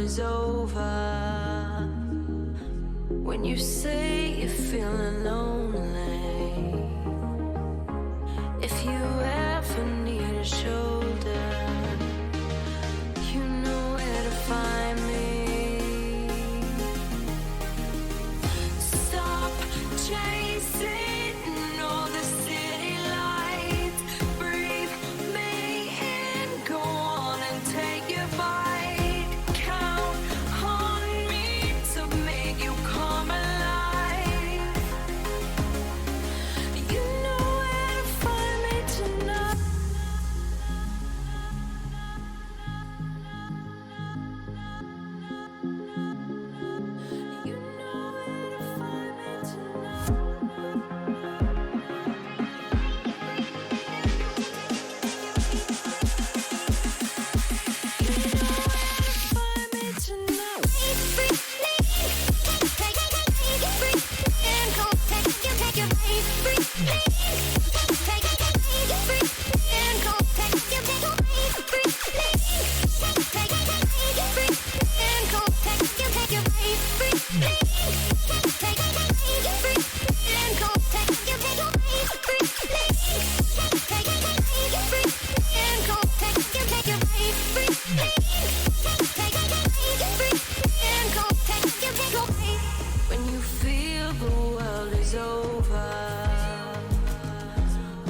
is over, when you say you're feeling lonely, if you ever need a shoulder, you know where to find me. Stop chasing all the city lights, breathe me in, go on and take your bite, count on me to make you come alive. You know where to find me tonight. You know where to find me tonight. When you feel the world is over,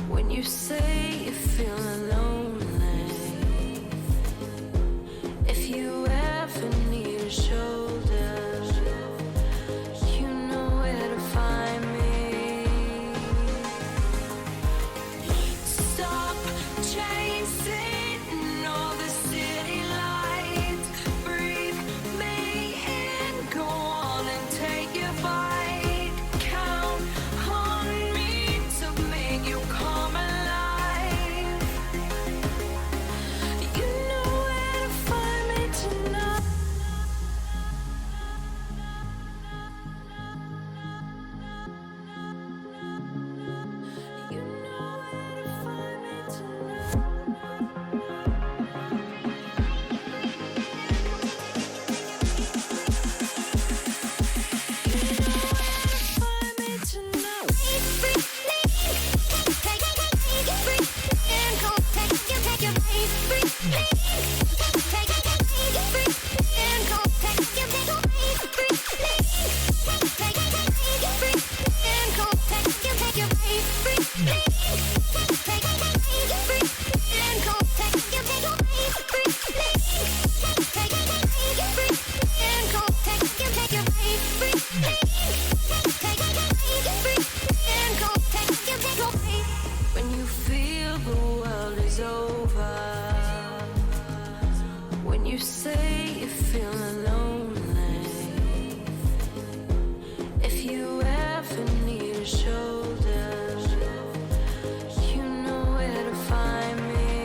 when you say you're feeling lonely, if you ever need a shoulder, you know where to find me. Stop chasing all the city lights, breathe me in, go on and take your bite, count on me to make you come alive. You know where to find me tonight. You know where to find me tonight. Find me tonight. When you feel the world is over, when you say you're feeling lonely, if you ever need a shoulder, you know where to find me.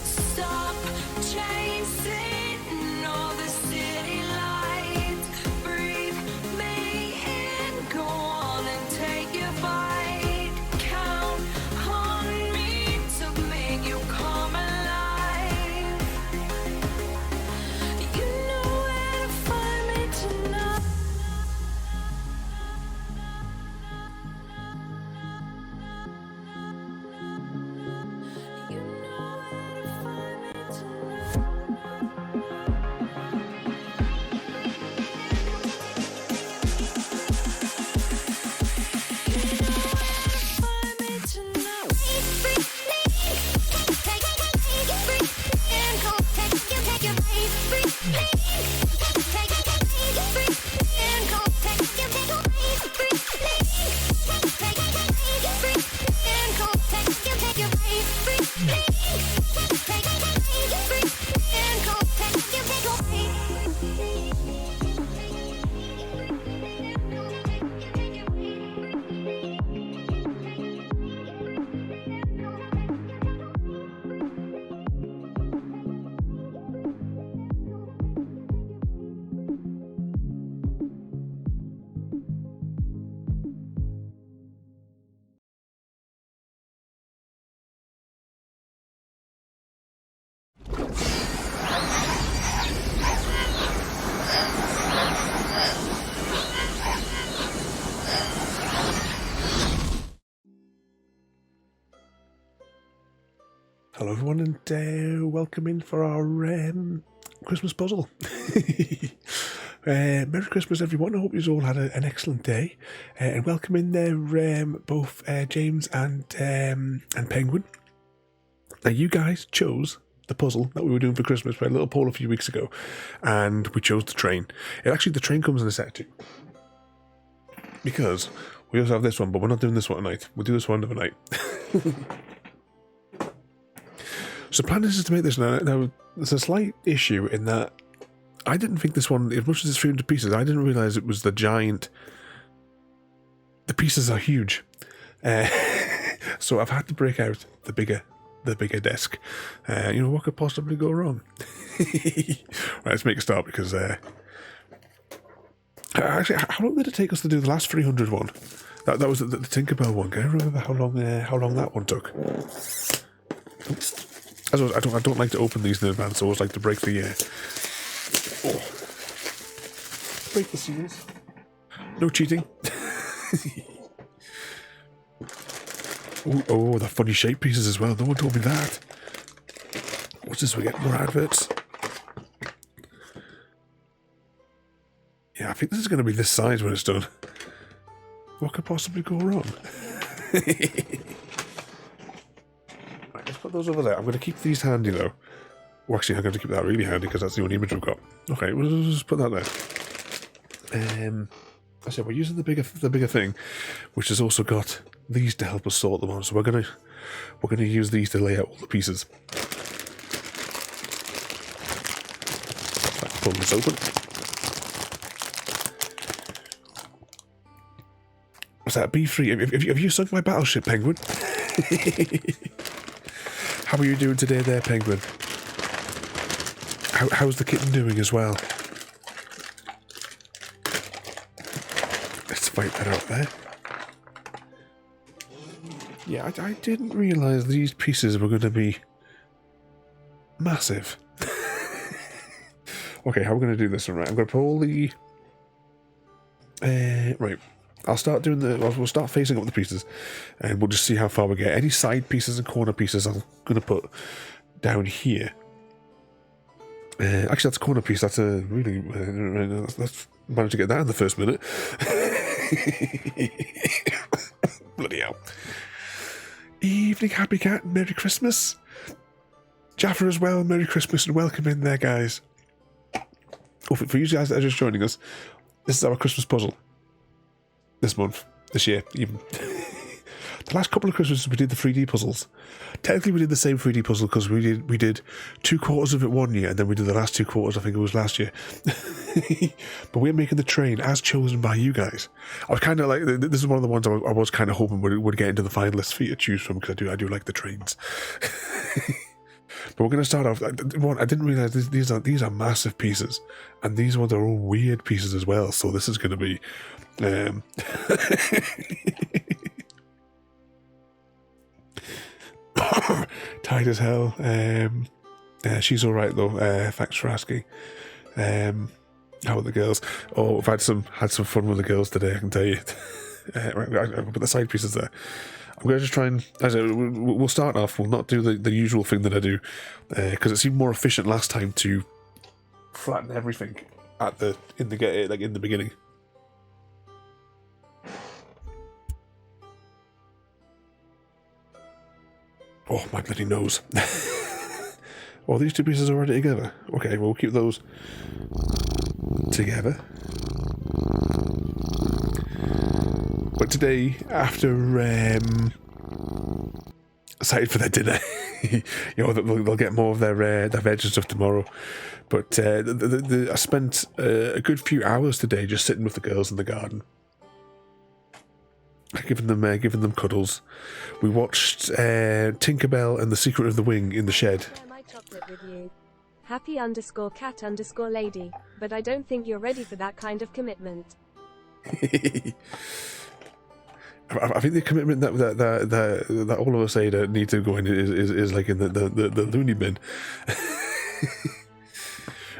Stop chasing all the city lights, breathe me in, go on and take your bite, count on me to make you come alive. Hello everyone and welcome in for our Christmas puzzle. Merry Christmas everyone, I hope you all had an excellent day. And welcome in there both James and Penguin. Now you guys chose the puzzle that we were doing for Christmas. We had a little poll a few weeks ago and we chose the train. Actually the train comes in a set too. Because we also have this one, but we're not doing this one tonight. We'll do this one another night. So the plan is to make this now. Now, there's a slight issue in that I didn't think this one, as much as it's 300 pieces, I didn't realise it was the giant. The pieces are huge. So I've had to break out the bigger desk. You know, what could possibly go wrong? Right, let's make a start because... actually, how long did it take us to do the last 300 one? That was the Tinkerbell one. Can I remember how long that one took? As always, I don't like to open these in advance. I always like to break the break the seals. No cheating. Oh, the funny shape pieces as well. No one told me that. What's this? We get more adverts. Yeah, I think this is going to be this size when it's done. What could possibly go wrong? Right, let's put those over there. I'm going to keep these handy though. Well, actually, I'm going to keep that really handy because that's the only image we've got. Okay, we'll just put that there. I said we're using the bigger thing, which has also got these to help us sort them on. So we're gonna use these to lay out all the pieces. Let's pull this open. What's that? B3. Have you sunk my battleship, Penguin? How are you doing today there, Penguin? How's the kitten doing as well? Let's fight that out there. Yeah, I didn't realise these pieces were going to be massive. Okay, how are we going to do this one? Right, I'm going to put all the... right. I'll start doing we'll start facing up the pieces and we'll just see how far we get. Any side pieces and corner pieces I'm going to put down here. Actually, that's a corner piece. That's a really... let's manage to get that in the first minute. Bloody hell. Evening, Happy Cat. Merry Christmas. Jaffa as well. Merry Christmas and welcome in there, guys. Oh, for you guys that are just joining us, this is our Christmas puzzle. This month, this year, even. The last couple of Christmases we did the 3D puzzles. Technically we did the same 3D puzzle because we did 2 quarters of it one year and then we did the last 2 quarters, I think it was last year. But we're making the train as chosen by you guys. I was kind of like, this is one of the ones I was kind of hoping would get into the finalists for you to choose from because I do like the trains. But we're going to start off. I didn't realise these are massive pieces, and these ones are all weird pieces as well. So this is going to be tight as hell. She's all right though. Thanks for asking. How are the girls? Oh, I've had some fun with the girls today. I can tell you. Right, I'll put the side pieces there. I'm going to just try and, as I said, we'll start off. We'll not do the usual thing that I do because it seemed more efficient last time to flatten everything in the beginning. Oh, my bloody nose! Oh, these 2 pieces are already together. Okay, we'll keep those together. But today, after excited for their dinner, you know they'll get more of their veg and stuff tomorrow. But I spent a good few hours today just sitting with the girls in the garden, giving them cuddles. We watched Tinkerbell and the Secret of the Wing in the shed. My chocolate with you. Happy_cat_lady, but I don't think you're ready for that kind of commitment. I think the commitment that all of us say that need to go in is like in the loony bin.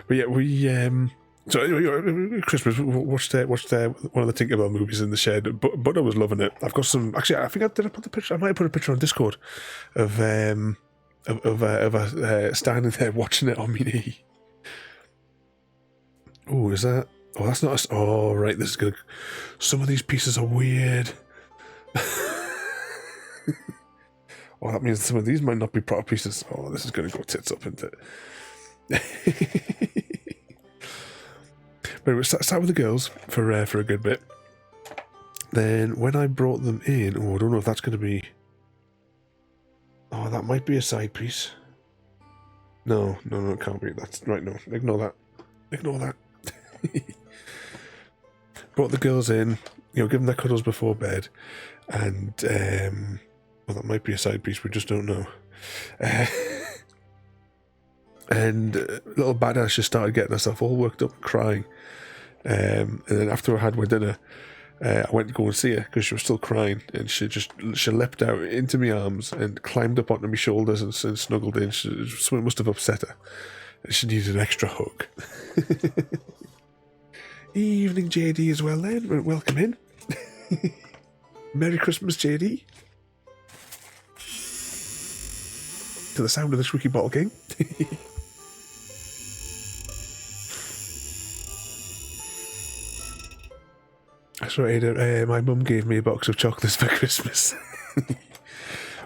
But yeah, we so anyway, Christmas watched one of the Tinkerbell movies in the shed. But I was loving it. I've got some. Actually, I think I might have put a picture on Discord of standing there watching it on my knee. Oh, is that? Oh, that's not. Oh, right. This is good. Some of these pieces are weird. Oh, that means some of these might not be proper pieces. Oh, this is going to go tits up, isn't it? But we'll start with the girls for a good bit. Then when I brought them in, oh, I don't know if that's going to be. Oh, that might be a side piece. No, it can't be. That's right. No, ignore that. Brought the girls in, give them their cuddles before bed, and well, that might be a side piece. We just don't know. And little badass just started getting herself all worked up, and crying. And then after I had my dinner, I went to go and see her because she was still crying, and she leapt out into my arms and climbed up onto my shoulders and snuggled in. Something must have upset her, and she needed an extra hug. Evening, JD, as well. Then welcome in. Merry Christmas, JD. To the sound of the squeaky bottle king. So, Ada, my mum gave me a box of chocolates for Christmas.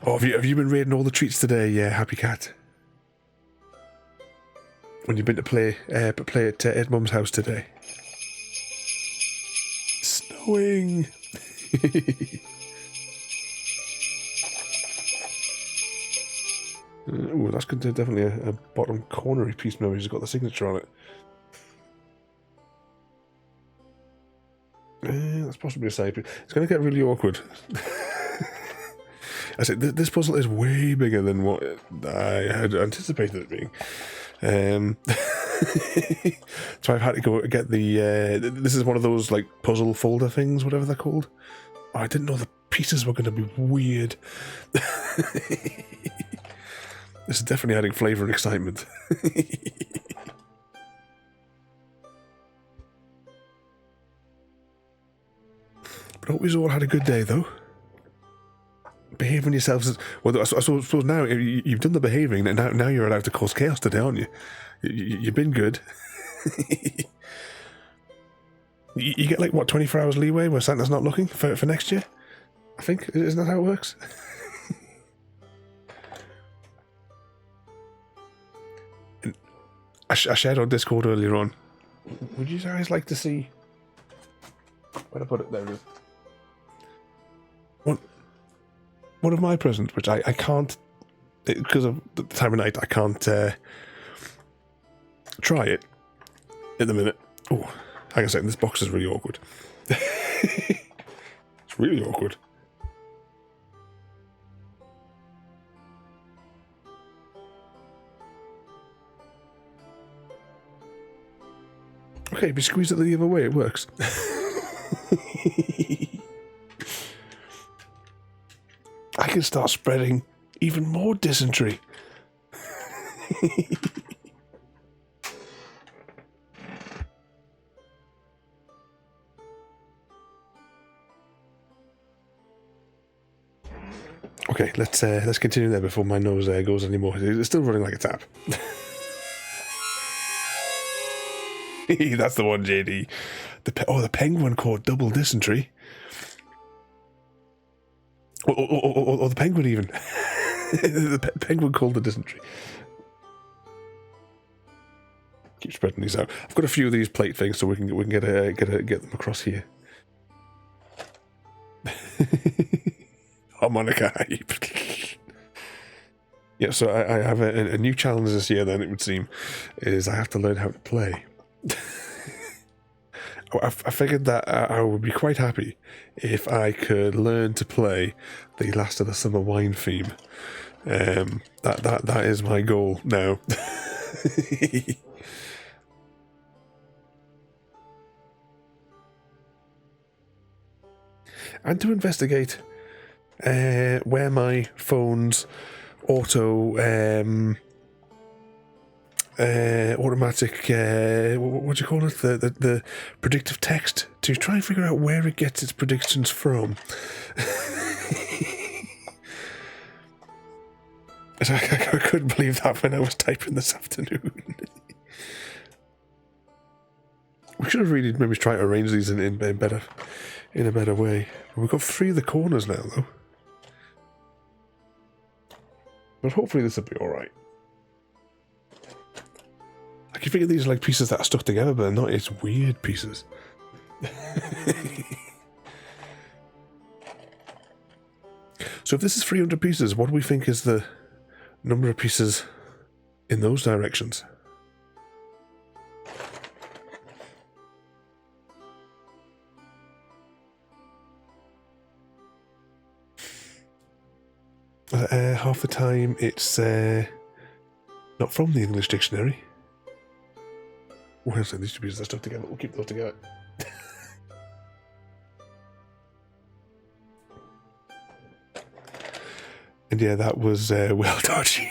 Oh, have you been raiding all the treats today? Yeah, Happy Cat. When you've been to play at Ed Mum's house today. Snowing. Oh, that's definitely a bottom cornery piece. Maybe he's got the signature on it. That's possibly a side piece. It's going to get really awkward. I said this puzzle is way bigger than what I had anticipated it being. So I've had to go get the. This is one of those like puzzle folder things, whatever they're called. Oh, I didn't know the pieces were going to be weird. This is definitely adding flavour and excitement. But I hope you all had a good day, though. Behaving yourselves. Well, I suppose now you've done the behaving, and now you're allowed to cause chaos today, aren't you? You've been good. You get, like, what, 24 hours leeway where Santa's not looking for next year? I think. Isn't that how it works? I shared on Discord earlier on. Would you guys like to see... Where'd I put it? There it is. One of my presents, which I can't... Because of the time of night, I can't try it in the minute. Oh, hang on a second. This box is really awkward. It's really awkward. Okay, if you squeeze it the other way, it works. I can start spreading even more dysentery. Okay, let's continue there before my nose goes anymore. It's still running like a tap. That's the one, JD. The penguin caught double dysentery. Or the penguin even. The penguin called the dysentery. Keep spreading these out. I've got a few of these plate things, so we can get them across here. Harmonica hype. Yeah, so I have a new challenge this year. Then it would seem is I have to learn how to play. I figured that I would be quite happy if I could learn to play the Last of the Summer Wine theme. That is my goal now. And to investigate where my phone's automatic, what do you call it? The predictive text, to try and figure out where it gets its predictions from. I couldn't believe that when I was typing this afternoon. We should have really maybe tried to arrange these in a better way. We've got 3 of the corners now, though. But hopefully this will be alright. I keep thinking these are like pieces that are stuck together, but they're not. It's weird pieces. So if this is 300 pieces, what do we think is the number of pieces in those directions? Half the time it's not from the English dictionary. Well, so these 2 pieces are stuck together. We'll keep those together. And yeah, that was well dodgy.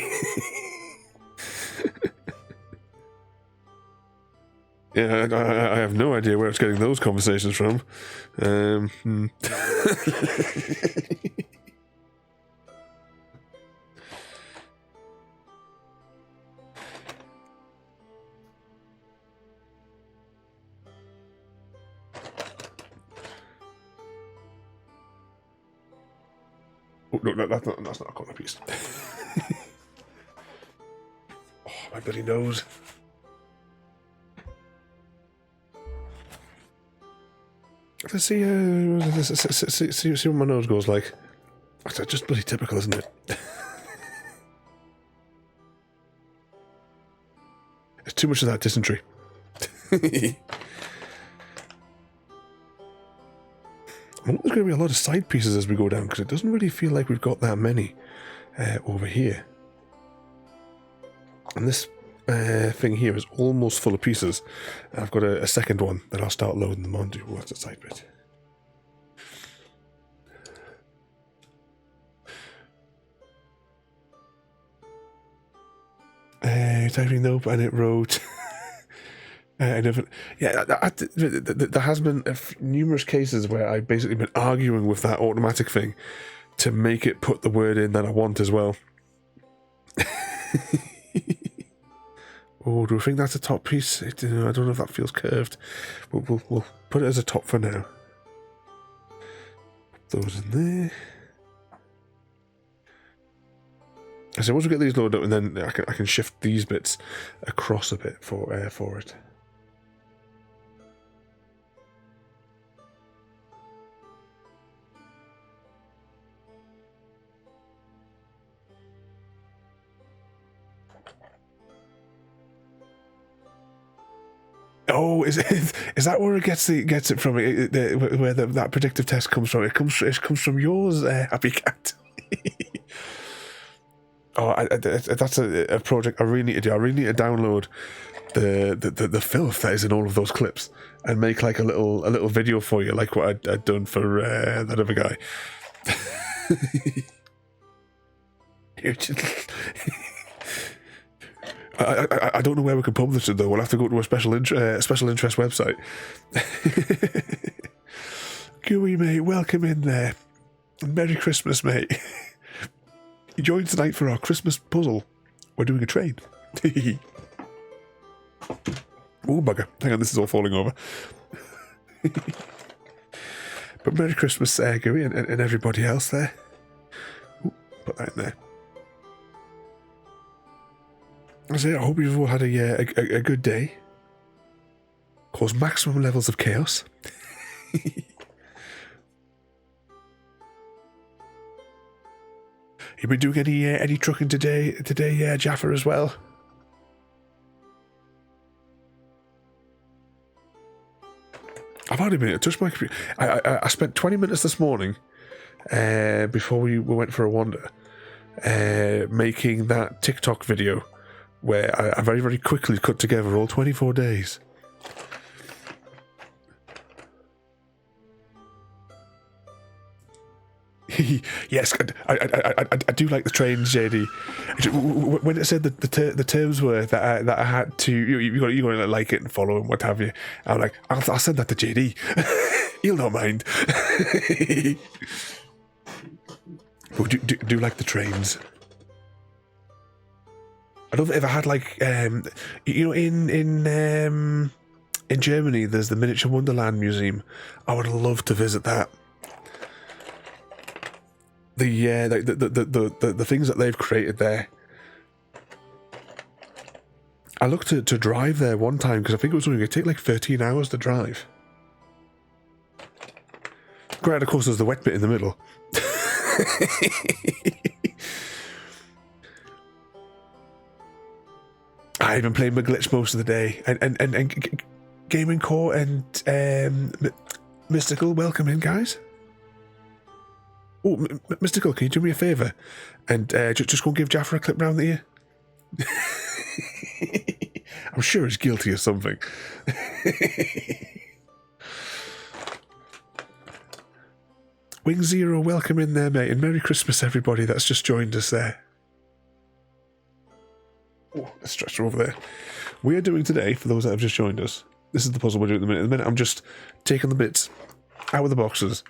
Yeah, I have no idea where it's getting those conversations from. Oh, no, that's not a corner piece. Oh, my bloody nose. Let's see, see what my nose goes like. That's just bloody typical, isn't it? It's too much of that dysentery. I think there's going to be a lot of side pieces as we go down, because it doesn't really feel like we've got that many over here. And this thing here is almost full of pieces. I've got a second one that I'll start loading them onto. Oh, that's a side bit. Typing nope, and it wrote... there has been numerous cases where I've basically been arguing with that automatic thing to make it put the word in that I want as well. Oh, do we think that's a top piece? I don't know if that feels curved. We'll put it as a top for now. Put those in there. So once we get these loaded up, and then I can shift these bits across a bit for it. Oh, is that where it gets it from? Where that predictive test comes from? It comes from yours, Happy Cat. Oh, that's a project I really need to do. I really need to download the filth that is in all of those clips and make like a little video for you, like what I'd done for that other guy. I don't know where we can publish it though. We'll have to go to a special interest website. Gooey mate, welcome in there. Merry Christmas, mate. You joined tonight for our Christmas puzzle. We're doing a trade. Oh bugger! Hang on, this is all falling over. But Merry Christmas, Gooey, and everybody else there. Ooh, put that in there. So I hope you've all had a good day. Cause maximum levels of chaos. You been doing any trucking today, Jaffa, as well? I've hardly been able to touch my computer. I spent 20 minutes this morning before we went for a wander making that TikTok video where I very, very quickly cut together all 24 days. Yes, I do like the trains, JD. When it said that the terms were that I had to, you're going to like it and follow and what have you. I'm like, I'll send that to JD. He'll not mind. But do like the trains. I don't know if I had like you know, in Germany there's the Miniature Wonderland Museum. I would love to visit that. The things that they've created there. I looked to drive there one time because I think it was only going to take like 13 hours to drive. Granted, of course, there's the wet bit in the middle. I've been playing my glitch most of the day, and Gaming Core and Mystical, welcome in, guys. Oh, Mystical, can you do me a favour and just go and give Jaffa a clip round the ear? I'm sure he's guilty of something. Wing Zero, welcome in there, mate, and Merry Christmas, everybody that's just joined us there. Oh, let's stretch her over there. We are doing today, for those that have just joined us, this is the puzzle we're doing at the minute. At the minute, I'm just taking the bits out of the boxes,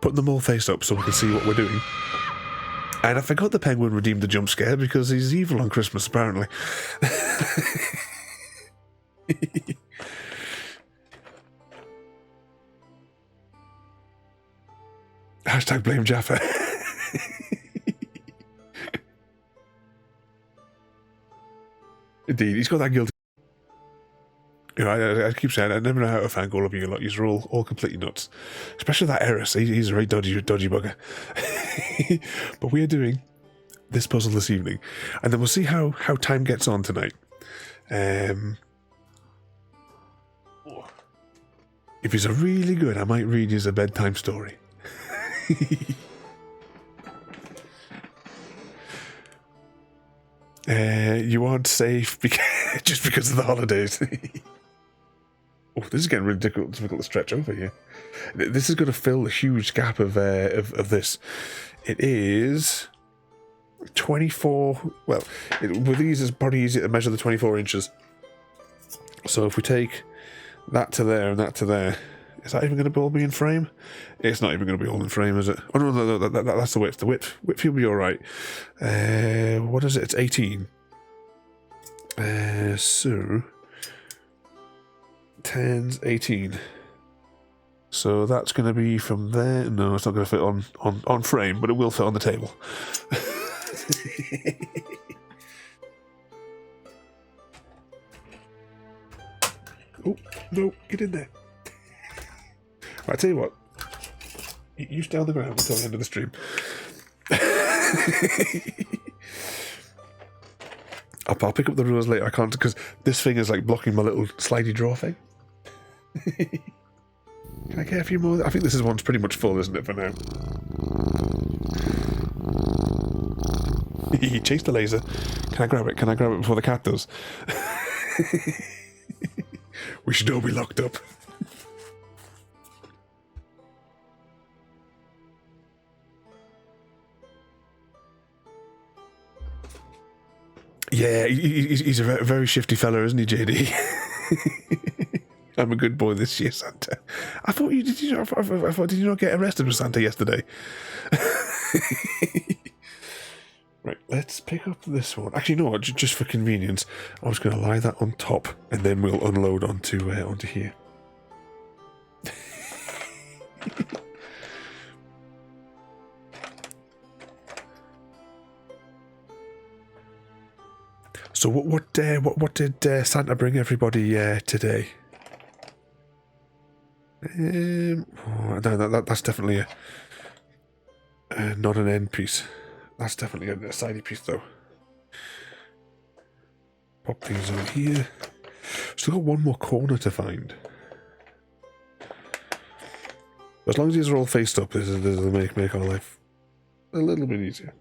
putting them all face up so we can see what we're doing. And I forgot the penguin redeemed the jump scare because he's evil on Christmas, apparently. Hashtag blame Jaffa. Indeed, he's got that guilty. You know, I keep saying, I never know how to thank all of you lot. You're all completely nuts. Especially that Eris. He's a very dodgy bugger. But we are doing this puzzle this evening. And then we'll see how time gets on tonight. If he's a really good, I might read you a bedtime story. You aren't safe just because of the holidays. Oh, this is getting really difficult to stretch over here. This is going to fill the huge gap of this. It is 24. Well, with these, it's probably easier to measure the 24 inches. So if we take that to there and that to there, is that even going to all be in frame? It's not even going to be all in frame, is it? Oh no, that's the width. The width will be all right. What is it? It's 18. So 10's 18. So that's going to be from there. No, it's not going to fit on frame, but it will fit on the table. Oh no! Get in there. I tell you what, you stay on the ground until the end of the stream. I'll pick up the rules later. I can't because this thing is like blocking my little slidey draw thing. Can I get a few more? I think this one's pretty much full, isn't it, for now? He chased the laser. Can I grab it? Can I grab it before the cat does? We should all be locked up. Yeah, he's a very shifty fella, isn't he, JD? I'm a good boy this year, Santa. I thought you did. I thought did you not get arrested with Santa yesterday? Right, let's pick up this one. Actually, no, just for convenience, I was going to lie that on top, and then we'll unload onto here. So what did Santa bring everybody today? No, that's definitely not an end piece. That's definitely a sidey piece, though. Pop these on here. Still got one more corner to find. As long as these are all faced up, this will make our life a little bit easier.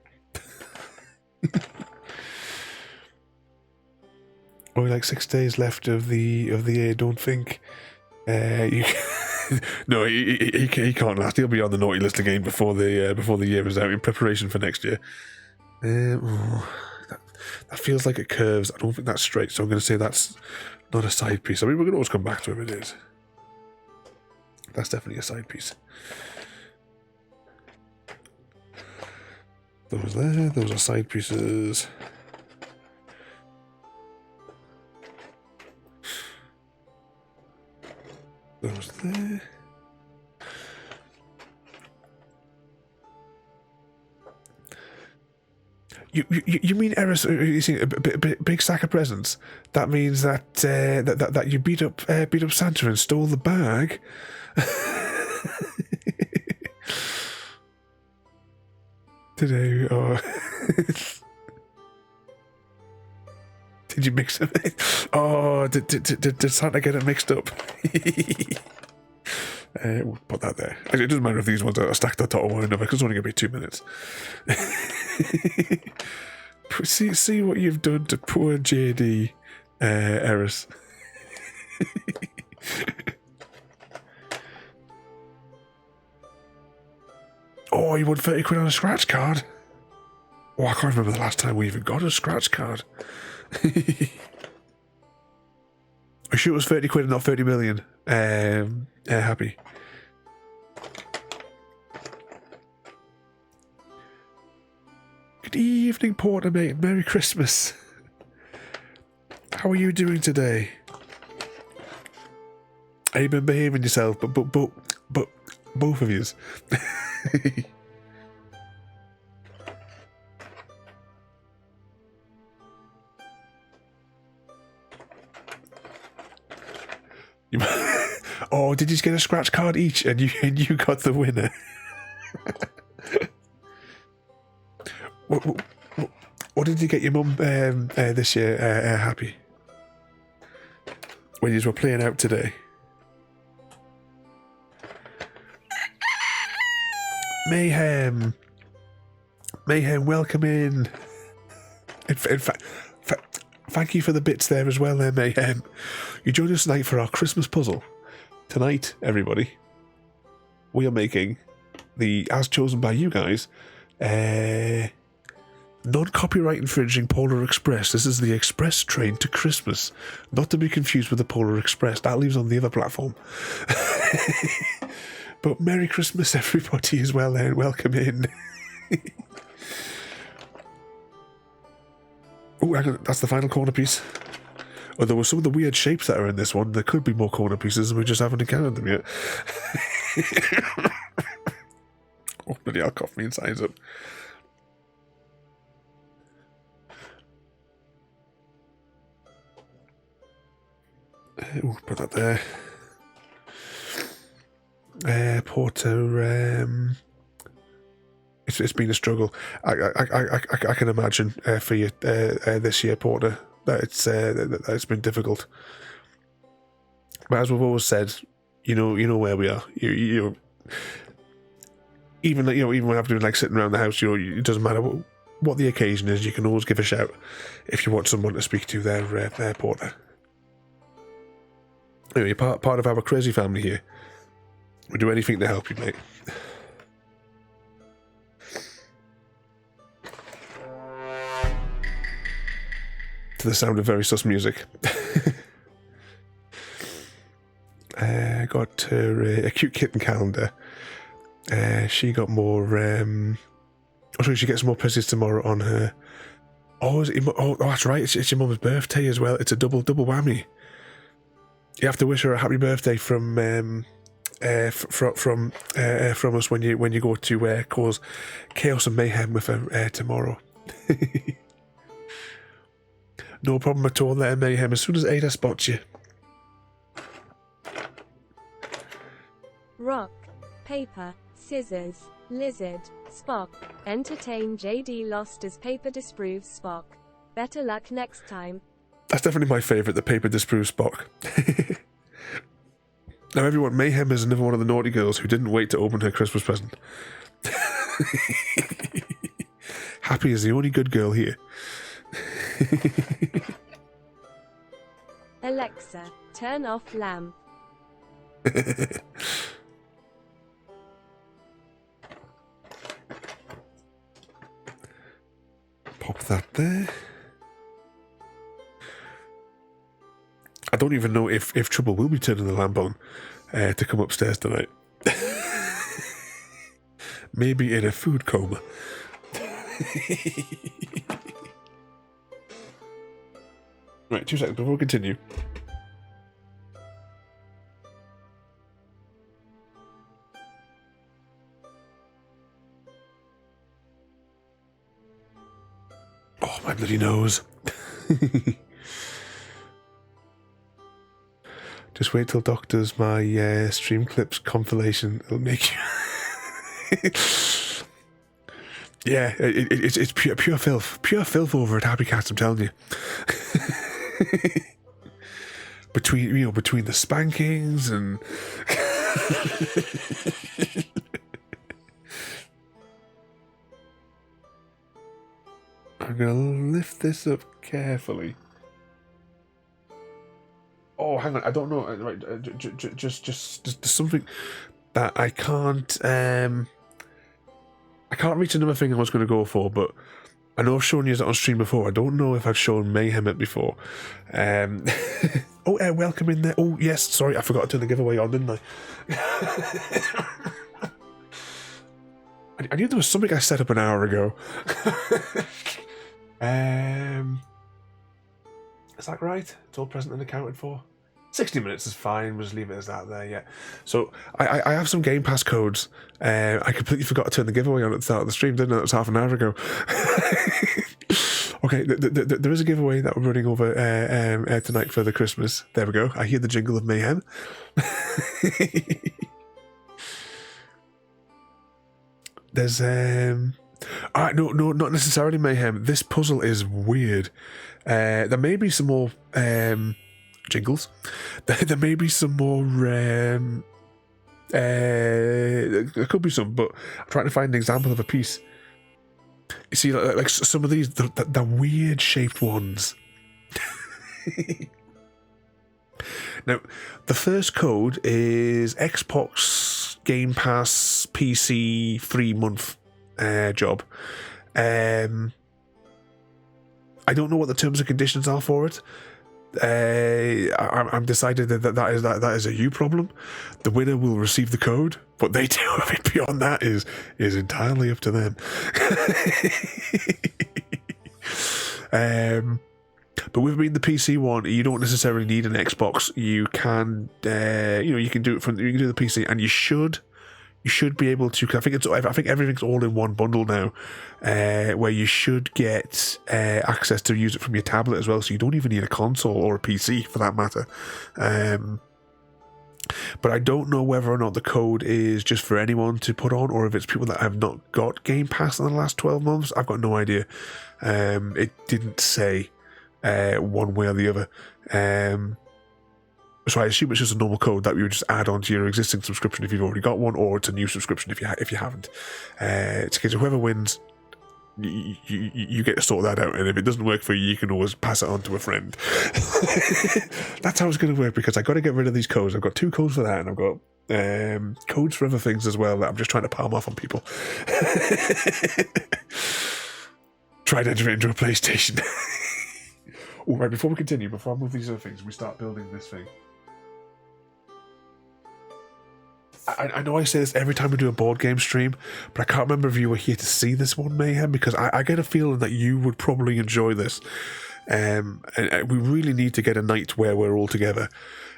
Only like 6 days left of the year. Don't think you. No, he can't last. He'll be on the naughty list again before the year is out in preparation for next year. That feels like it curves. I don't think that's straight, so I'm going to say that's not a side piece. I mean, we're going to always come back to it if it is. That's definitely a side piece. Those there, those are side pieces. those there. You mean Eris? You see a big sack of presents? That means that that you beat up Santa and stole the bag. Today, oh. Did you mix it? Oh, did Santa get it mixed up? We'll put that there. Actually, it doesn't matter if these ones are stacked on top of one another, because it's only going to be 2 minutes. see what you've done to poor JD, Eris. Oh, you won 30 quid on a scratch card? Oh, I can't remember the last time we even got a scratch card. I'm sure it was 30 quid and not 30 million. Happy. Good evening, Porter, mate. Merry Christmas. How are you doing today? Have you been behaving yourself? But both of yous. Oh, did you get a scratch card each, and you got the winner? What did you get your mum this year, Happy? When you were playing out today? Mayhem, welcome in. In fact, thank you for the bits there as well, Mayhem. You joined us tonight for our Christmas puzzle. Tonight, everybody, we are making the, as chosen by you guys, non-copyright infringing Polar Express. This is the express train to Christmas, not to be confused with the Polar Express. That leaves on the other platform. But Merry Christmas, everybody, as well, and welcome in. Oh, that's the final corner piece. Oh, there were some of the weird shapes that are in this one. There could be more corner pieces, and we just haven't encountered them yet. Oh, bloody hell, cough me insides up. Put that there. Porter, it's been a struggle. I can imagine for you this year, Porter, that it's been difficult. But as we've always said, you know where we are. You even when I've been like sitting around the house, it doesn't matter what the occasion is. You can always give a shout if you want someone to speak to there, Porter. Anyway, you're part of our crazy family here. We'll do anything to help you, mate. To the sound of very sus music. Got her a cute kitten calendar. She got more. Sorry, she gets more presents tomorrow on her. Oh, that's right. It's your mum's birthday as well. It's a double whammy. You have to wish her a happy birthday from us when you go to cause chaos and mayhem with her tomorrow. No problem at all there, Mayhem. As soon as Ada spots you. Rock, paper, scissors, lizard, Spock. Entertain JD lost as paper disproves Spock. Better luck next time. That's definitely my favourite, the paper disproves Spock. Now everyone, Mayhem is another one of the naughty girls who didn't wait to open her Christmas present. Happy is the only good girl here. Alexa, turn off lamp. Pop that there. I don't even know if Trouble will be turning the lamp on to come upstairs tonight. Maybe in a food coma. Right, 2 seconds before we continue. Oh, my bloody nose. Just wait till Doc does my stream clips compilation. It'll make you... Yeah, it's pure filth. Pure filth over at Happy Cats, I'm telling you. Between the spankings and... I'm going to lift this up carefully. Oh, hang on. I don't know. Right, just something that I can't reach another thing I was going to go for, but I know I've shown you that on stream before. I don't know if I've shown Mayhem it before. Oh, welcome in there. Oh, yes. Sorry, I forgot to turn the giveaway on, didn't I? I knew there was something I set up an hour ago. Is that right? It's all present and accounted for. 60 minutes is fine. We'll just leave it as that there, yeah. So I have some Game Pass codes. I completely forgot to turn the giveaway on at the start of the stream, didn't I? That was half an hour ago. Okay, there is a giveaway that we're running over tonight for the Christmas. There we go. I hear the jingle of Mayhem. There's no, not necessarily Mayhem. This puzzle is weird. There may be some more jingles. There may be some more. There could be some, but I'm trying to find an example of a piece. You see, like some of these, the weird shaped ones. Now, the first code is Xbox Game Pass PC 3-month job. I don't know what the terms and conditions are for it. I'm decided that is a you problem. The winner will receive the code. What they do with it beyond that is entirely up to them. But with being the PC one, you don't necessarily need an Xbox. You can, you can do it from, you can do the PC, and you should be able to. I think everything's all in one bundle now, where you should get access to use it from your tablet as well. So you don't even need a console or a PC for that matter. But I don't know whether or not the code is just for anyone to put on, or if it's people that have not got Game Pass in the last 12 months. I've got no idea. It didn't say one way or the other. So I assume it's just a normal code that you would just add on to your existing subscription if you've already got one, or it's a new subscription if you haven't. It's a case of whoever wins, you get to sort that out, and if it doesn't work for you, you can always pass it on to a friend. That's how it's going to work, because I've got to get rid of these codes. I've got 2 codes for that, and I've got codes for other things as well that I'm just trying to palm off on people. Try to enter it into a PlayStation. Oh, right, before we continue, before I move these other things, we start building this thing. I know I say this every time we do a board game stream, but I can't remember if you were here to see this one, Mayhem, because I get a feeling that you would probably enjoy this. And we really need to get a night where we're all together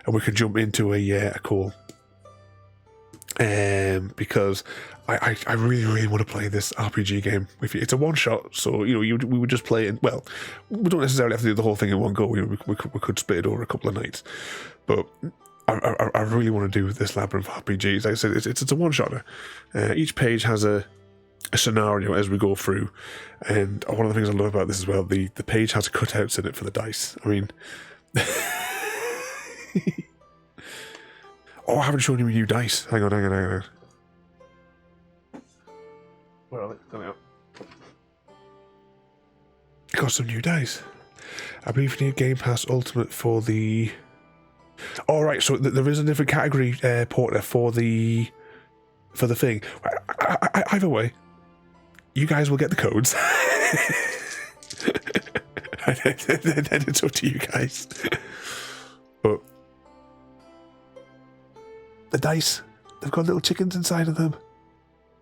and we can jump into a call. Because I really, really want to play this RPG game with you. It's a one-shot, so we would just play it. Well, we don't necessarily have to do the whole thing in one go. We could split it over a couple of nights, but I really want to do this Labyrinth RPG. Like I said, it's a one-shotter. Each page has a scenario as we go through, and one of the things I love about this as well, the page has cutouts in it for the dice. I mean, oh, I haven't shown you new dice. Hang on. Where are they? Coming up. Got some new dice. I believe you need Game Pass Ultimate for the... All right, so there is a different category, Porter, for the thing. Either way, you guys will get the codes. Then it's up to you guys. But the dice, they've got little chickens inside of them.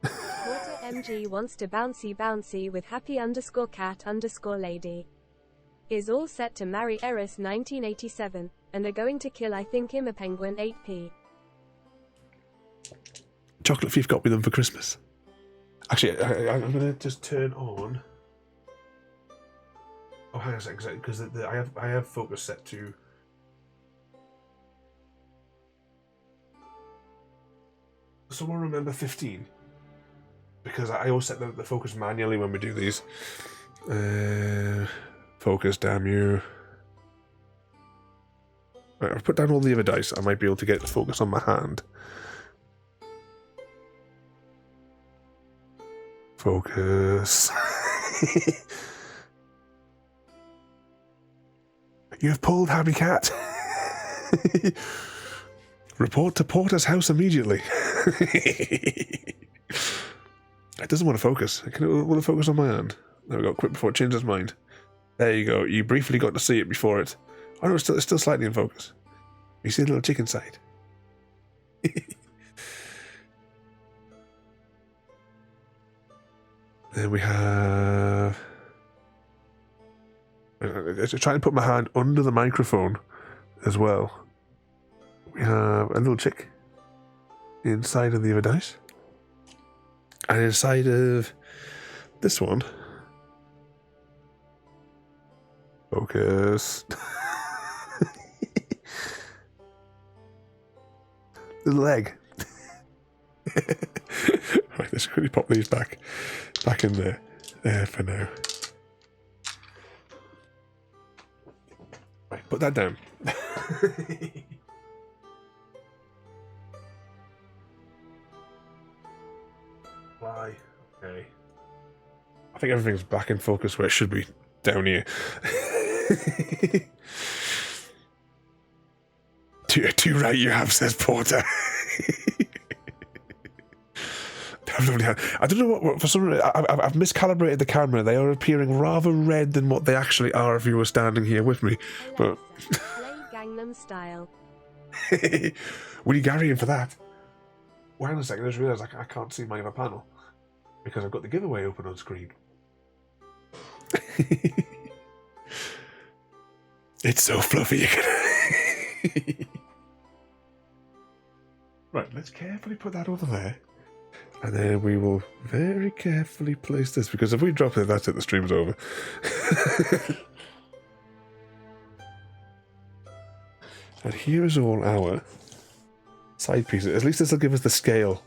Porter MG wants to bouncy with happy_cat_lady. Is all set to marry Eris 1987, and are going to kill I think him a penguin 8p. Chocolate Thief got me them for Christmas. Actually, I'm going to just turn on hang on a second, because I have focus set to. Someone remember 15? Because I always set the focus manually when we do these. Focus, damn you. Right, I've put down all the other dice. I might be able to get the focus on my hand. Focus. You have pulled, Happy Cat. Report to Porter's house immediately. It doesn't want to focus. It want to focus on my hand. There we go. Quick before it changes its mind. There you go. You briefly got to see it before it. Oh no, it's still slightly in focus. You see the little chicken side. Then we have. I'm trying to put my hand under the microphone as well. We have a little chick inside of the other dice. And inside of this one. Focus. The leg. Right, let's quickly pop these back in there for now. Right, put that down. Why? Okay. I think everything's back in focus where it should be, down here. Too right you have, says Porter. I don't know what for some reason I've miscalibrated the camera. They are appearing rather red than what they actually are if you were standing here with me. But Play Gangnam Style. what are you carrying for that? Wait on a second, I just realised I can't see my other panel because I've got the giveaway open on screen. It's so fluffy. Right, let's carefully put that over there. And then we will very carefully place this, because if we drop it, that's it, the stream's over. And here is all our side pieces. At least this will give us the scale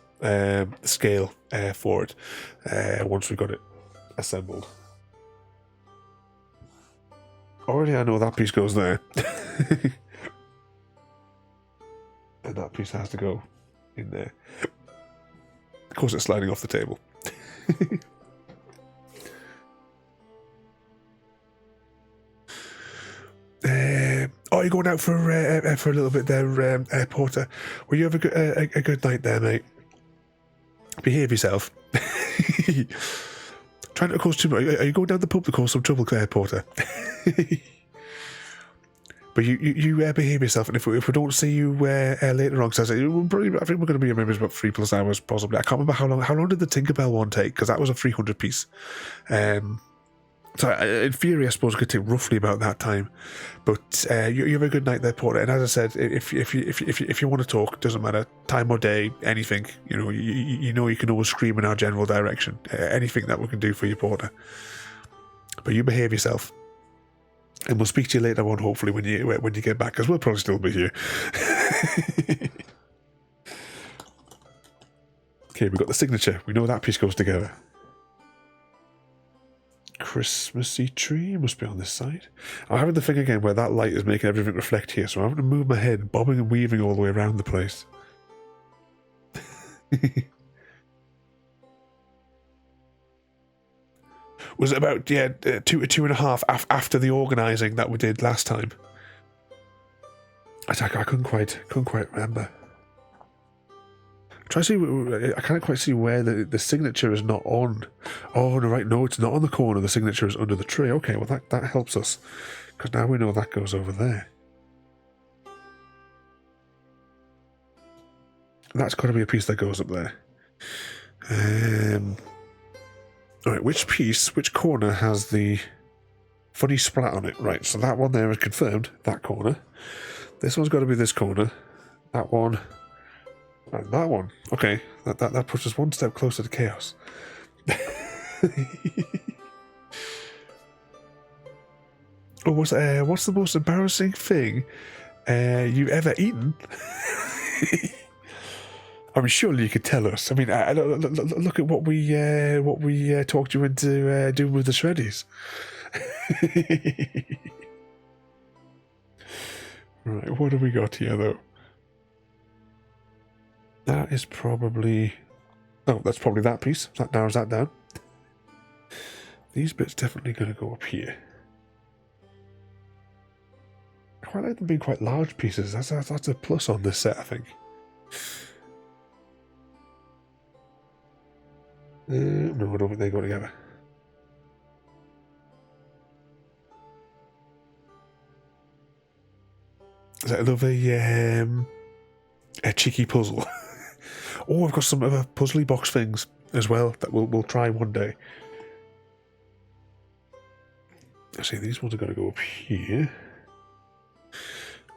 for it once we've got it assembled. Already I know that piece goes there. And that piece has to go in there. Of course it's sliding off the table. Oh, you're going out for a little bit there, Porter. Well, you have a good night there, mate. Behave yourself. Trying to cause too much. Are you going down the pub to cause some trouble, Porter? But you behave yourself, and if we don't see you later on, because I think we're going to be here maybe about 3+ hours, possibly. I can't remember how long did the Tinkerbell one take, because that was a 300 piece. So in theory, I suppose it could take roughly about that time. But you have a good night there, Porter. And as I said, if you want to talk, doesn't matter, time or day, anything. You know you can always scream in our general direction. Anything that we can do for you, Porter. But you behave yourself. And we'll speak to you later on, hopefully, when you get back, because we'll probably still be here. Okay, we've got the signature. We know that piece goes together. Christmassy tree must be on this side. I'm having the thing again where that light is making everything reflect here, so I'm having to move my head, bobbing and weaving all the way around the place. Was it about 2.5 after the organising that we did last time? I couldn't quite remember. Try to see. I can't quite see where the signature is not on. Oh no, right, no, it's not on the corner. The signature is under the tree. Okay, well that helps us, because now we know that goes over there. That's got to be a piece that goes up there. Alright, which corner has the funny splat on it? Right, so that one there is confirmed, that corner. This one's got to be this corner. That one. And that one. Okay, that puts us one step closer to chaos. Oh, what's the most embarrassing thing you've ever eaten? I mean, surely you could tell us. I mean, look at what we talked you into doing with the shreddies. Right, what have we got here, though? That is probably... Oh, that's probably that piece. That narrows that down. These bits definitely going to go up here. I quite like them being quite large pieces. That's a plus on this set, I think. No, I don't think they go together. I love a cheeky puzzle. Oh, I've got some other puzzly box things as well that we'll try one day. I see these ones are going to go up here.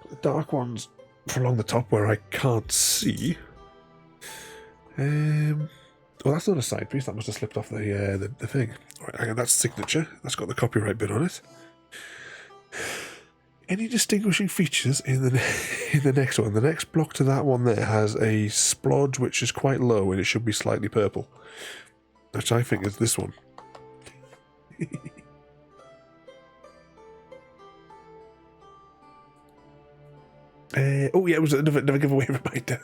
The dark ones for along the top where I can't see. Oh, that's not a side piece. That must have slipped off the thing. Right, hang on, that's signature. That's got the copyright bit on it. Any distinguishing features in the next one? The next block to that one there has a splodge which is quite low and it should be slightly purple, which I think is this one. Oh yeah, it was another giveaway reminder.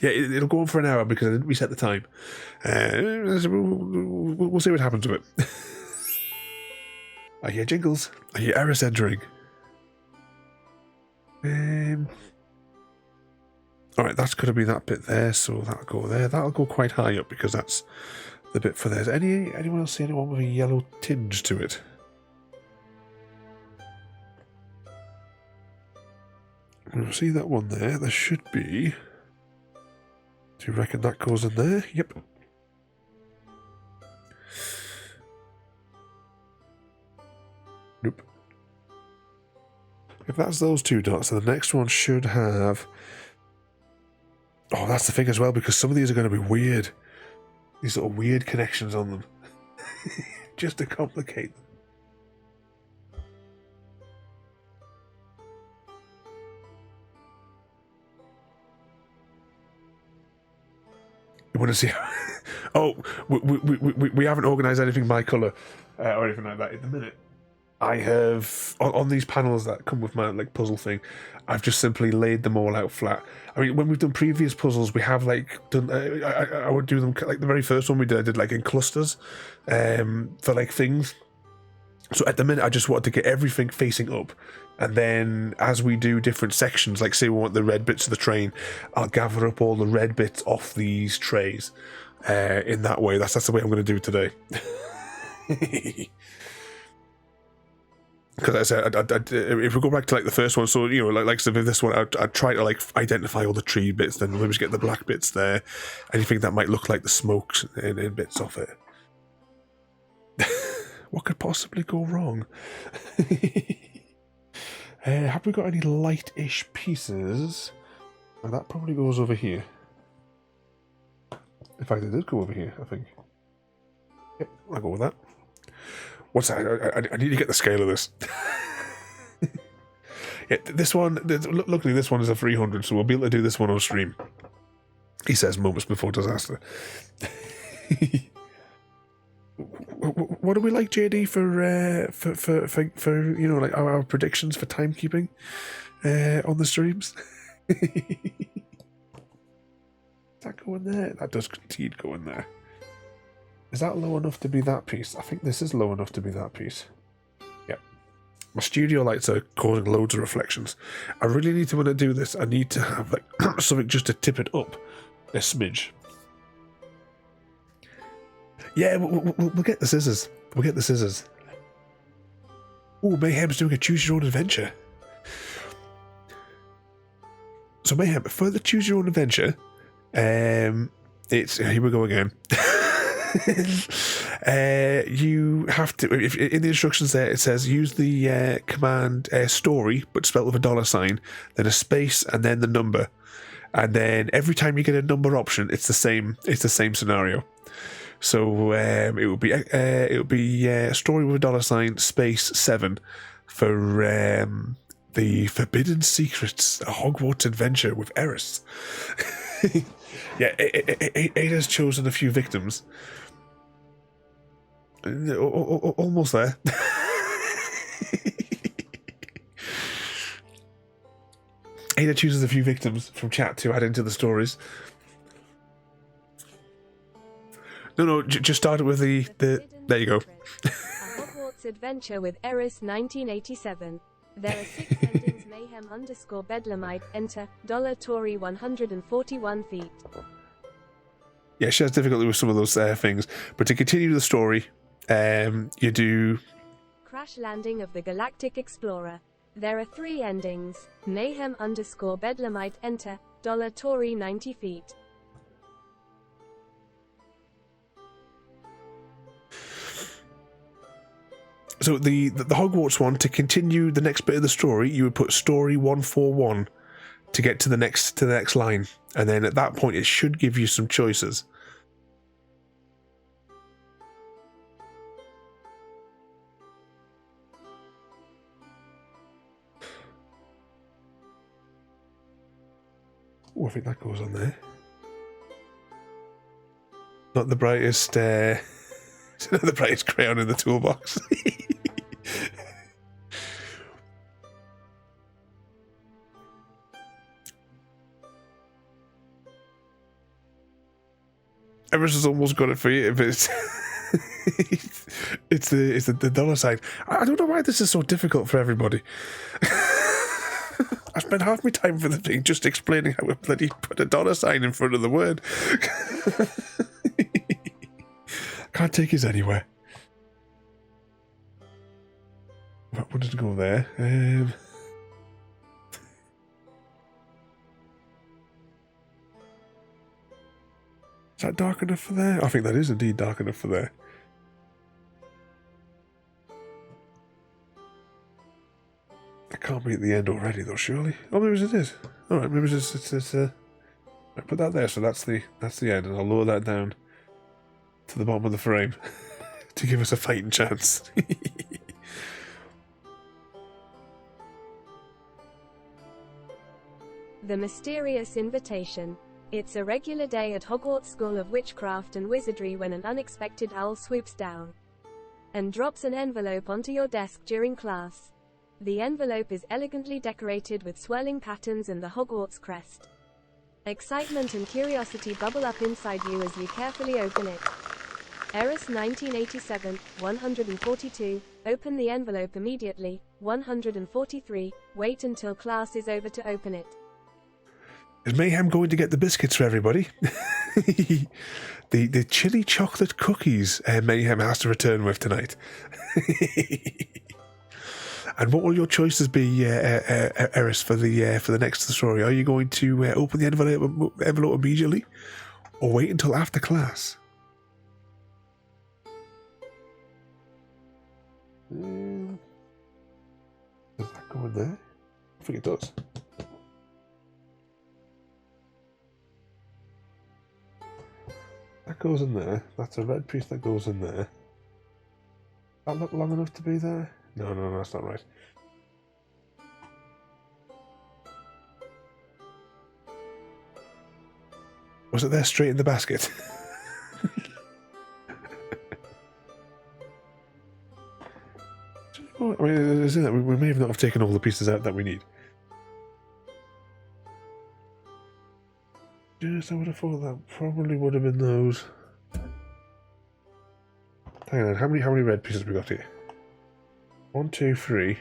Yeah, it'll go on for an hour because I didn't reset the time. We'll see what happens to it. I hear jingles. I hear errors entering. Alright, that's going to be that bit there, so that'll go there. That'll go quite high up because that's the bit for there. Anyone else see anyone with a yellow tinge to it? See that one there? There should be. Do you reckon that goes in there? Yep. Nope. If that's those two dots, then the next one should have... Oh, that's the thing as well, because some of these are going to be weird. These sort of weird connections on them. Just to complicate them. You want to see how... Oh, we haven't organised anything by colour or anything like that at the minute. I have, on these panels that come with my puzzle thing, I've just simply laid them all out flat. I mean, when we've done previous puzzles, we have done, I would do them, the very first one we did, I did in clusters for things. So at the minute, I just wanted to get everything facing up. And then as we do different sections, say we want the red bits of the train, I'll gather up all the red bits off these trays in that way. That's the way I'm going to do it today. Because I said, if we go back to the first one, so so this one, I'd try to identify all the tree bits, then maybe just get the black bits there, anything that might look like the smokes in bits of it. What could possibly go wrong? Have we got any light-ish pieces? Well, that probably goes over here. In fact, it did go over here, I think. Yep, I'll go with that. What's that? I need to get the scale of this. Yeah, this one, luckily this one is a 300, so we'll be able to do this one on stream. He says moments before disaster. What do we like, JD, for our predictions for timekeeping on the streams? Does that go in there? That does indeed go in there. Is that low enough to be that piece? I think this is low enough to be that piece. Yep. My studio lights are causing loads of reflections. I really need to, when I do this, I need to have something just to tip it up a smidge. Yeah, we'll get the scissors. We'll get the scissors. Oh, Mayhem's doing a choose your own adventure. So Mayhem, for the choose your own adventure, it's here we go again. You have to, if in the instructions there it says use the command story, but spelled with a $, then a space, and then the number, and then every time you get a number option, it's the same scenario. So it would be story with a $, space 7, for the Forbidden Secrets, a Hogwarts adventure with Eris. Yeah, Ada's chosen a few victims. Almost there. Ada chooses a few victims from chat to add into the stories. No, just start it with the there you go. A Hogwarts adventure with Eris 1987. There are 6 endings. Mayhem _ Bedlamite. Enter. Tory 141 feet. Yeah, she has difficulty with some of those things. But to continue the story, you do... Crash landing of the Galactic Explorer. There are 3 endings. Mayhem _ Bedlamite. Enter. Tory 90 feet. So the Hogwarts one, to continue the next bit of the story, you would put story 141 to get to the next line, and then at that point it should give you some choices. Oh, I think that goes on there. Not the brightest, not the brightest crayon in the toolbox. Eris has almost got it for you, but it's the dollar sign. I don't know why this is so difficult for everybody. I spent half my time for the thing just explaining how we bloody put a dollar sign in front of the word. Can't take us anywhere. What did it go there? Is that dark enough for there? I think that is indeed dark enough for there. It can't be at the end already, though, surely. Oh, maybe it is. All right, maybe it's I put that there, so that's the end, and I'll lower that down to the bottom of the frame to give us a fighting chance. The Mysterious Invitation. It's a regular day at Hogwarts School of Witchcraft and Wizardry when an unexpected owl swoops down and drops an envelope onto your desk during class. The envelope is elegantly decorated with swirling patterns and the Hogwarts crest. Excitement and curiosity bubble up inside you as you carefully open it. Eris 1987, 142, open the envelope immediately. 143, wait until class is over to open it. Is Mayhem going to get the biscuits for everybody? the chili chocolate cookies Mayhem has to return with tonight. And what will your choices be, Eris, for the next story? Are you going to open the envelope immediately, or wait until after class? Does that go in there? I think it does. That goes in there. That's a red piece that goes in there. That look long enough to be there? No, that's not right. Was it there straight in the basket? I mean, isn't it? We may not have taken all the pieces out that we need. Yes, I would have thought that probably would have been those. Hang on, how many red pieces have we got here? 1, 2, 3.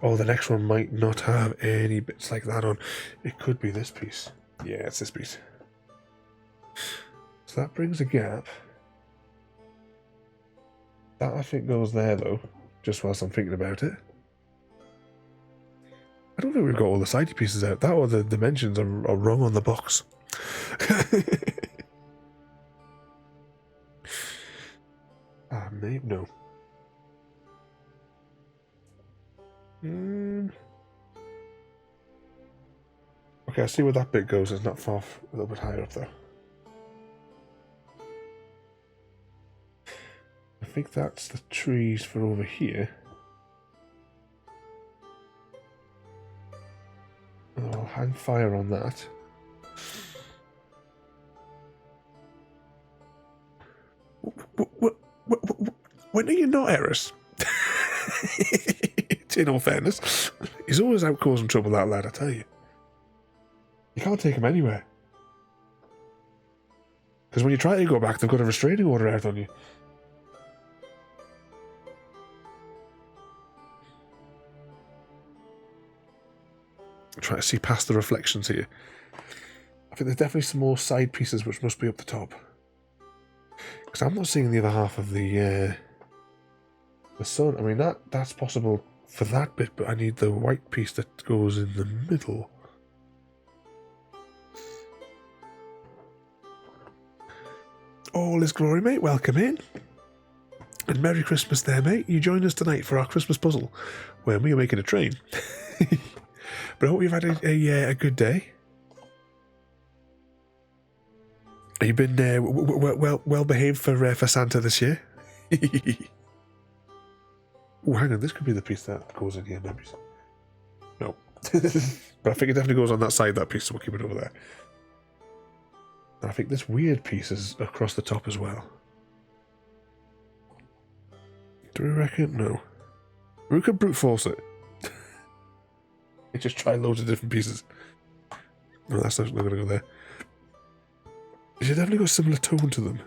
Oh, the next one might not have any bits like that on. It could be this piece. Yeah, it's this piece. So that brings a gap. That I think goes there though, just whilst I'm thinking about it. I don't think we've got all the sidey pieces out. That or the dimensions are wrong on the box. Maybe no. Okay, I see where that bit goes. It's not far, a little bit higher up though. I think that's the trees for over here. hang fire on that. When are you not, Eris? In all fairness, he's always out causing trouble, that lad, I tell you. You can't take him anywhere. Because when you try to go back, they've got a restraining order out on you. I'm trying to see past the reflections here. I think there's definitely some more side pieces which must be up the top. Because I'm not seeing the other half of the sun. I mean, that's possible for that bit, but I need the white piece that goes in the middle. All is glory, mate. Welcome in. And Merry Christmas there, mate. You join us tonight for our Christmas puzzle, where we are making a train. But I hope you've had a good day. Have you been well behaved for Santa this year? Oh, hang on. This could be the piece that goes in here, maybe. No. But I think it definitely goes on that side, that piece, so we'll keep it over there. And I think this weird piece is across the top as well. Do we reckon? No. We could brute force it. Just try loads of different pieces. No, that's not going to go there. They should definitely got a similar tone to them.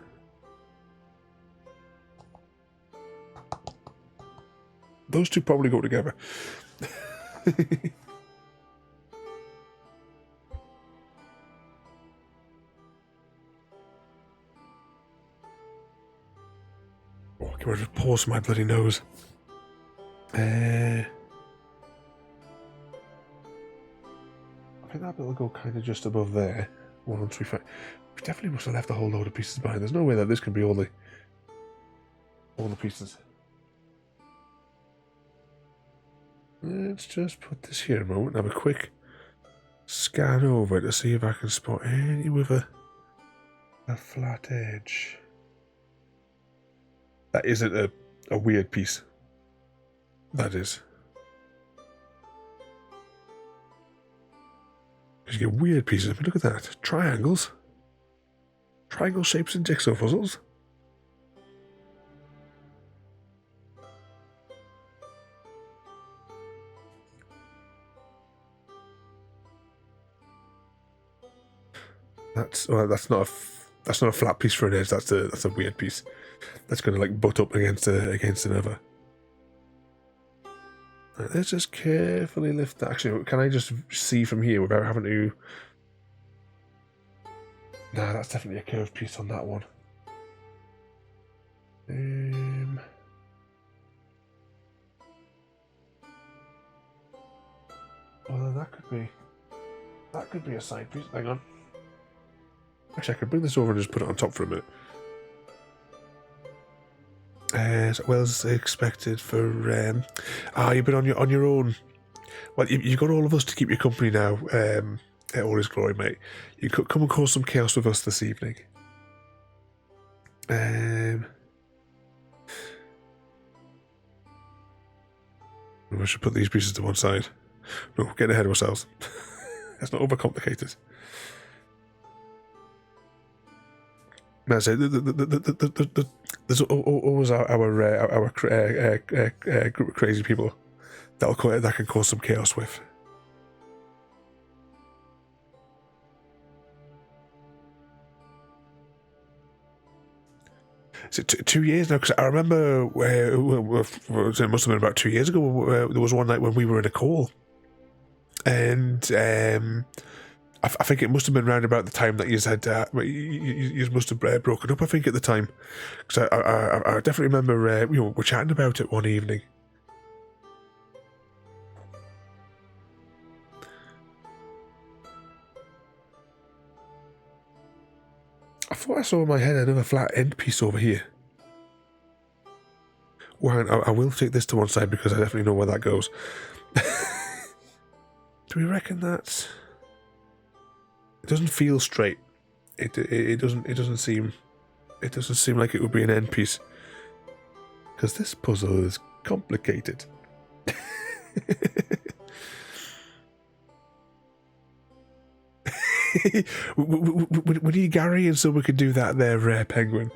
Those two probably go together. Oh, get rid of pause my bloody nose. I think that bit will go kind of just above there. 1, 2, 5. We definitely must have left a whole load of pieces behind. There's no way that this can be all the pieces. Let's just put this here a moment and have a quick scan over to see if I can spot any with a flat edge. That isn't a weird piece. That is. Because you get weird pieces. I mean, look at that. Triangles. Triangle shapes in jigsaw puzzles. That's not a flat piece for an edge. That's a weird piece. That's going to like butt up against another. Right, let's just carefully lift that. Actually, can I just see from here without having to? Nah, that's definitely a curved piece on that one. Well, that could be a side piece. Hang on. Actually, I could bring this over and just put it on top for a minute. As well as expected for you've been on your own. Well, you've got all of us to keep you company now. All is glory, mate. You could come and cause some chaos with us this evening. We should put these pieces to one side. No, getting ahead of ourselves. Let's not overcomplicate it. As I say, there's always our group of crazy people that can cause some chaos with. Is it 2 years now? Because I remember it must have been about 2 years ago. There was one night when we were in a call, and I think it must have been around about the time that you said you must have broken up. I think at the time, because I definitely remember we're chatting about it one evening. I thought I saw in my head another flat end piece over here. Well, I will take this to one side because I definitely know where that goes. Do we reckon that's? It doesn't feel straight. It doesn't seem like it would be an end piece. Because this puzzle is complicated. we need Gary, and so we can do that there, Penguin.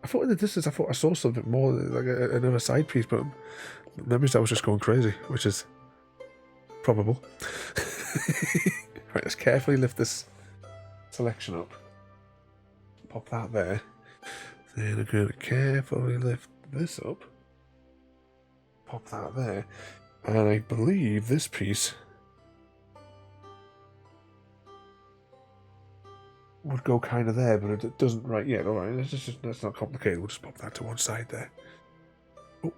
I thought in the distance, I thought I saw something more, like another side piece, but memories I was just going crazy, which is probable. Right, let's carefully lift this selection up. Pop that there. Then I'm going to carefully lift this up. Pop that there. And I believe this piece would go kind of there, but it doesn't right yet. Alright, that's not complicated. We'll just pop that to one side there. Oh.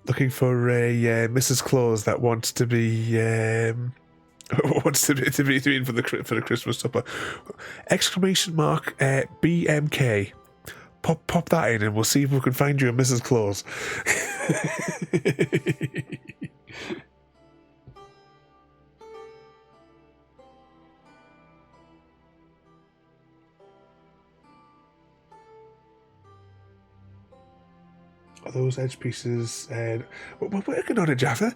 Looking for a Mrs. Claus that wants to be wants to be in for the Christmas supper. Exclamation mark BMK. Pop that in, and we'll see if we can find you a Mrs. Claus. Are those edge pieces? We're working on it, Jaffa.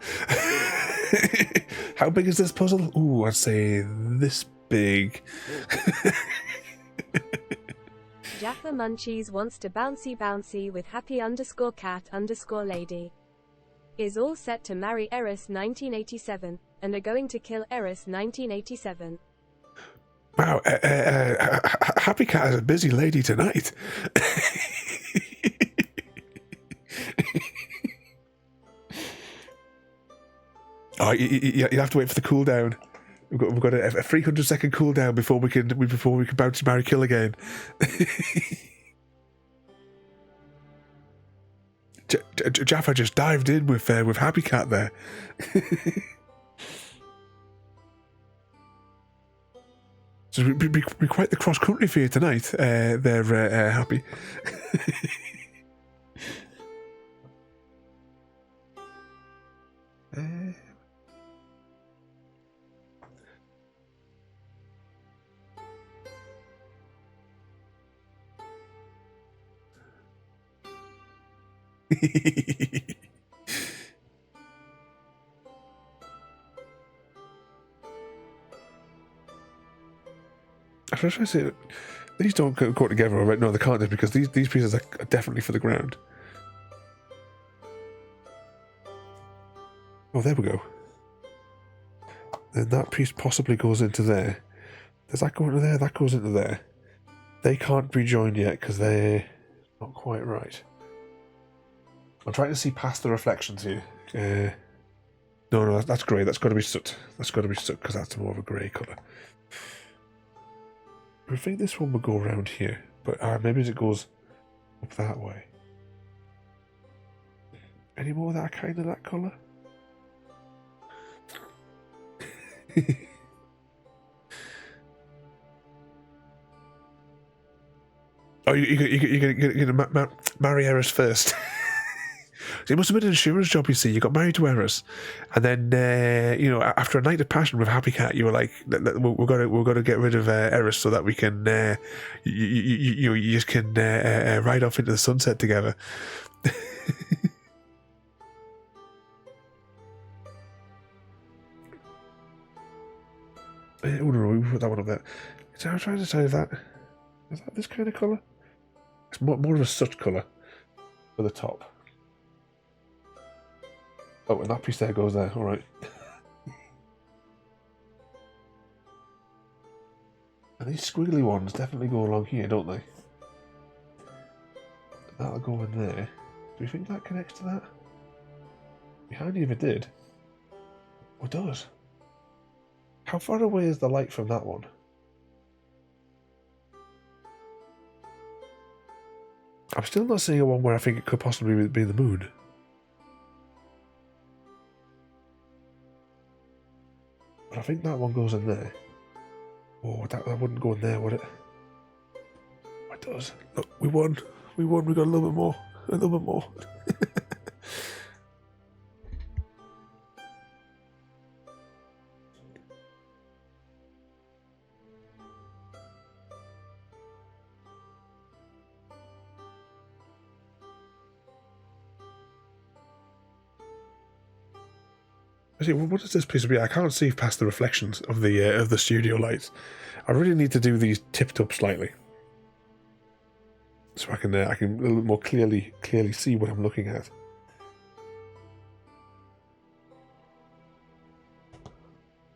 How big is this puzzle? Ooh, I'd say this big. Jaffa Munchies wants to bouncy with happy_cat_lady. Is all set to marry Eris 1987, and are going to kill Eris 1987. Wow, Happy Cat is a busy lady tonight. Oh, you have to wait for the cooldown. We've got a 300-second cooldown before we can bounce marry kill again. Jaffa just dived in with Happy Cat there. So it'll be quite the cross country for you tonight. They're happy. I was trying to say, these don't go together, right? No, they can't, because these pieces are definitely for the ground. Oh, there we go. Then that piece possibly goes into there. Does that go into there? That goes into there. They can't be joined yet because they're not quite right. I'm trying to see past the reflections here. No, that's grey. That's got to be soot. That's got to be soot because that's more of a grey colour. I think this one would go around here, but maybe as it goes up that way. Any more of that kind of that colour? Oh, you're gonna marry Eris first. So it must have been an insurance job, you see. You got married to Eris, and then after a night of passion with Happy Cat, you were like, "We're gonna get rid of Eris so that we can you just can ride off into the sunset together." Oh no, we put that one up there. So I'm trying to decide if that is that this kind of colour. It's more of a soot colour for the top. Oh, and that piece there goes there. All right. And these squiggly ones definitely go along here, don't they? That'll go in there. Do you think that connects to that? Behind you if it did. Oh, it does. How far away is the light from that one? I'm still not seeing a one where I think it could possibly be the moon. But I think that one goes in there. Oh, that wouldn't go in there, would it? Oh, it does. Look, we won. We won. We got a little bit more. A little bit more. Actually, what is this piece of? I can't see past the reflections of the studio lights. I really need to do these tipped up slightly, so I can a little bit more clearly see what I'm looking at.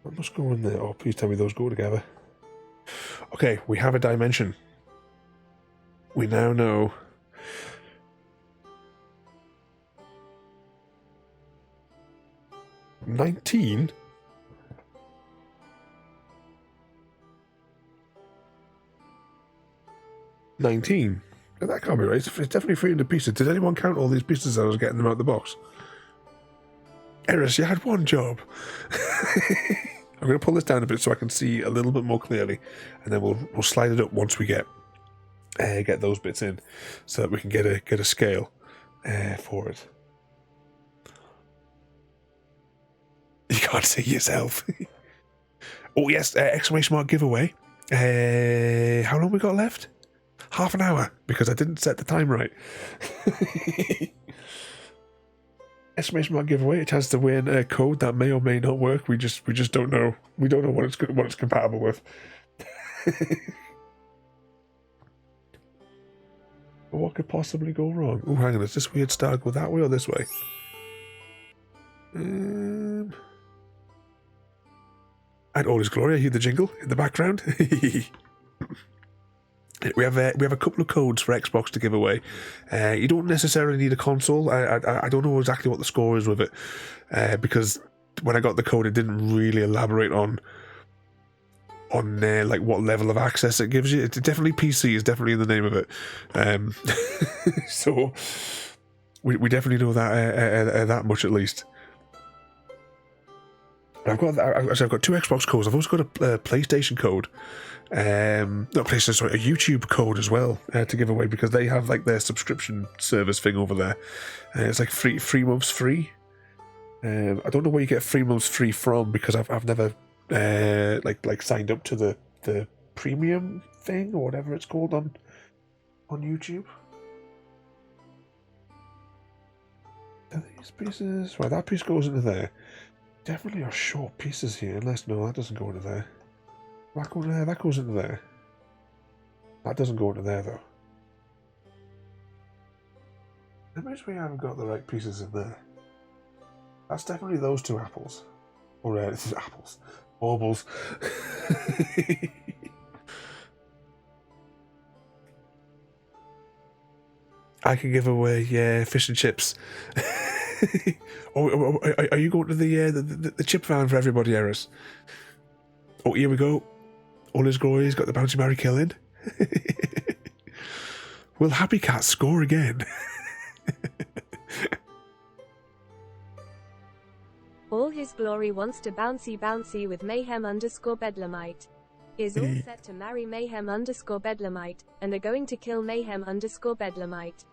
That must go in there. Oh, please tell me those go together. Okay, we have a dimension. We now know. $19? $19? That can't be right. It's definitely 300 pieces. Did anyone count all these pieces as I was getting them out of the box? Eris, you had one job. I'm going to pull this down a bit so I can see a little bit more clearly, and then we'll slide it up once we get those bits in, so that we can get a scale for it. You can't see yourself. Oh yes, exclamation mark giveaway. How long we got left? Half an hour, because I didn't set the time right. Exclamation mark giveaway. A chance to win a code that may or may not work. We just don't know. We don't know what it's compatible with. What could possibly go wrong? Oh, hang on. Is this weird star go that way or this way? And all his glory. I hear the jingle in the background. We have a couple of codes for Xbox to give away. You don't necessarily need a console. I don't know exactly what the score is with it, because when I got the code, it didn't really elaborate on like what level of access it gives you. It's definitely PC is definitely in the name of it. So we definitely know that much at least. I've got two Xbox codes. I've also got a PlayStation code. Not PlayStation, sorry, a YouTube code as well to give away, because they have like their subscription service thing over there. It's like 3 months free. I don't know where you get 3 months free from, because I've never like signed up to the premium thing or whatever it's called on YouTube. Are these pieces? Right, that piece goes into there. Definitely are short pieces here, unless no, that doesn't go into there. That goes into there, that goes into there. That doesn't go into there though. That means we haven't got the right pieces in there. That's definitely those two apples. Or this is apples. Baubles. I can give away fish and chips. Oh, are you going to the chip van for everybody, Eris? Oh, here we go. All his glory's got the bouncy Mary killing. Will Happy Cat score again? All his glory wants to bouncy with Mayhem _ Bedlamite. Is all set to marry Mayhem _ Bedlamite, and are going to kill Mayhem _ Bedlamite.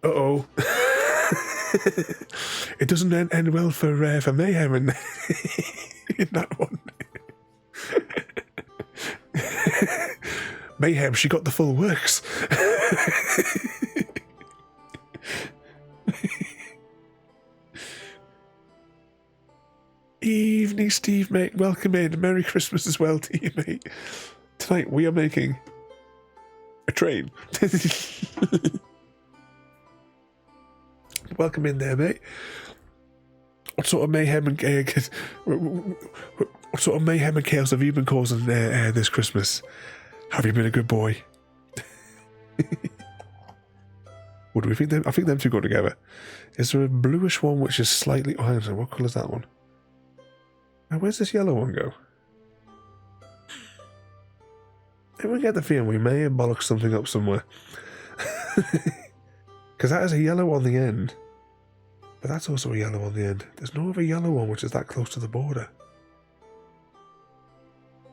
Uh-oh. It doesn't end well for Mayhem in that one. Mayhem, she got the full works. Evening, Steve, mate. Welcome in. Merry Christmas as well to you, mate. Tonight we are making a train. Welcome in there, mate. What sort of mayhem and chaos have you been causing this Christmas? Have you been a good boy? What do we think? I think them two go together. Is there a bluish one which is slightly? Oh, hang on, what colour is that one? Now, where's this yellow one go? If we get the feeling we may have bollocked something up somewhere. Because that is a yellow on the end. But that's also a yellow on the end. There's no other yellow one which is that close to the border.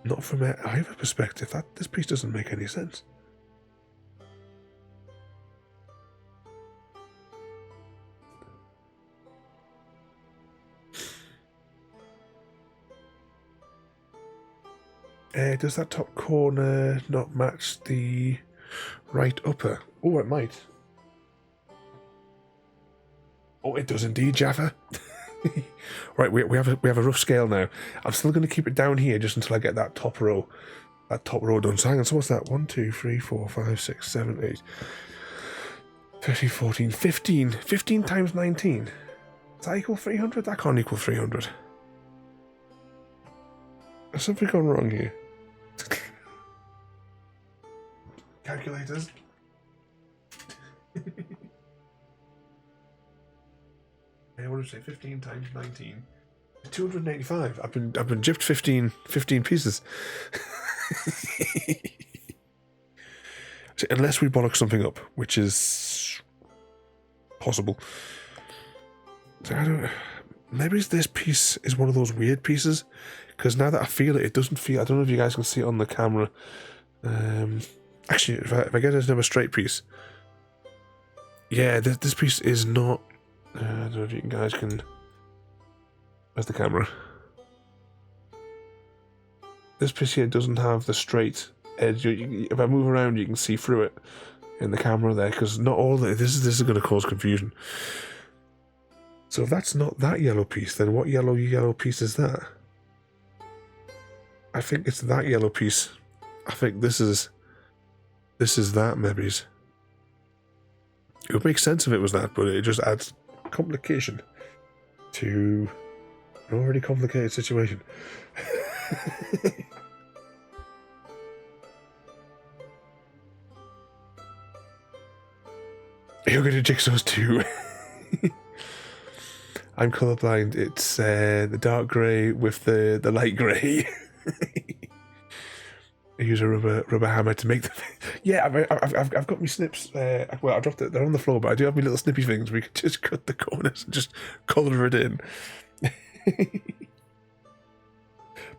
Not from either perspective. This piece doesn't make any sense. Does that top corner not match the right upper? Oh, it might. Oh, it does indeed, Jaffa. Right, we have a rough scale now. I'm still going to keep it down here just until I get that top row. That top row done. So hang on, so what's that? 1, 2, 3, 4, 5, 6, 7, 8, 13, 14, 15. 15 times 19. Does that equal 300? That can't equal 300. Has something gone wrong here? Calculators. What did you say? 15 times 19. 285. I've been gypped 15 pieces. So unless we bollock something up, which is possible. So I don't. Maybe this piece is one of those weird pieces, because now that I feel it, it doesn't feel. I don't know if you guys can see it on the camera. Actually, if I get another straight piece, yeah, this piece is not. I don't know if you guys can. Where's the camera? This piece here doesn't have the straight edge. If I move around, you can see through it in the camera there, because not all this is going to cause confusion. So if that's not that yellow piece, then what yellow piece is that? I think it's that yellow piece. I think this is that, maybe. It would make sense if it was that, but it just adds complication to an already complicated situation. You're going to jigsaws too. I'm colourblind. It's the dark grey with the light grey. I use a rubber hammer to make them. Yeah, I've got my snips. Well, I dropped it. They're on the floor, but I do have my little snippy things. We can just cut the corners and just colour it in.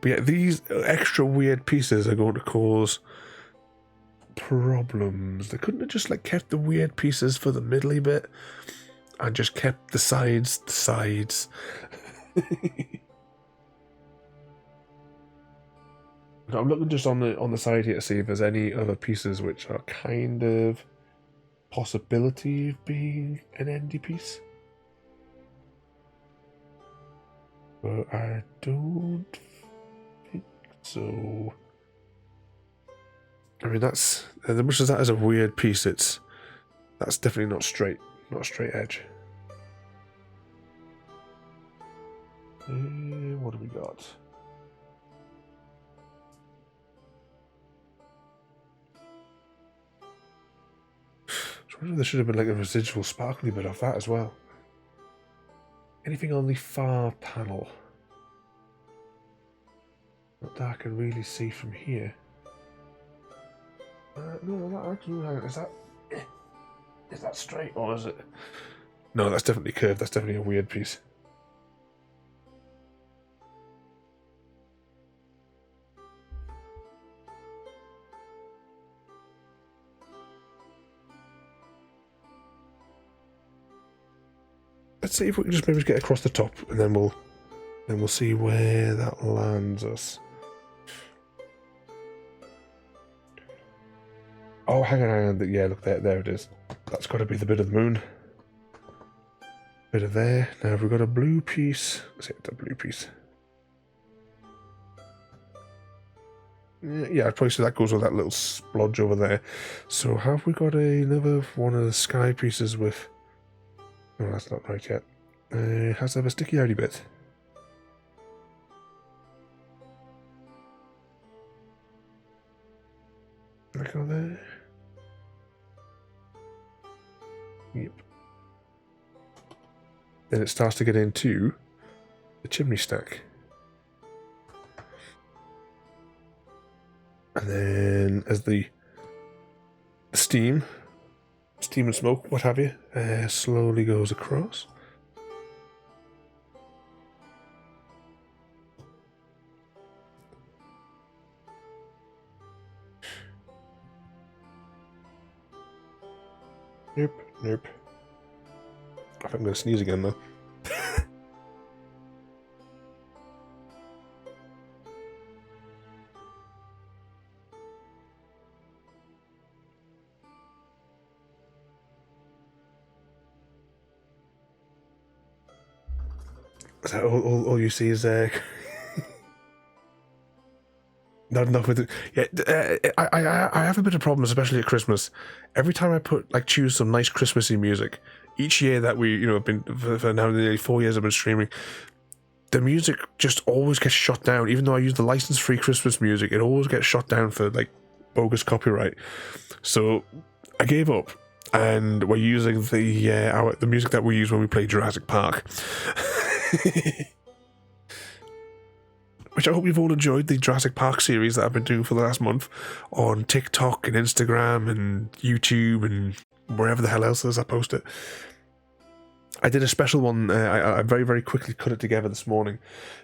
But yeah, these extra weird pieces are going to cause problems. They couldn't have just kept the weird pieces for the middly bit and just kept the sides. I'm looking just on the side here to see if there's any other pieces which are kind of possibility of being an endy piece. But I don't think so. I mean, that's as much as that is a weird piece. That's definitely not straight edge. What do we got? So I wonder if there should have been a residual sparkly bit off that as well. Anything on the far panel? Not that I can really see from here. No, that actually, is that straight or is it? No, that's definitely curved. That's definitely a weird piece. Let's see if we can just maybe get across the top, and then we'll see where that lands us. Oh, hang on. Yeah, look, there it is. That's got to be the bit of the moon. Bit of there. Now, we've got a blue piece. Let's hit the blue piece. Yeah, I'd probably say that goes with that little splodge over there. So, have we got another one of the sky pieces with... No, that's not right yet. Has to have a sticky outy bit. Can I go there? Yep. Then it starts to get into the chimney stack. And then as the steam and smoke, what have you, slowly goes across. Nope. I think I'm going to sneeze again though. So all you see is not enough with it. Yeah, I have a bit of problems, especially at Christmas. Every time I choose some nice Christmassy music, each year that we have been for now nearly 4 years I've been streaming, the music just always gets shut down. Even though I use the license-free Christmas music, it always gets shut down for bogus copyright. So I gave up, and we're using the music that we use when we play Jurassic Park. Which I hope you've all enjoyed, the Jurassic Park series that I've been doing for the last month on TikTok and Instagram and YouTube and wherever the hell else is I post it. I did a special one. I very, very quickly cut it together this morning.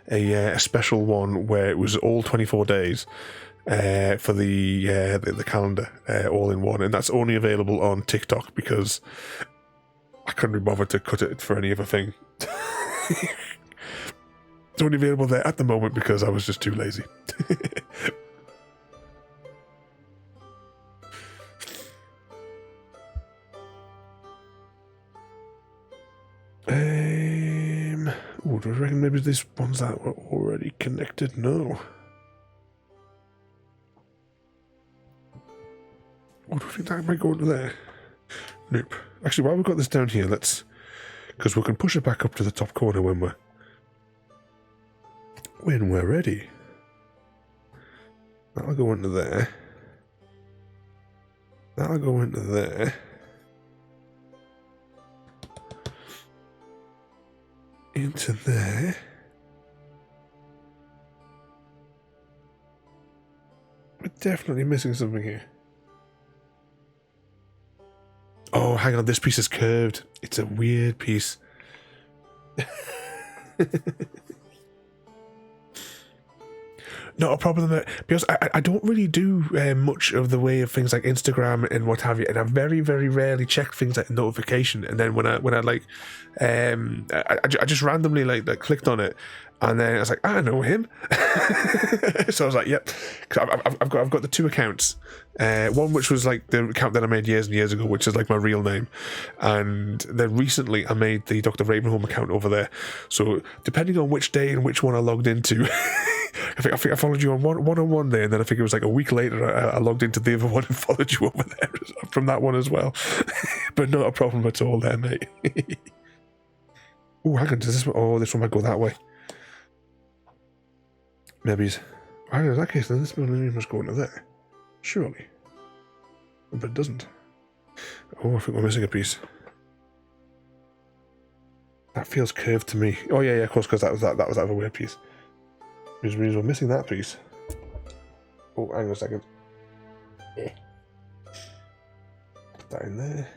A special one where it was all 24 days for the calendar, all in one. And that's only available on TikTok because I couldn't be bothered to cut it for any other thing. It's only available there at the moment because I was just too lazy. Do I reckon maybe these ones that were already connected? No. Do I think that might go into there? Nope. Actually, while we've got this down here, because we can push it back up to the top corner when we're ready. That'll go into there. That'll go into there. Into there. We're definitely missing something here. Oh, hang on, this piece is curved. It's a weird piece. Not a problem, because I don't really do much of the way of things like Instagram and what have you, and I very, very rarely check things like notification. And then when I just randomly clicked on it, and then I was like, I know him. So I was like, yep. I've got the two accounts. One which was like the account that I made years and years ago, which is like my real name, and then recently I made the Dr. Ravenholm account over there. So depending on which day and which one I logged into. I think I followed you on one day, and then I think it was like a week later I logged into the other one and followed you over there from that one as well. But not a problem at all there, mate. Oh, hang on, does this one? Oh, this one might go that way. Maybe. Hang on, in that case, then this one must go into there. Surely. But it doesn't. Oh, I think we're missing a piece. That feels curved to me. Oh yeah, of course, because that was that other weird piece. Which means we're missing that piece. Oh, hang on a second. Put that in there.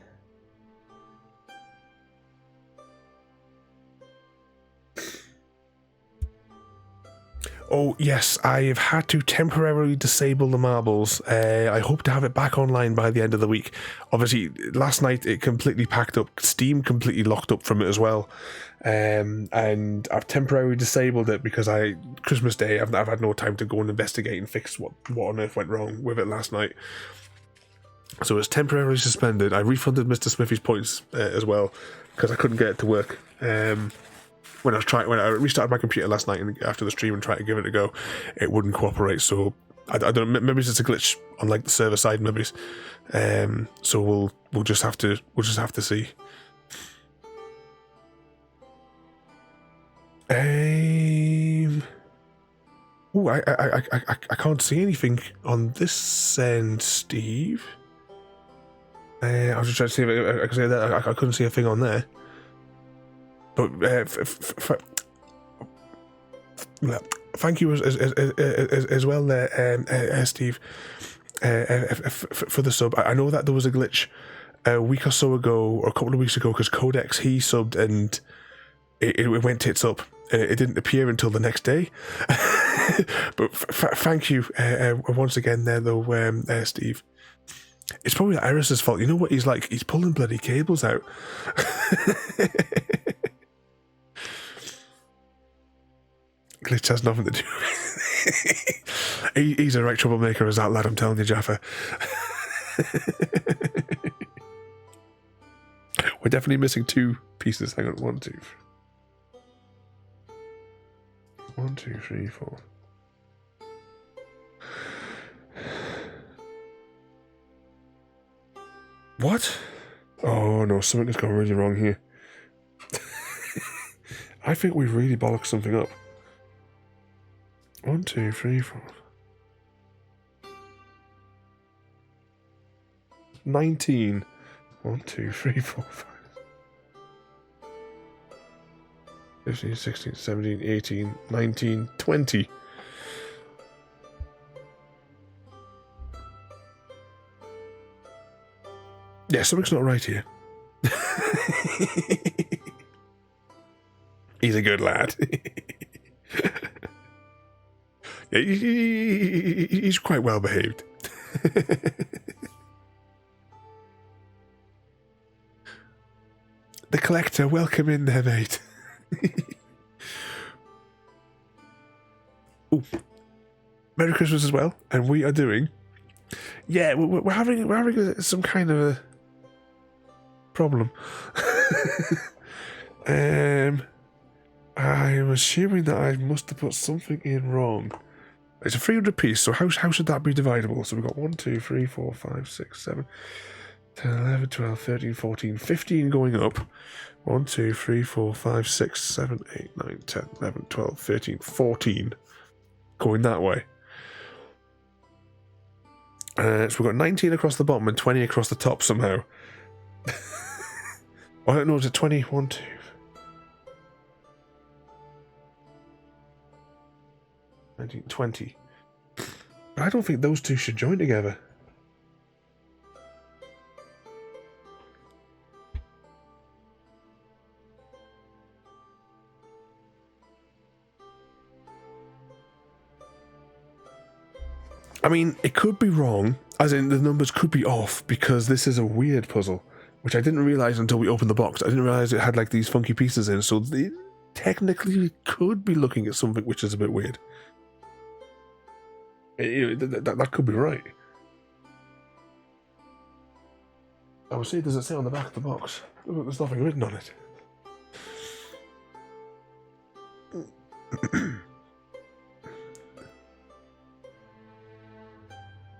Oh, yes, I've had to temporarily disable the marbles. I hope to have it back online by the end of the week. Obviously, last night it completely packed up. Steam completely locked up from it as well. And I've temporarily disabled it because Christmas Day, I've had no time to go and investigate and fix what on earth went wrong with it last night. So it's temporarily suspended. I refunded Mr. Smithy's points as well because I couldn't get it to work. When I restarted my computer last night and after the stream and tried to give it a go, it wouldn't cooperate. So I don't know. Maybe it's a glitch on like the server side, maybe. So we'll just have to see. Oh, I can't see anything on this end, Steve. I was just trying to see if I could say that I couldn't see a thing on there. But thank you as well there, Steve, for the sub. I know that there was a glitch a week or so ago, or a couple of weeks ago, because Codex, he subbed and it went tits up. It didn't appear until the next day. But thank you once again there, though, Steve. It's probably Iris's fault. You know what he's like? He's pulling bloody cables out. Glitch has nothing to do with it. He's a right troublemaker as that lad, I'm telling you, Jaffa. We're definitely missing two pieces. Hang on, 1, 2. 1, 2, 3, 4. What? Oh no, something has gone really wrong here. I think we've really bollocked something up. 1, 2, 3, 4. 19. 1, 2, 3, 4, 5. 15, 16, 17, 18, 19, 20. Yeah, something's not right here. He's a good lad. Yeah, he's quite well behaved. The collector, welcome in there, mate. Ooh. Merry Christmas as well, and we are doing. Yeah, we're having some kind of a problem. I am assuming that I must have put something in wrong. It's a 300 piece, so how should that be dividable? So we've got 1, 2, 3, 4, 5, 6, 7, 10, 11, 12, 13, 14, 15 going up. 1, 2, 3, 4, 5, 6, 7, 8, 9, 10, 11, 12, 13, 14 going that way. So we've got 19 across the bottom and 20 across the top somehow. I don't know, is it 20? 1, 2. 19, 20. But I don't think those two should join together. I mean, it could be wrong, as in the numbers could be off, because this is a weird puzzle, which I didn't realise until we opened the box. I didn't realise it had like these funky pieces in, so they technically could be looking at something which is a bit weird. That could be right. I will see, does it say on the back of the box? There's nothing written on it.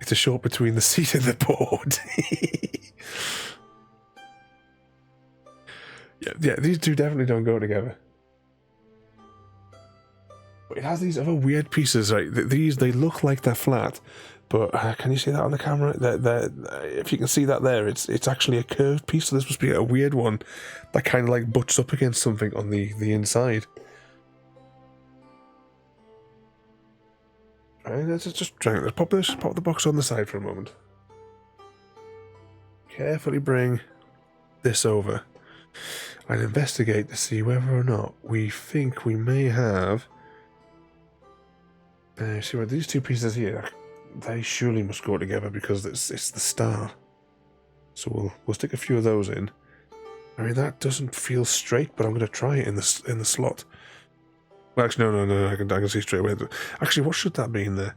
It's a short between the seat and the board. yeah, these two definitely don't go together. But it has these other weird pieces, right? These, they look like they're flat, but can you see that on the camera? If you can see that there, it's actually a curved piece, so this must be a weird one that kind of like butts up against something on the inside. Right, let's pop the box on the side for a moment. Carefully bring this over and investigate to see whether or not we think we may have. See what these two pieces here, they surely must go together because it's the star. So we'll stick a few of those in. I mean, that doesn't feel straight, but I'm going to try it in the slot. Well, actually, no. I can see straight away. Actually, what should that be in there?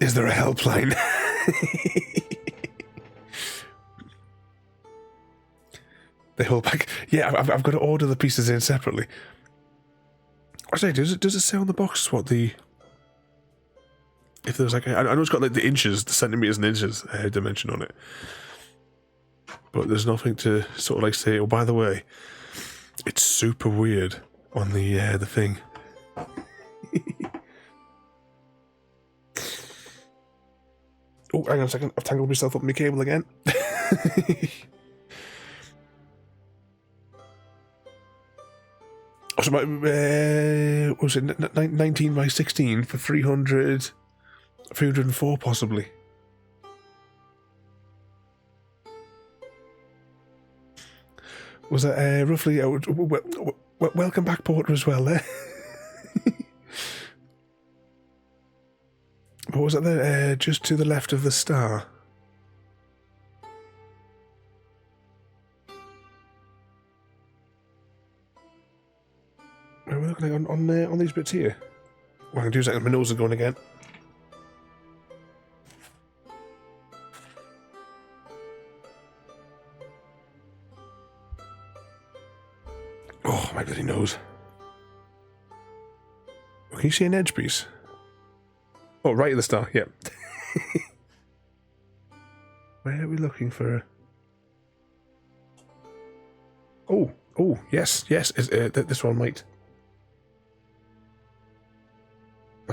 Is there a helpline? They hold back. Yeah, I've got to order the pieces in separately. I say, does it say on the box what the? If there's like, I know it's got like the inches, the centimeters and inches dimension on it, but there's nothing to sort of like say. Oh, by the way, it's super weird on the thing. Oh, hang on a second. I've tangled myself up in my cable again. So what was it 19 by 16 for 304 possibly. Was that roughly... welcome back, Porter, as well there. What was that there? Just to the left of the star. We're looking on these bits here. What I can do is my nose is going again. Oh, my bloody nose. Can you see an edge piece? Oh, right at the start, yep. Where are we looking for? Oh, yes. This one might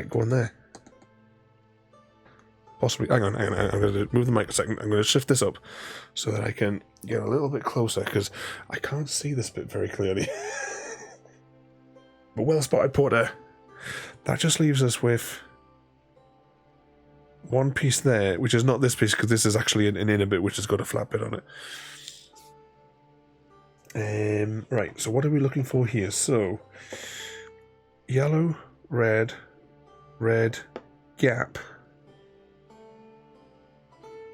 go on there. Possibly. Hang on. I'm going to move the mic a second. I'm going to shift this up so that I can get a little bit closer because I can't see this bit very clearly. But well spotted, Porter. That just leaves us with one piece there, which is not this piece because this is actually an inner bit which has got a flat bit on it. Right, so what are we looking for here? So, yellow, red, gap.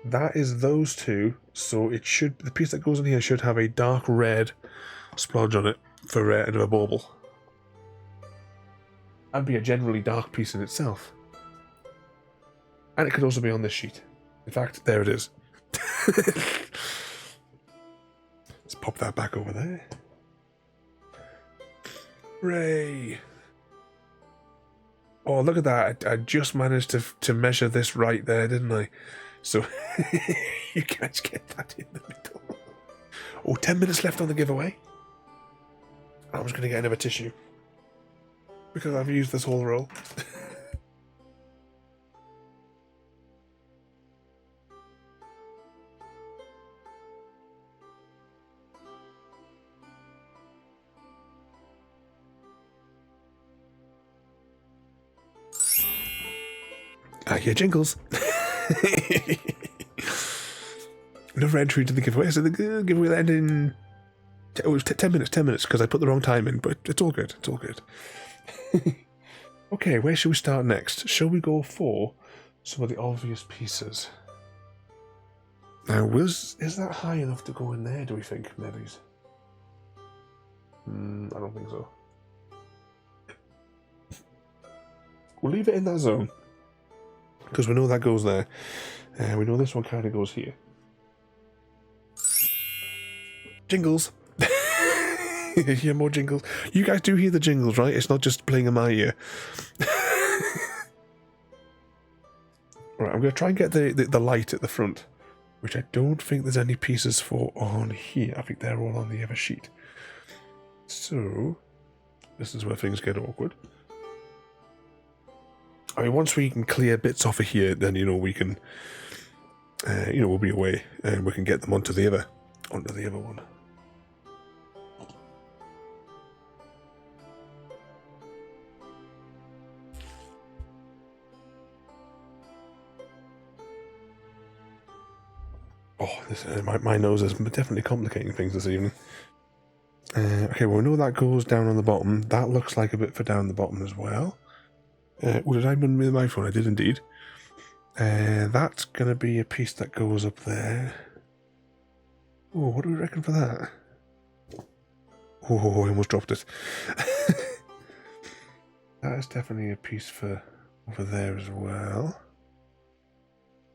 That is those two, so it should, the piece that goes in here should have a dark red splodge on it for end of a bauble. And be a generally dark piece in itself. And it could also be on this sheet. In fact, there it is. Let's pop that back over there. Hooray! Oh, look at that. I just managed to measure this right there, didn't I? So, you guys get that in the middle. Oh, 10 minutes left on the giveaway. I was going to get another tissue. Because I've used this whole roll. I hear jingles. Another entry into the giveaway. So the giveaway will end in 10 minutes because I put the wrong time in, but it's all good. It's all good. Okay, where should we start next? Shall we go for some of the obvious pieces? Now, is that high enough to go in there, do we think, Nebbies? I don't think so. We'll leave it in that zone. Because we know that goes there. We know this one kind of goes here. Jingles. You hear more jingles. You guys do hear the jingles, right? It's not just playing in my ear. Right, I'm going to try and get the light at the front, which I don't think there's any pieces for on here. I think they're all on the other sheet. So, this is where things get awkward. I mean, once we can clear bits off of here, then, we can, we'll be away and we can get them onto the other one. Oh, my nose is definitely complicating things this evening. Okay, well, we know that goes down on the bottom. That looks like a bit for down the bottom as well. Did I run with my phone? I did indeed. That's going to be a piece that goes up there. Oh, what do we reckon for that? Oh, I almost dropped it. That is definitely a piece for over there as well.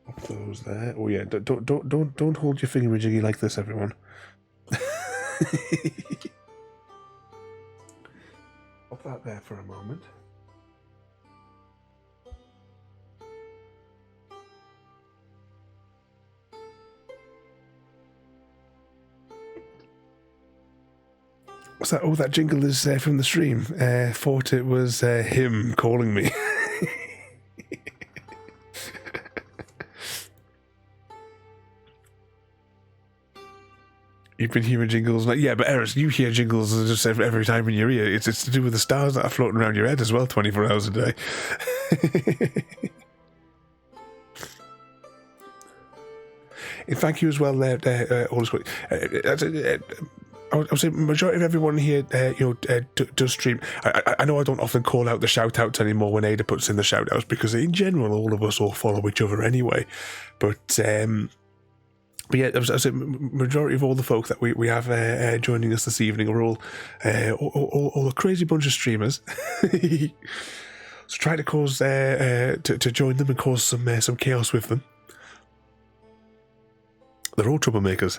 Pop those there. Oh yeah, don't hold your thingamajiggy like this, everyone. Pop that there for a moment. What's that? Oh, that jingle is from the stream. Thought it was him calling me. You've been hearing jingles, yeah, but Eris, you hear jingles just every time in your ear. It's to do with the stars that are floating around your head as well, 24 hours a day. And thank you as well, all is I would say majority of everyone here, does stream. I know I don't often call out the shout-outs anymore when Ada puts in the shout-outs because in general, all of us all follow each other anyway. But yeah, I was saying, majority of all the folk that we have joining us this evening are all a crazy bunch of streamers. So try to cause to join them and cause some chaos with them. They're all troublemakers.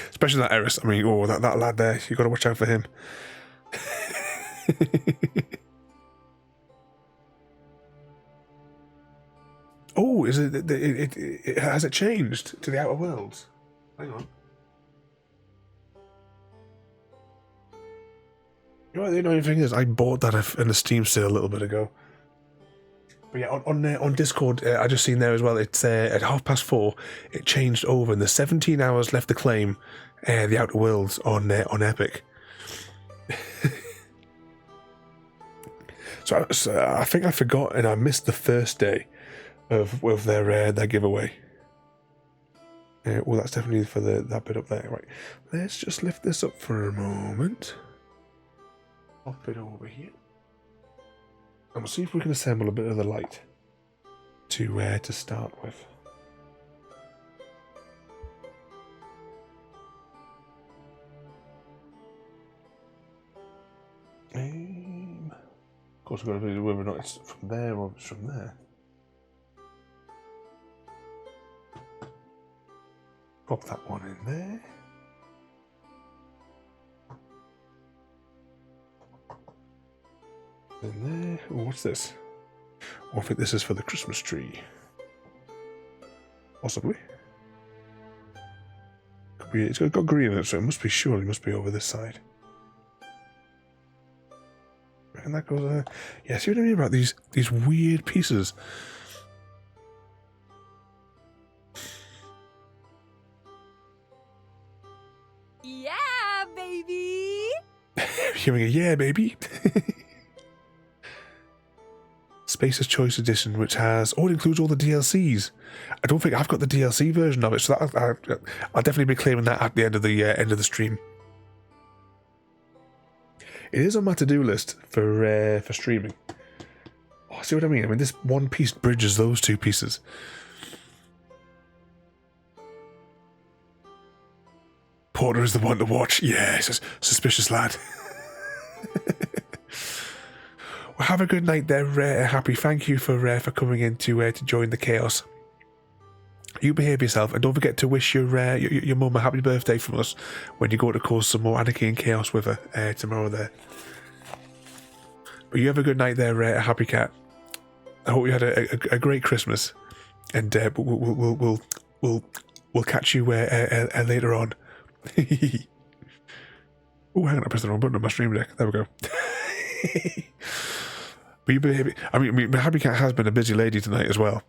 Especially that Eris. I mean, oh, that lad there. You got to watch out for him. Oh, is it has it changed to the Outer Worlds? Hang on. You know what the annoying thing is? I bought that in the Steam sale a little bit ago. But yeah, on Discord, I just seen there as well. It's at 4:30. It changed over, and there's 17 hours left to claim the Outer Worlds on Epic. so I think I forgot, and I missed the first day of their giveaway. Well, that's definitely for that bit up there. Right, let's just lift this up for a moment. Pop it over here. And we'll see if we can assemble a bit of the light to start with. Of course, we've got to do whether or not it's from there or it's from there. Pop that one in there. In there. Oh, what's this? Oh, I think this is for the Christmas tree. Possibly. Could be. It's got green in it, so it must be. Surely, must be over this side. And that goes. Yeah, see what I mean about these weird pieces. Yeah, baby. Hearing a yeah, baby. Spacer's Choice Edition, which has, it includes all the DLCs. I don't think I've got the DLC version of it, so I'll definitely be claiming that at the end of the stream. It is on my to-do list for streaming. Oh, see what I mean? I mean, this one piece bridges those two pieces. Porter is the one to watch. Yeah, he's a suspicious lad. Well, have a good night there, Happy. Thank you for coming in to join the chaos. You behave yourself, and don't forget to wish your mum a happy birthday from us when you go to cause some more anarchy and chaos with her tomorrow there. But you have a good night there, Happy Cat. I hope you had a great Christmas, and we'll catch you later on. Oh, hang on, I pressed the wrong button on my stream deck. There we go. But you behave. I mean, Happy Cat has been a busy lady tonight as well.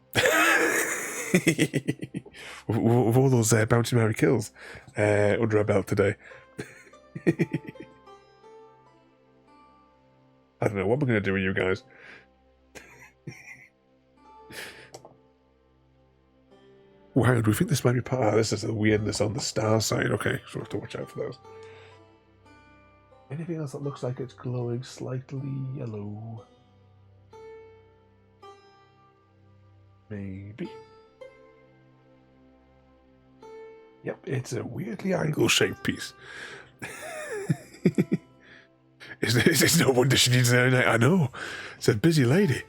with all those Bounty Mary kills under her belt today. I don't know what we're going to do with you guys. Wow, do we think this might be part of this? Is the weirdness on the star side. Okay, so we have to watch out for those. Anything else that looks like it's glowing slightly yellow? Maybe. Yep, it's a weirdly angle-shaped piece. It's no wonder she needs an night. I know. It's a busy lady.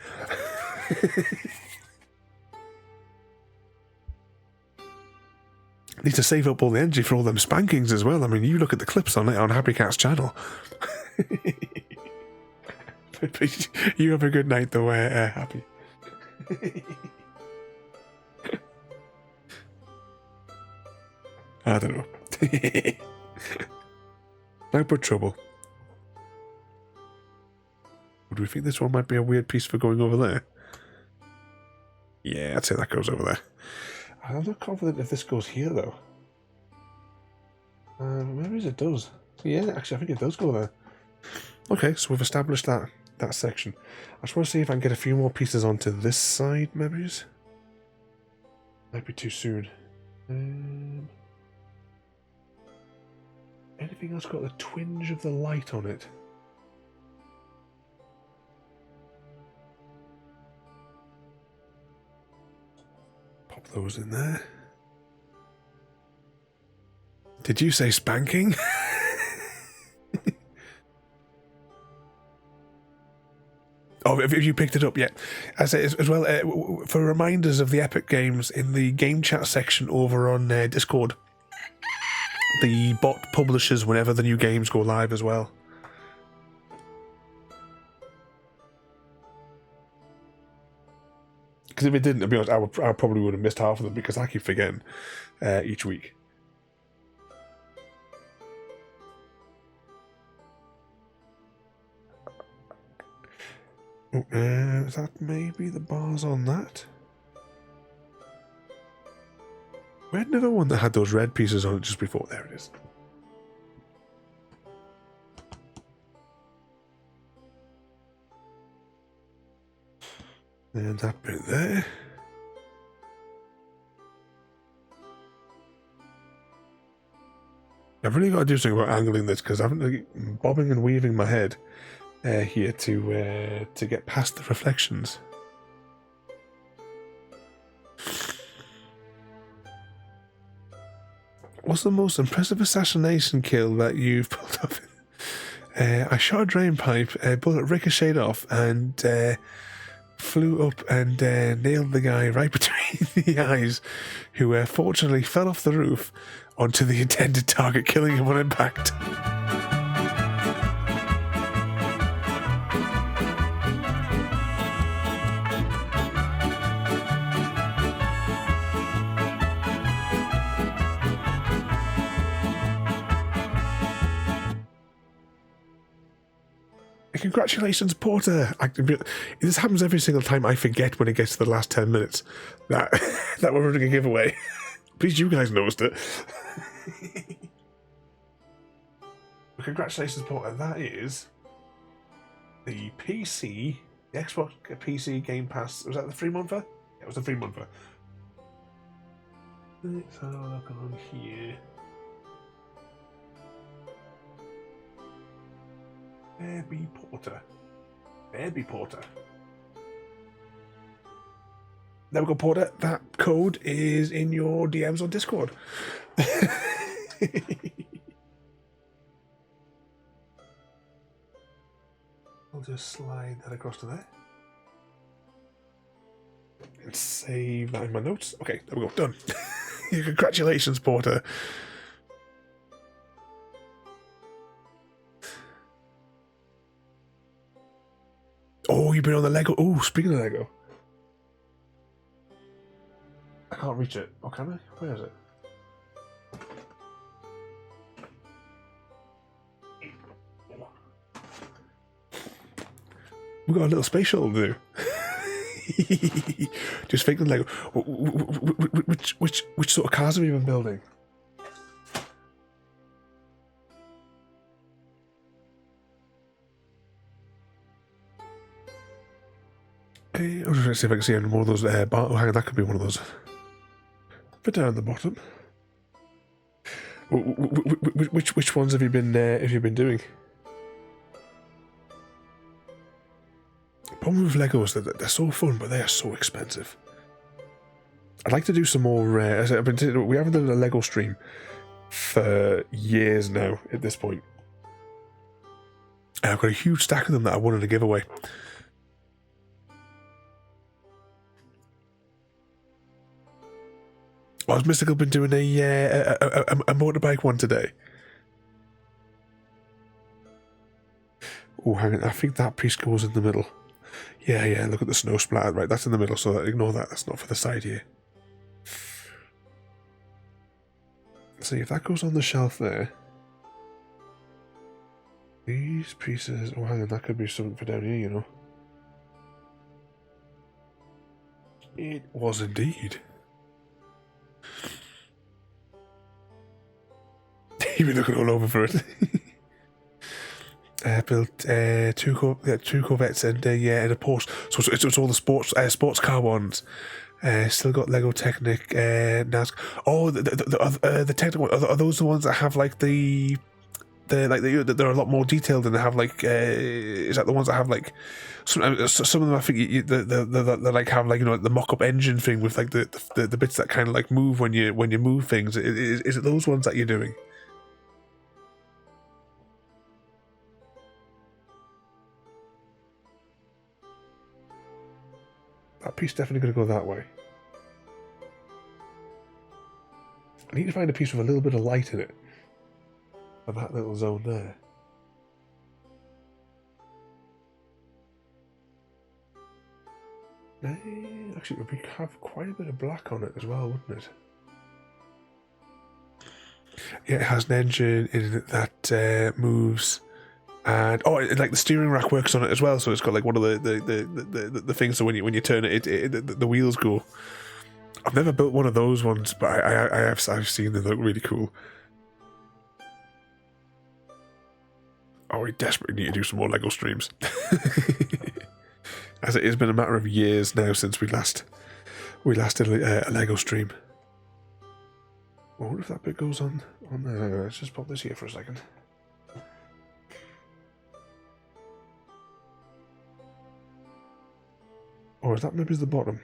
Need to save up all the energy for all them spankings as well. I mean, you look at the clips on it on Happy Cat's channel. but you have a good night though, Happy. I don't know. No but trouble. Do we think this one might be a weird piece for going over there? Yeah, I'd say that goes over there. I'm not confident if this goes here though. Maybe it does. Yeah, actually I think it does go there. Okay, so we've established that section. I just want to see if I can get a few more pieces onto this side, maybe. Might be too soon. Anything else got the twinge of the light on it? Pop those in there. Did you say spanking? Oh, have you picked it up yet? As well, for reminders of the Epic games in the game chat section over on Discord. the bot publishes whenever the new games go live as well. Because if it didn't, to be honest, I probably would have missed half of them because I keep forgetting each week. Is that maybe the bars on that? We had another one that had those red pieces on it just before. There it is. And that bit there. I've really got to do something about angling this because I'm bobbing and weaving my head here to get past the reflections. What's the most impressive assassination kill that you've pulled off? I shot a drain pipe, a bullet ricocheted off, and flew up and nailed the guy right between the eyes, who fortunately fell off the roof onto the intended target, killing him on impact. Congratulations, Porter! This happens every single time. I forget when it gets to the last 10 minutes that we're running a giveaway. Please, you guys noticed it. Congratulations, Porter. That is the PC, the Xbox PC Game Pass. Was that the 3-monther? Yeah, it was the 3-monther. Let's have a look on here. Baby Porter. Baby Porter. There we go, Porter. That code is in your DMs on Discord. I'll just slide that across to there. And save that in my notes. Okay, there we go. Done. Congratulations, Porter. Oh, you've been on the Lego. Oh, speaking of Lego. I can't reach it. Oh, can I? Where is it? We've got a little space shuttle to do. Just thinking Lego. Which sort of cars have you been building? I was just going to see if I can see any more of those bar. Oh, hang on, that could be one of those. But down the bottom. Which ones have you been doing? The problem with Legos that they're so fun, but they are so expensive. I'd like to do some more. We haven't done a Lego stream for years now. At this point, and I've got a huge stack of them that I wanted to give away. Has Mystical been doing a motorbike one today? Oh, hang on. I think that piece goes in the middle. Yeah. Look at the snow splatter. Right, that's in the middle, so ignore that. That's not for the side here. See, if that goes on the shelf there. These pieces... Oh, hang on. That could be something for down here, you know. It was indeed. You've been looking all over for it. Built two Corvettes and a Porsche. So it's all the sports car ones. Still got Lego Technic, NASCAR. Oh, the Technic one. Are those the ones that have like they're a lot more detailed and they have like is that the ones that have like some of them I think they like have like, you know, the mock-up engine thing with like the bits that kind of like move when you move things. Is it those ones that you're doing? That piece definitely going to go that way. I need to find a piece with a little bit of light in it. for that little zone there. Actually, it would have quite a bit of black on it as well, wouldn't it? Yeah, it has an engine in it that moves, and like the steering rack works on it as well. So it's got like one of the things. So when you turn it, the wheels go. I've never built one of those ones, but I've seen them. They look really cool. Oh, we desperately need to do some more Lego streams. As it has been a matter of years now since we last did a Lego stream. I wonder if that bit goes on there. Let's just pop this here for a second. Or is that maybe the bottom?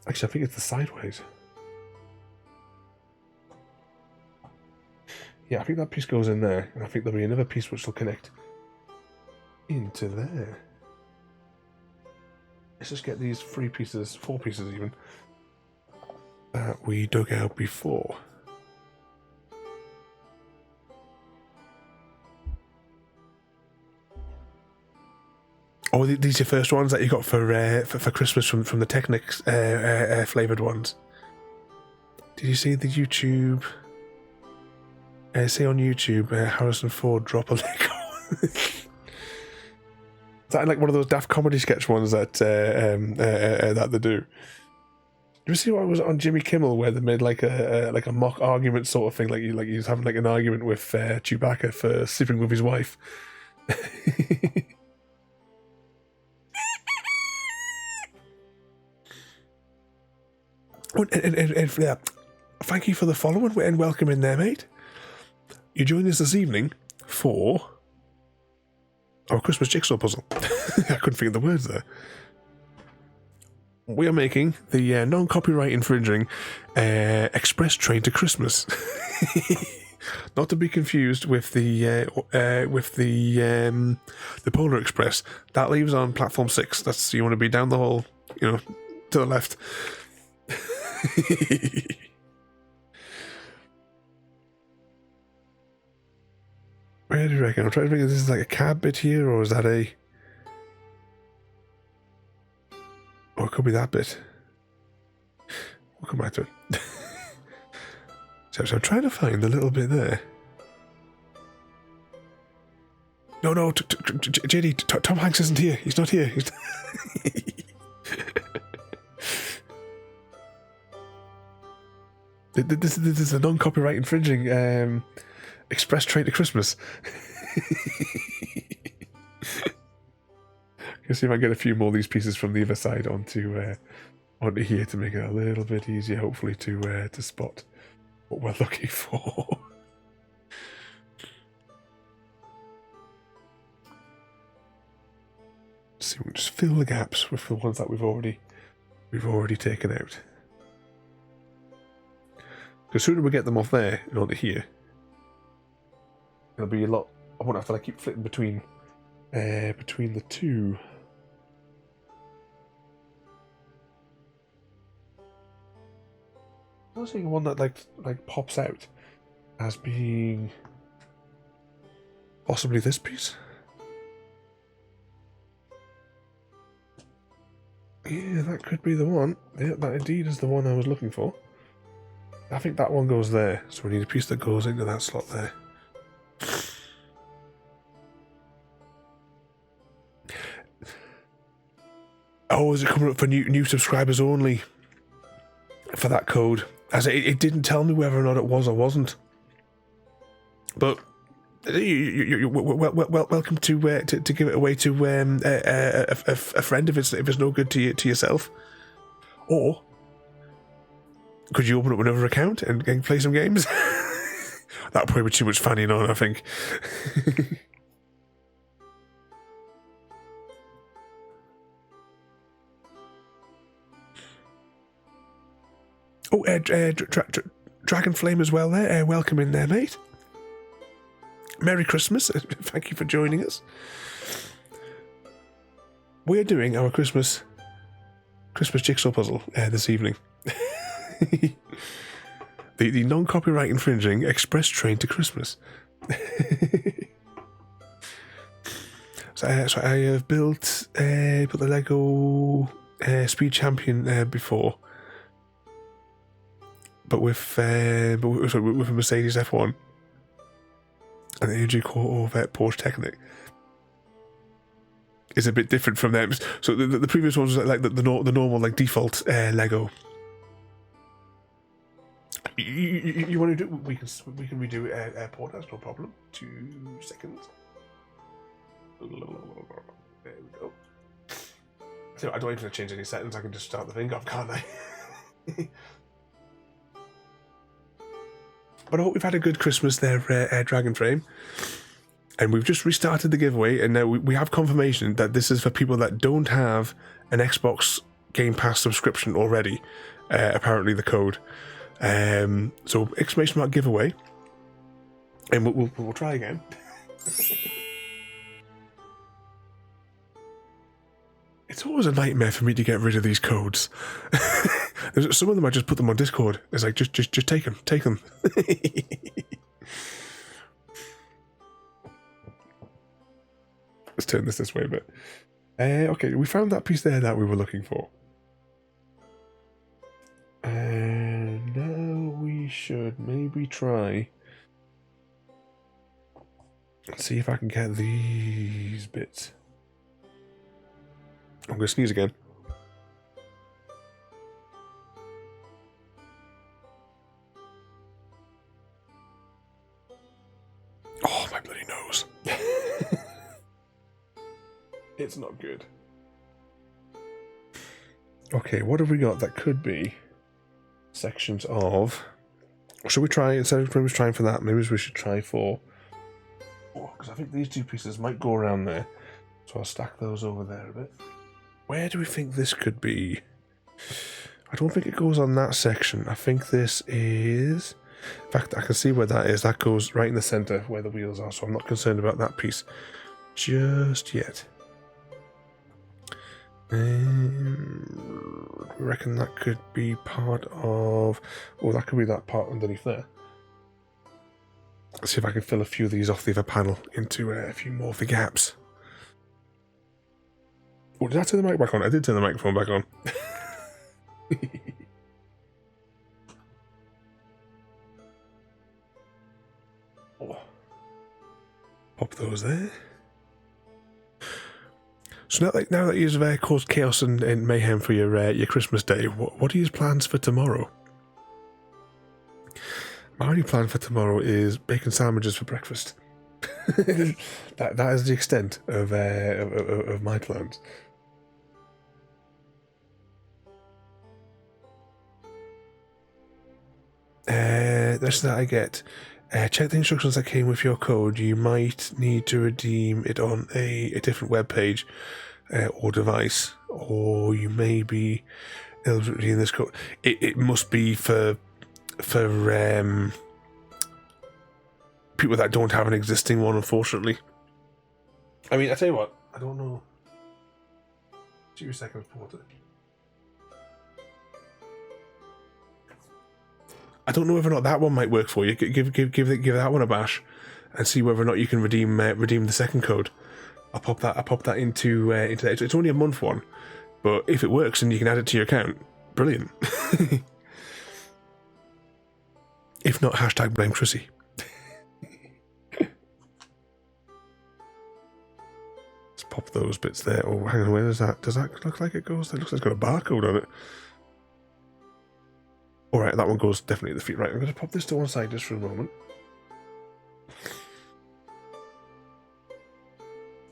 Actually, I think it's the sideways. Yeah, I think that piece goes in there, and I think there'll be another piece which will connect into there. Let's just get these 4 pieces even, that we dug out before. Oh, these are your first ones that you got for Christmas from the Technics flavoured ones. Did you see the YouTube? Say on YouTube, Harrison Ford drop a Lego. Is that like one of those daft comedy sketch ones that that they do? You see what was on Jimmy Kimmel where they made like a mock argument sort of thing, like he was having like an argument with Chewbacca for sleeping with his wife. And yeah, thank you for the following and welcome in there, mate. You joined us this evening for our Christmas jigsaw puzzle. I couldn't think of the words there. We are making the non-copyright infringing Express Train to Christmas. Not to be confused with the Polar Express that leaves on platform 6. That's, you want to be down the hall, to the left. Where do you reckon? I'm trying to think if this is like a cab bit here, or is that a... Or it could be that bit. We'll come back to it. So I'm trying to find the little bit there. No, JD, Tom Hanks isn't here. He's not here. This is a non-copyright infringing Express Train to Christmas. Let's see if I can get a few more of these pieces from the other side onto here to make it a little bit easier, hopefully, to spot what we're looking for. See, we can just fill the gaps with the ones that we've already taken out. Because sooner we get them off there and onto here, it'll be a lot. I won't have to keep flipping between the two. I was seeing one that like pops out as being possibly this piece. Yeah, that could be the one. Yeah, that indeed is the one I was looking for. I think that one goes there, so we need a piece that goes into that slot there. Oh, is it coming up for new subscribers only for that code? As it didn't tell me whether or not it was or wasn't. But you're welcome to give it away to a friend if it's no good to yourself. Or could you open up another account and play some games? That'd probably be too much fanning on, I think. Oh, Dragon Flame as well there. Welcome in there, mate. Merry Christmas. Thank you for joining us. We're doing our Christmas jigsaw puzzle this evening. The non-copyright infringing express train to Christmas. So I have built the Lego Speed Champion before, but with a Mercedes F1 and the AG Corvette Porsche Technic. Is a bit different from them. So the previous ones was like the normal like default Lego. You want to do? We can redo airport. That's no problem. 2 seconds. There we go. So I don't even have to change any settings. I can just start the thing off, can't I? But I hope we've had a good Christmas there, Dragon Frame. And we've just restarted the giveaway, and now we have confirmation that this is for people that don't have an Xbox Game Pass subscription already. Apparently, the code. So exclamation mark giveaway, and we'll try again. It's always a nightmare for me to get rid of these codes. Some of them I just put them on Discord. It's like just take them. Let's turn this way a bit. Okay, we found that piece there that we were looking for. And now we should maybe try and see if I can get these bits. I'm going to sneeze again. Oh, my bloody nose. It's not good. Okay, what have we got that could be sections of... Should we try, instead of trying for that, maybe we should try for... because I think these 2 pieces might go around there. So I'll stack those over there a bit. Where do we think this could be? I don't think it goes on that section. I think this is... In fact, I can see where that is. That goes right in the centre where the wheels are, so I'm not concerned about that piece just yet. I reckon that could be part of... Oh, that could be that part underneath there. Let's see if I can fill a few of these off the other panel into a few more of the gaps. Oh, did I turn the mic back on? I did turn the microphone back on. Oh. Pop those there. So now that you've caused chaos and mayhem for your Christmas day, what are your plans for tomorrow? My only plan for tomorrow is bacon sandwiches for breakfast. that is the extent of my plans. That's that I get. Check the instructions that came with your code. You might need to redeem it on a different web page or device, or you may be able to redeem this code. It must be for people that don't have an existing one, unfortunately. I mean, I tell you what, I don't know. 2 seconds, Porter. I don't know whether or not that one might work for you. Give that one a bash, and see whether or not you can redeem the second code. I'll pop that into it's only a month one, but if it works and you can add it to your account, brilliant. If not, hashtag blame Chrissy. Let's pop those bits there. Oh, hang on, where is that? Does that look like it goes? It looks like it's got a barcode on it. Alright, that one goes definitely at the feet. Right, I'm going to pop this to one side just for a moment.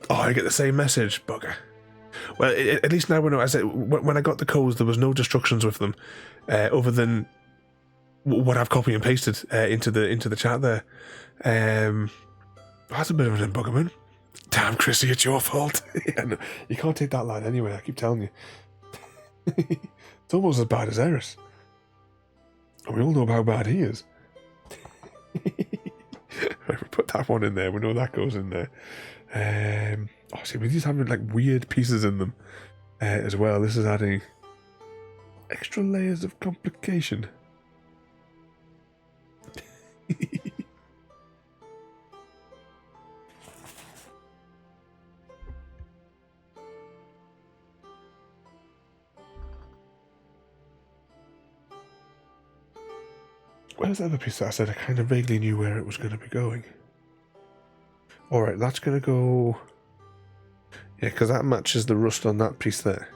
Oh, I get the same message, bugger. Well, at least now we know. As when I got the codes, there was no destructions with them, other than what I've copy and pasted into the chat there. That's a bit of an buggerman. Damn, Chrissy, it's your fault. Yeah, no, you can't take that line anyway. I keep telling you. It's almost as bad as Eris. And we all know how bad he is. Right, we put that one in there. We know that goes in there. Oh, see, with these having like weird pieces in them as well. This is adding extra layers of complication. Where's the other piece that I said I kind of vaguely knew where it was going to be going? Alright, that's going to go... Yeah, because that matches the rust on that piece there.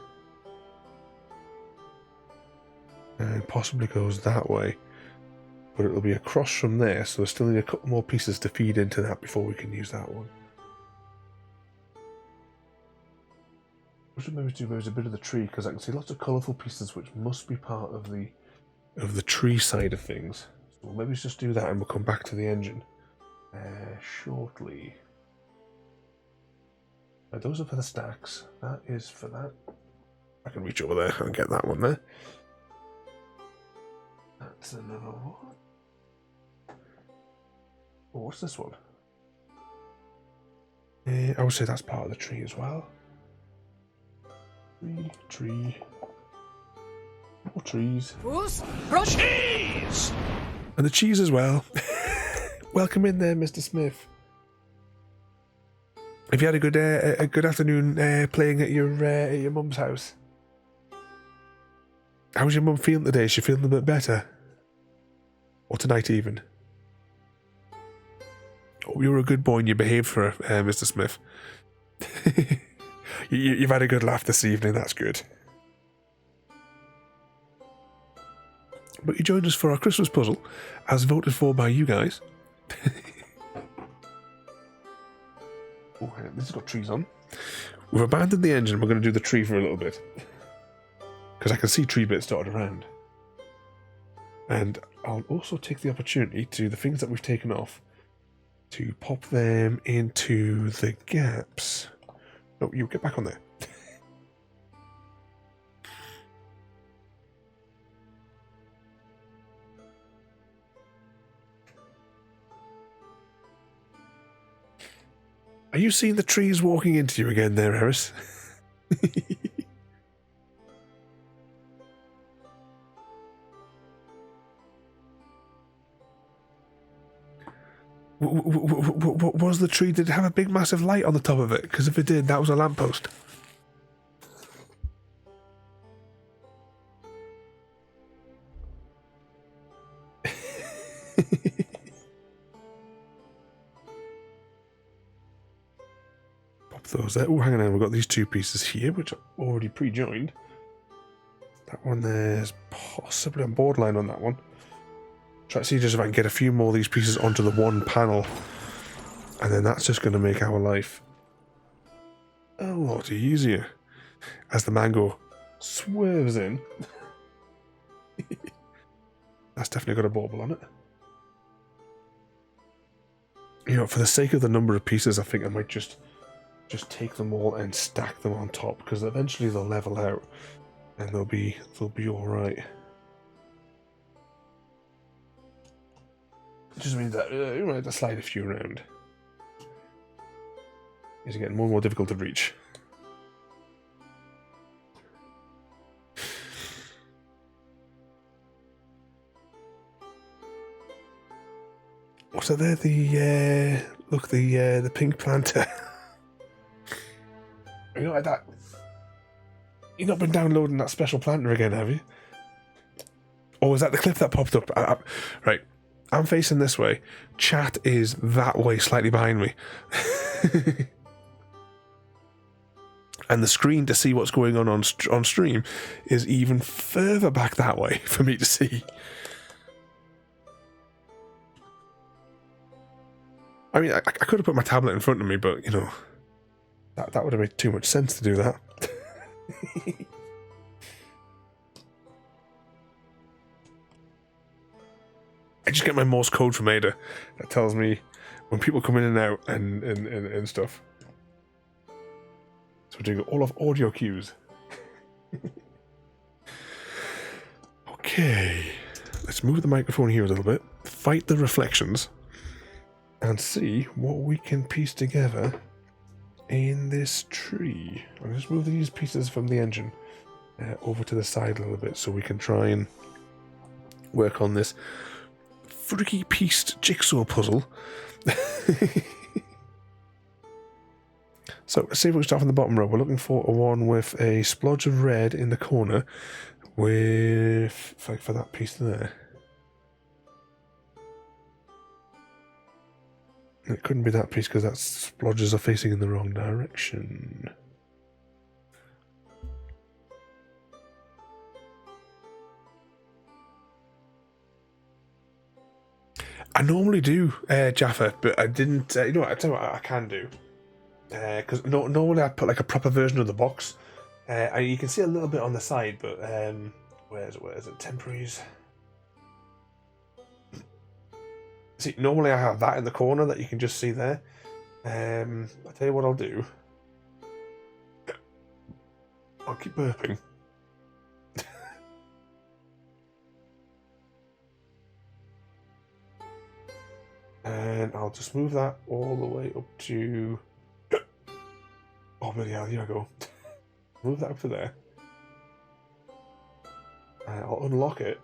And possibly goes that way. But it'll be across from there, so we still need a couple more pieces to feed into that before we can use that one. We should maybe do a bit of the tree, because I can see lots of colourful pieces which must be part of the tree side of things. So we'll maybe just do that and we'll come back to the engine shortly. Now those are for the stacks. That is for that. I can reach over there and get that one there. That's another one. Oh, what's this one? I would say that's part of the tree as well. Tree. More trees. Cheese! And the cheese as well. Welcome in there, Mr. Smith. Have you had a good afternoon playing at your mum's house? How's your mum feeling today? Is she feeling a bit better? Or tonight even? Oh, you were a good boy and you behaved for her, Mr. Smith. You've had a good laugh this evening, that's good. But you joined us for our Christmas puzzle, as voted for by you guys. Oh, this has got trees on. We've abandoned the engine, we're going to do the tree for a little bit. Because I can see tree bits dotted around. And I'll also take the opportunity to, the things that we've taken off, to pop them into the gaps. No, you get back on there. Are you seeing the trees walking into you again there, Eris? What was the tree? Did it have a big massive light on the top of it? Because if it did, that was a lamppost. Pop those there. Oh, hang on, we've got these two pieces here, which are already pre-joined. That one there's possibly on borderline on that one. Try to see just if I can get a few more of these pieces onto the one panel. And then that's just going to make our life a lot easier. As the mango swerves in. That's definitely got a bauble on it. You know, for the sake of the number of pieces, I think I might just take them all and stack them on top. Because eventually they'll level out. And they'll be alright. It just means that you might have to slide a few around. It's getting more and more difficult to reach. So there, look, the pink planter. You know, like that. You've not been downloading that special planter again, have you? Or was that the clip that popped up? Right. I'm facing this way. Chat is that way, slightly behind me. And the screen to see what's going on stream is even further back that way for me to see. I mean, I could have put my tablet in front of me, but, you know, that would have made too much sense to do that. I just get my Morse code from Ada that tells me when people come in and out and stuff. So we're doing all of audio cues. Okay, let's move the microphone here a little bit, fight the reflections, and see what we can piece together in this tree. I'll just move these pieces from the engine over to the side a little bit so we can try and work on this three-pieced jigsaw puzzle. So let's see if we can start from the bottom row. We're looking for a one with a splodge of red in the corner with, for that piece there. It couldn't be that piece because that splodges are facing in the wrong direction. I normally do Jaffa, but I didn't. You know what? I tell you what I can do. Because normally I'd put like a proper version of the box. You can see a little bit on the side, but where is it? Temporaries. See, normally I have that in the corner that you can just see there. I'll tell you what I'll do. I'll keep burping. And I'll just move that all the way up to... Oh, bloody hell, here I go. Move that up to there. And I'll unlock it.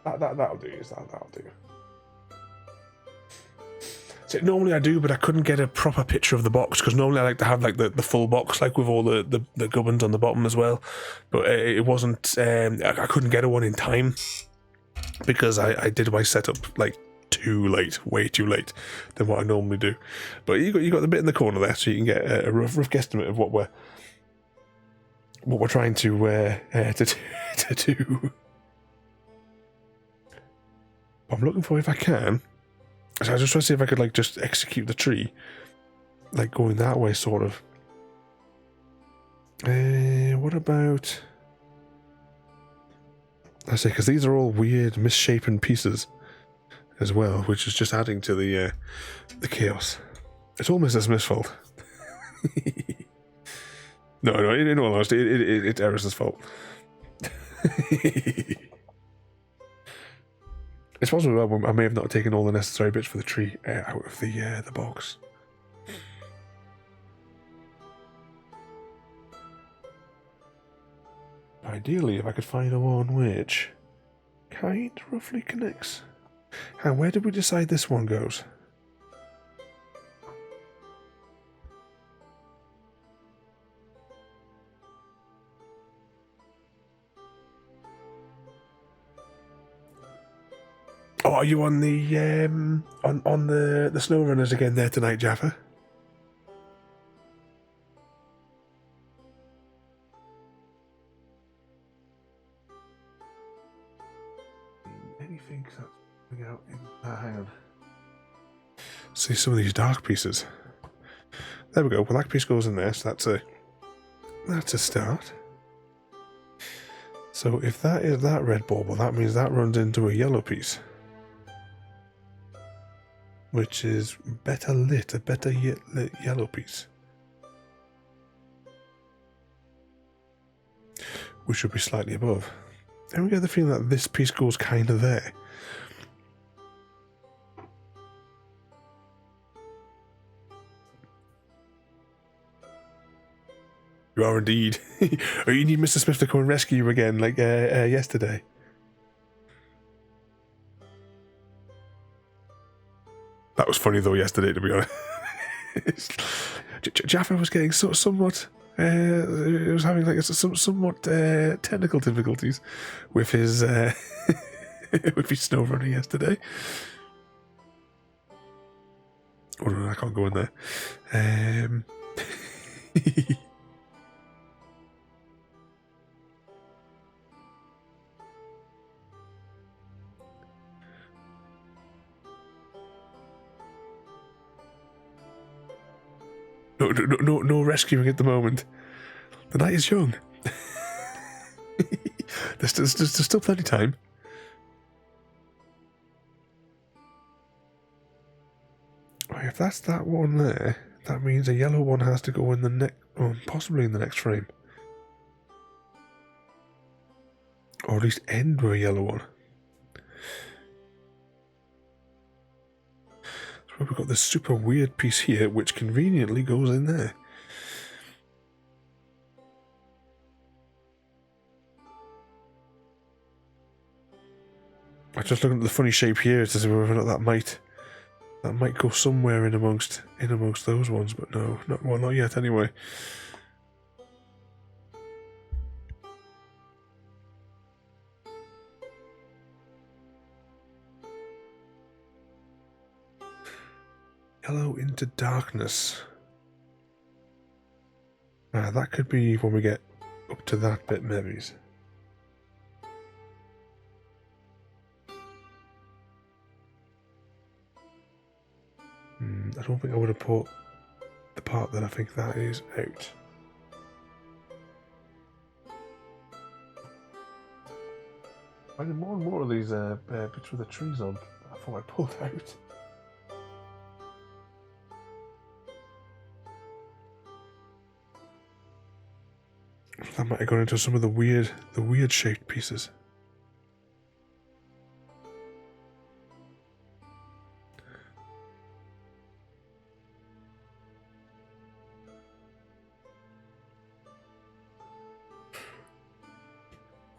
That'll do. That'll do. So normally I do, but I couldn't get a proper picture of the box because normally I like to have like the full box, like with all the gubbins on the bottom as well. But it wasn't. I couldn't get one in time because I did my setup like too late, way too late than what I normally do. But you got the bit in the corner there, so you can get a rough guesstimate of what we're trying to do. I'm looking for if I can. So I just try to see if I could like just execute the tree, like going that way, sort of. What about? I say because these are all weird, misshapen pieces, as well, which is just adding to the chaos. It's all Mr. Smith's fault. No, in all honesty, it's Eris's fault. It's possible I may have not taken all the necessary bits for the tree out of the box. Ideally, if I could find a one which kind of roughly connects. And where did we decide this one goes? Oh, are you on the on the snow runners again there tonight, Jaffa? Anything that's coming out in hang on. See some of these dark pieces. There we go. Well, that piece goes in there, so that's a start. So if that is that red bauble, that means that runs into a yellow piece, which is better lit, a better lit yellow piece. Which should be slightly above. And we get the feeling that this piece goes kind of there. You are indeed. Oh, you need Mr. Smith to come and rescue you again, like yesterday. That was funny though yesterday, to be honest. Jaffa was getting somewhat. He was having like somewhat technical difficulties with his with his snow runner yesterday. Oh no, I can't go in there. No rescuing at the moment. The night is young. there's still plenty of time. Right, if that's that one there, that means a yellow one has to go in the next, or possibly in the next frame. Or at least end with a yellow one. We've got this super weird piece here, which conveniently goes in there. I'm just looking at the funny shape here to see whether or not that might go somewhere in amongst those ones, but no, not yet anyway. Yellow into darkness. That could be when we get up to that bit, maybe. I don't think I would have put the part that I think that is out. Finding more and more of these bits with the trees on. I thought I pulled out. That might have gone into some of the weird shaped pieces.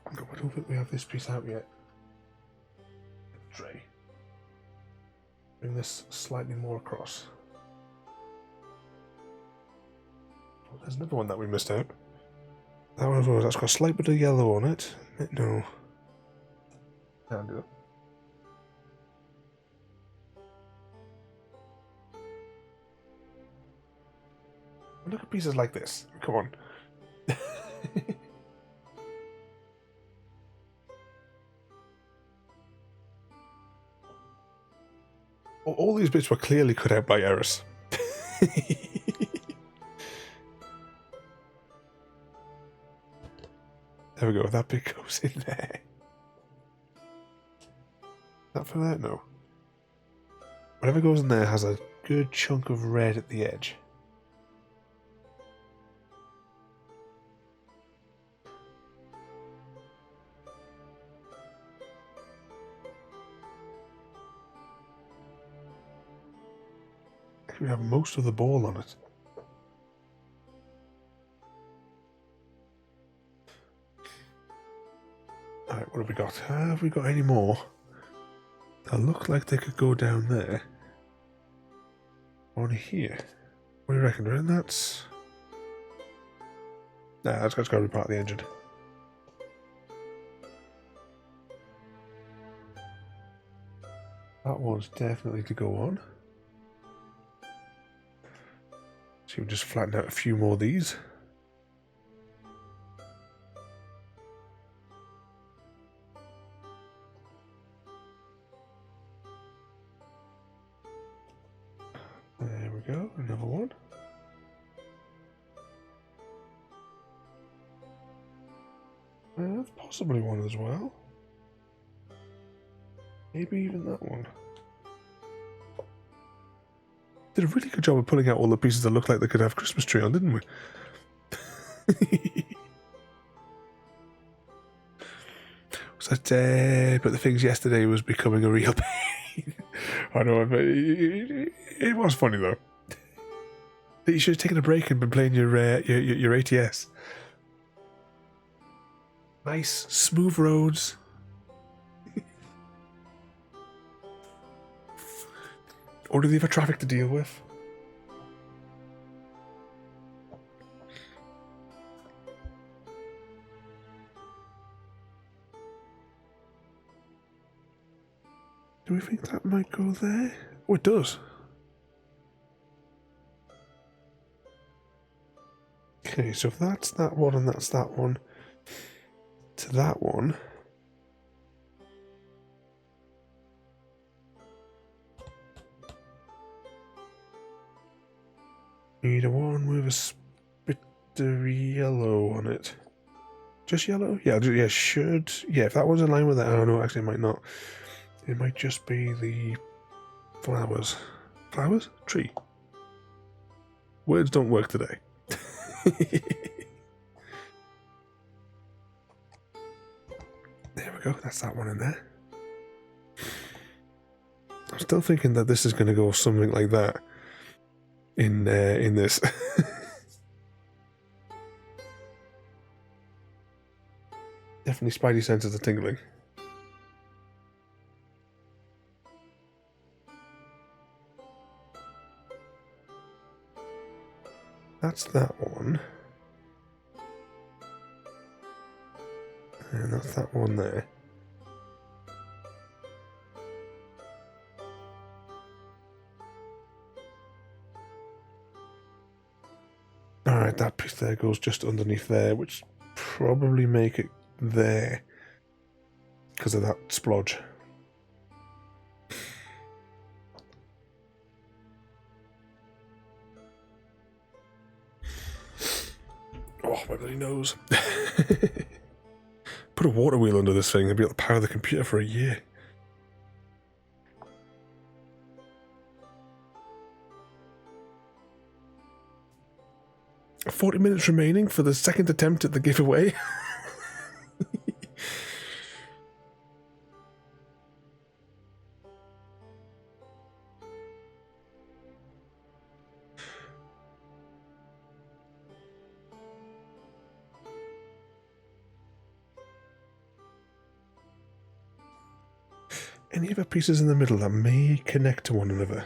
I don't think we have this piece out yet. Tray. Bring this slightly more across. Oh, there's another one that we missed out. That one as well. That's got a slight bit of yellow on it. No. Can't do it. Look at pieces like this. Come on. All these bits were clearly cut out by Eris. There we go, that bit goes in there. That for that? No. Whatever goes in there has a good chunk of red at the edge. We have most of the ball on it. Alright, what have we got? Have we got any more that look like they could go down there? On here? What do you reckon? Right? That's... Nah, that's got to be part of the engine. That one's definitely to go on. So we'll just flatten out a few more of these. There we go, another one. That's possibly one as well. Maybe even that one. Did a really good job of pulling out all the pieces that look like they could have Christmas tree on, didn't we? Was that, but the things yesterday was becoming a real pain. I know, but it was funny though. You should have taken a break and been playing your ATS. Nice, smooth roads. Or do they have a traffic to deal with? Do we think that might go there? Oh, it does. Okay, so if that's that one and that's that one, to that one. Need a one with a bit of yellow on it. Just yellow? Yeah, should. Yeah, if that one's in line with that, I don't know, actually it might not. It might just be the flowers. Flowers? Tree. Words don't work today. There we go, that's that one in there. I'm still thinking that this is going to go something like that in this. Definitely spidey senses are tingling. That's that one. And that's that one there. post there goes just underneath there, which probably make it there because of that splodge. Oh, my bloody nose. Put a water wheel under this thing and be able to power the computer for a year. "40 minutes remaining for the second attempt at the giveaway." Any other pieces in the middle that may connect to one another?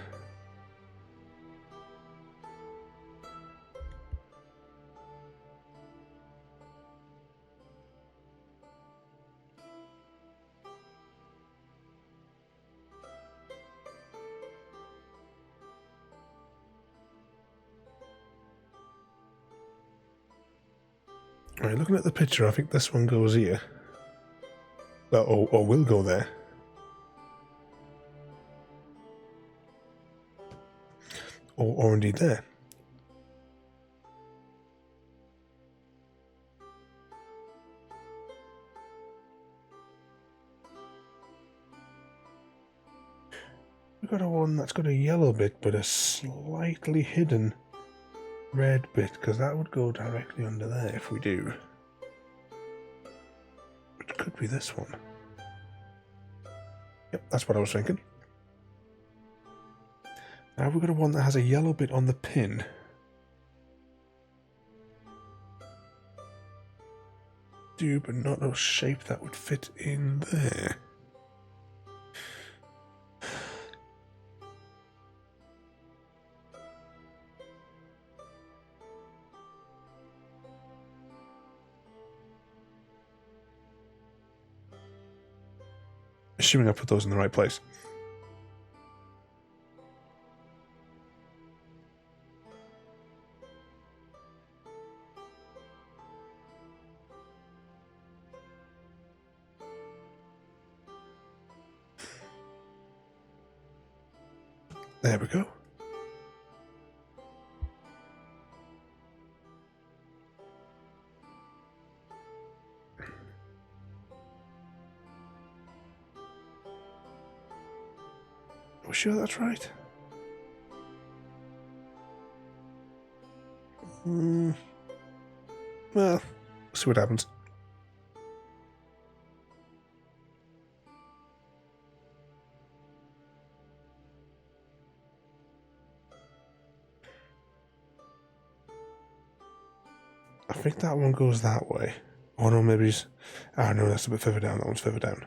Right, looking at the picture, I think this one goes here. Or will go there. Or indeed there. We've got a one that's got a yellow bit, but a slightly hidden red bit, because that would go directly under there if we do. Which could be this one. Yep, that's what I was thinking. Now we've got a one that has a yellow bit on the pin. But not a shape that would fit in there. Assuming I put those in the right place. There we go. Are we sure that's right? Well, we'll see what happens. I think that one goes that way. Oh no, maybe it's... Ah no, that's a bit further down. That one's further down.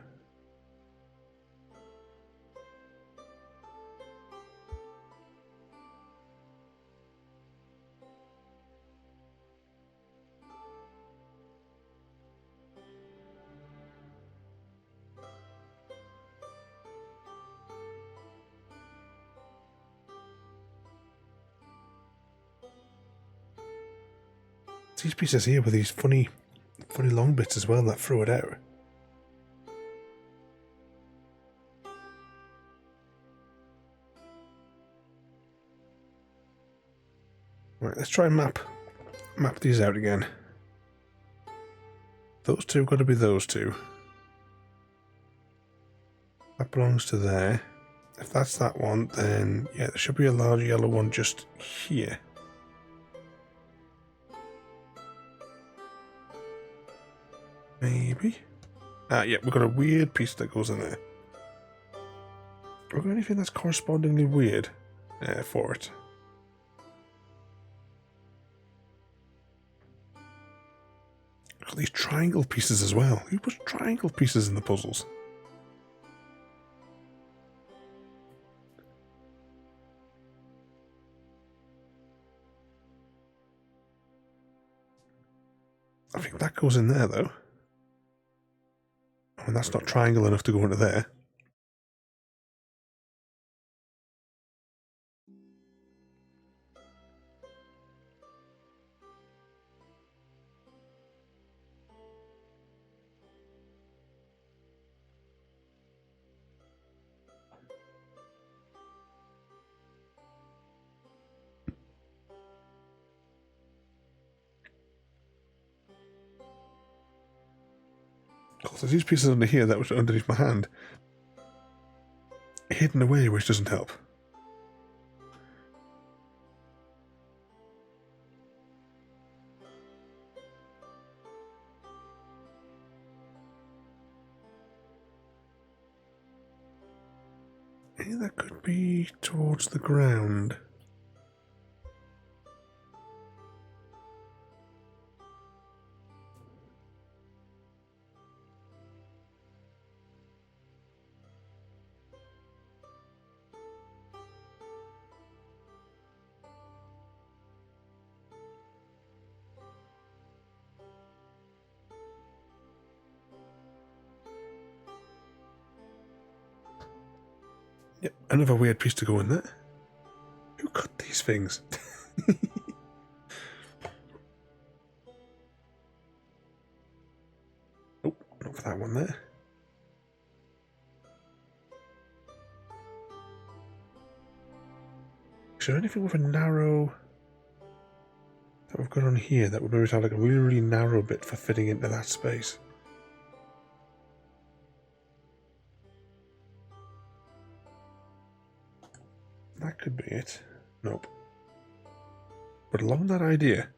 These pieces here with these funny long bits as well that throw it out. Right, let's try and map these out again. Those two have got to be those two. That belongs to there. If that's that one, then yeah, there should be a large yellow one just here. Maybe. Ah, yeah, we've got a weird piece that goes in there. Have we got anything that's correspondingly weird for it? Got these triangle pieces as well. Who puts triangle pieces in the puzzles? I think that goes in there though. And that's not triangle enough to go into there. Because there's these pieces under here that was underneath my hand, hidden away, which doesn't help. Maybe that could be towards the ground. Yep, another weird piece to go in there. Who cut these things? Oh, not for that one there. Is there anything with a narrow that we've got on here that would maybe have like a really, really narrow bit for fitting into that space? That could be it. Nope. But along that idea.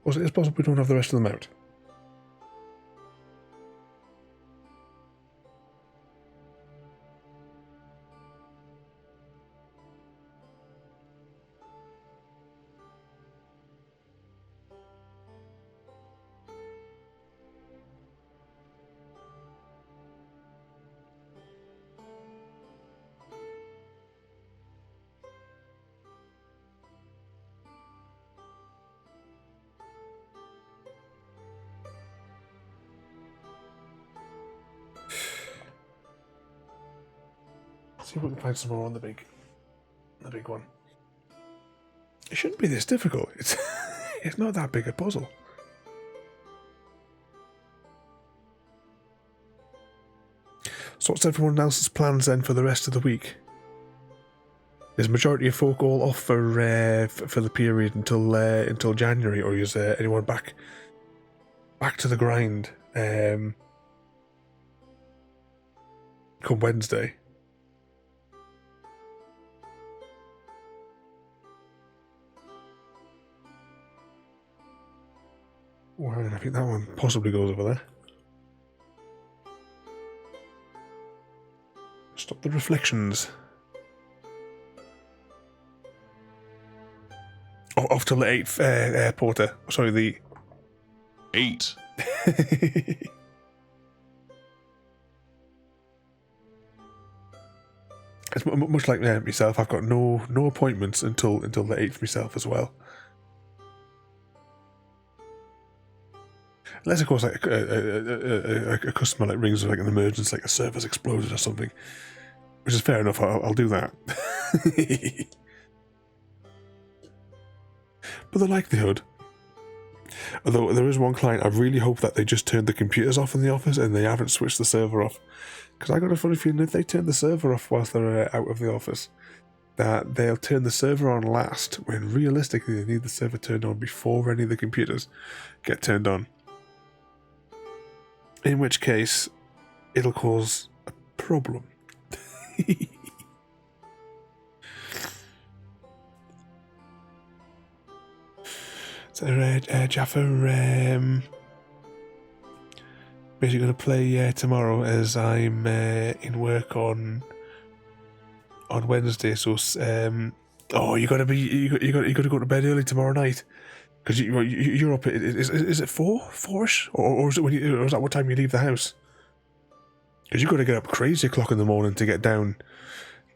Also, it's possible we don't have the rest of them out. See if we can find some more on the big one. It shouldn't be this difficult. It's not that big a puzzle. So what's everyone else's plans then for the rest of the week? Is the majority of folk all off for the period until January, or is anyone back to the grind come Wednesday? Well, I think that one possibly goes over there. Stop the reflections. Oh, off till the 8th, Porter. Sorry, the 8. It's much like myself. I've got no appointments until the 8th myself as well. Unless, of course, like a customer like rings with like an emergency, like a server's exploded or something, which is fair enough. I'll do that. But the likelihood, although there is one client, I really hope that they just turned the computers off in the office and they haven't switched the server off, because I got a funny feeling if they turn the server off whilst they're out of the office, that they'll turn the server on last, when realistically they need the server turned on before any of the computers get turned on. In which case, it'll cause a problem. So, Jaffa, basically going to play tomorrow as I'm in work on Wednesday. So, you got to go to bed early tomorrow night. Because you're up. Is it 4ish, or is it or is that what time you leave the house? Because you've got to get up crazy o'clock in the morning to get down,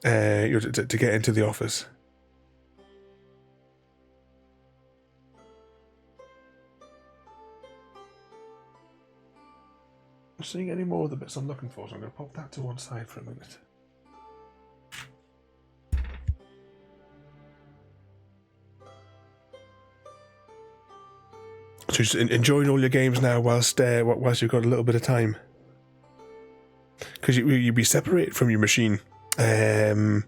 to get into the office. I'm seeing any more of the bits I'm looking for, so I'm going to pop that to one side for a minute. So just enjoying all your games now whilst you've got a little bit of time. Because you'd be separated from your machine in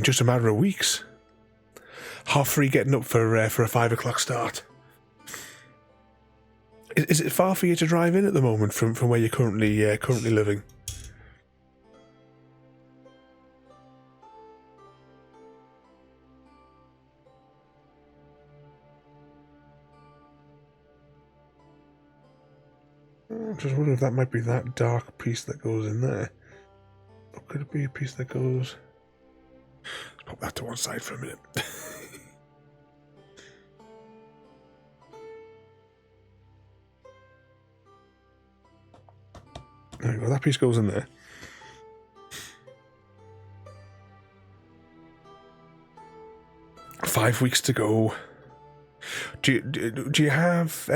just a matter of weeks. Half free getting up for a 5 o'clock start. Is it far for you to drive in at the moment from where you're currently living? I'm just wondering if that might be that dark piece that goes in there. Or could it be a piece that goes... Let's pop that to one side for a minute. There we go, that piece goes in there. Five weeks to go. Do you have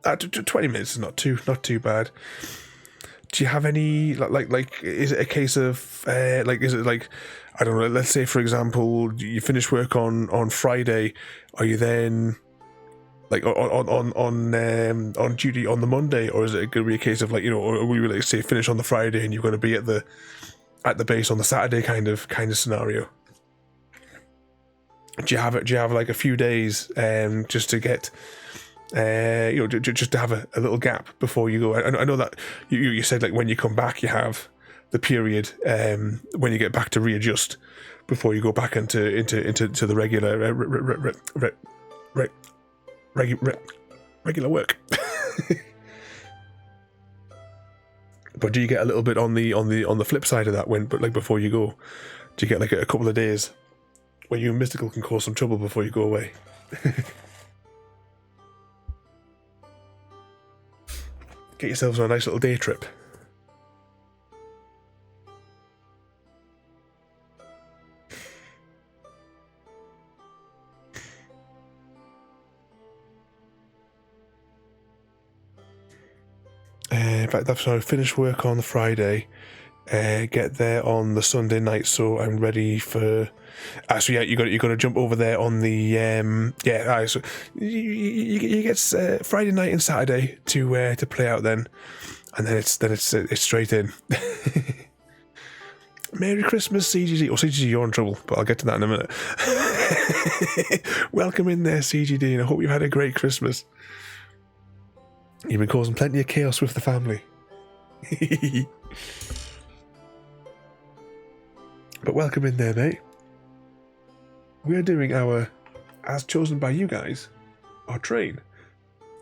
20 minutes is not too bad. Do you have any like is it a case of is it like, I don't know, let's say for example you finish work on Friday, are you then like on duty on the Monday, or is it going to be a case of like, you know, or we like say finish on the Friday and you're going to be at the base on the Saturday kind of scenario? Do you have like a few days just to get just to have a little gap before you go? I know that you said like when you come back you have the period when you get back to readjust before you go back into the regular regular work. But do you get a little bit on the flip side of that before you go? Do you get like a couple of days where you and Mystical can cause some trouble before you go away? Get yourselves on a nice little day trip. In fact, I finish work on the Friday, get there on the Sunday night, so I'm ready for. So yeah, you got to jump over there on the so you get Friday night and Saturday to play out then, and then it's straight in. Merry Christmas, CGD. Or CGD, you're in trouble, but I'll get to that in a minute. Welcome in there, CGD, and I hope you've had a great Christmas. You've been causing plenty of chaos with the family. But welcome in there, mate. We're doing our, as chosen by you guys, our train.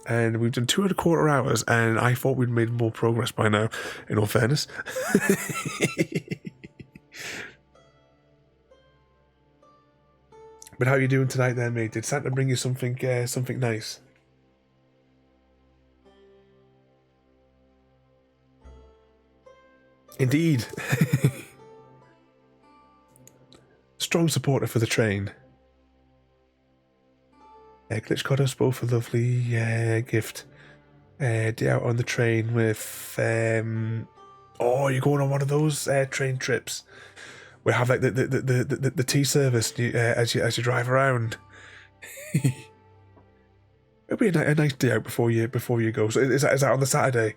And we've done 2.25 hours, and I thought we'd made more progress by now, in all fairness. But how are you doing tonight then, mate? Did Santa bring you something nice? Indeed. Strong supporter for the train. Glitch got us both a lovely gift. Day out on the train with... you're going on one of those train trips. We have like the tea service as you drive around. It'll be a nice day out before you go. So is that on the Saturday?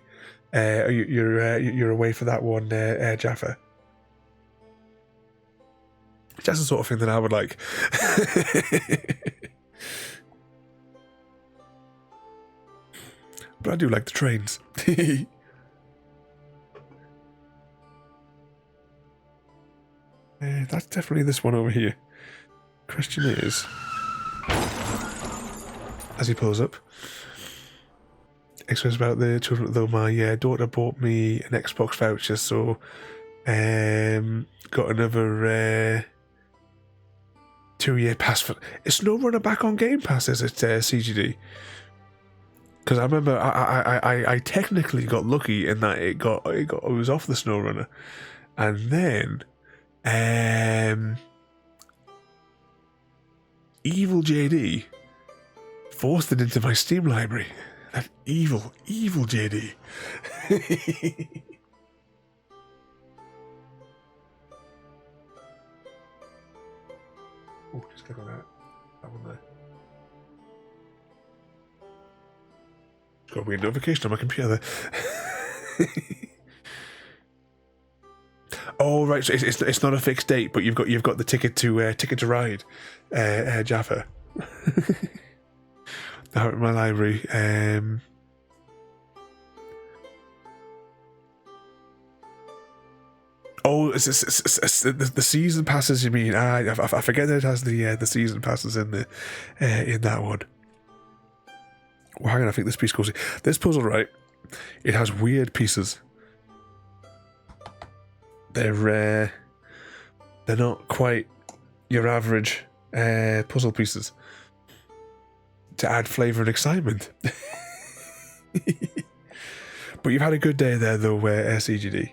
You're away for that one, Jaffa? That's the sort of thing that I would like. But I do like the trains. That's definitely this one over here. Question is, as he pulls up, explains about the children. Though my daughter bought me an Xbox voucher, so got another 2-year pass for. Is SnowRunner back on Game Pass? Is it CGD? Because I remember I technically got lucky in that it was off the SnowRunner, and then Evil JD forced it into my Steam library. That evil JD. Oh, just click on that one there. got a weird notification on my computer. Oh right, so it's not a fixed date, but you've got the ticket to ride, Jaffa. Out in my library. Oh, it's the season passes. You mean? I forget that it has the season passes in that one. Well, hang on, I think this piece goes. This puzzle, right? It has weird pieces. They're not quite your average puzzle pieces. To add flavour and excitement. But you've had a good day there, though, CGD.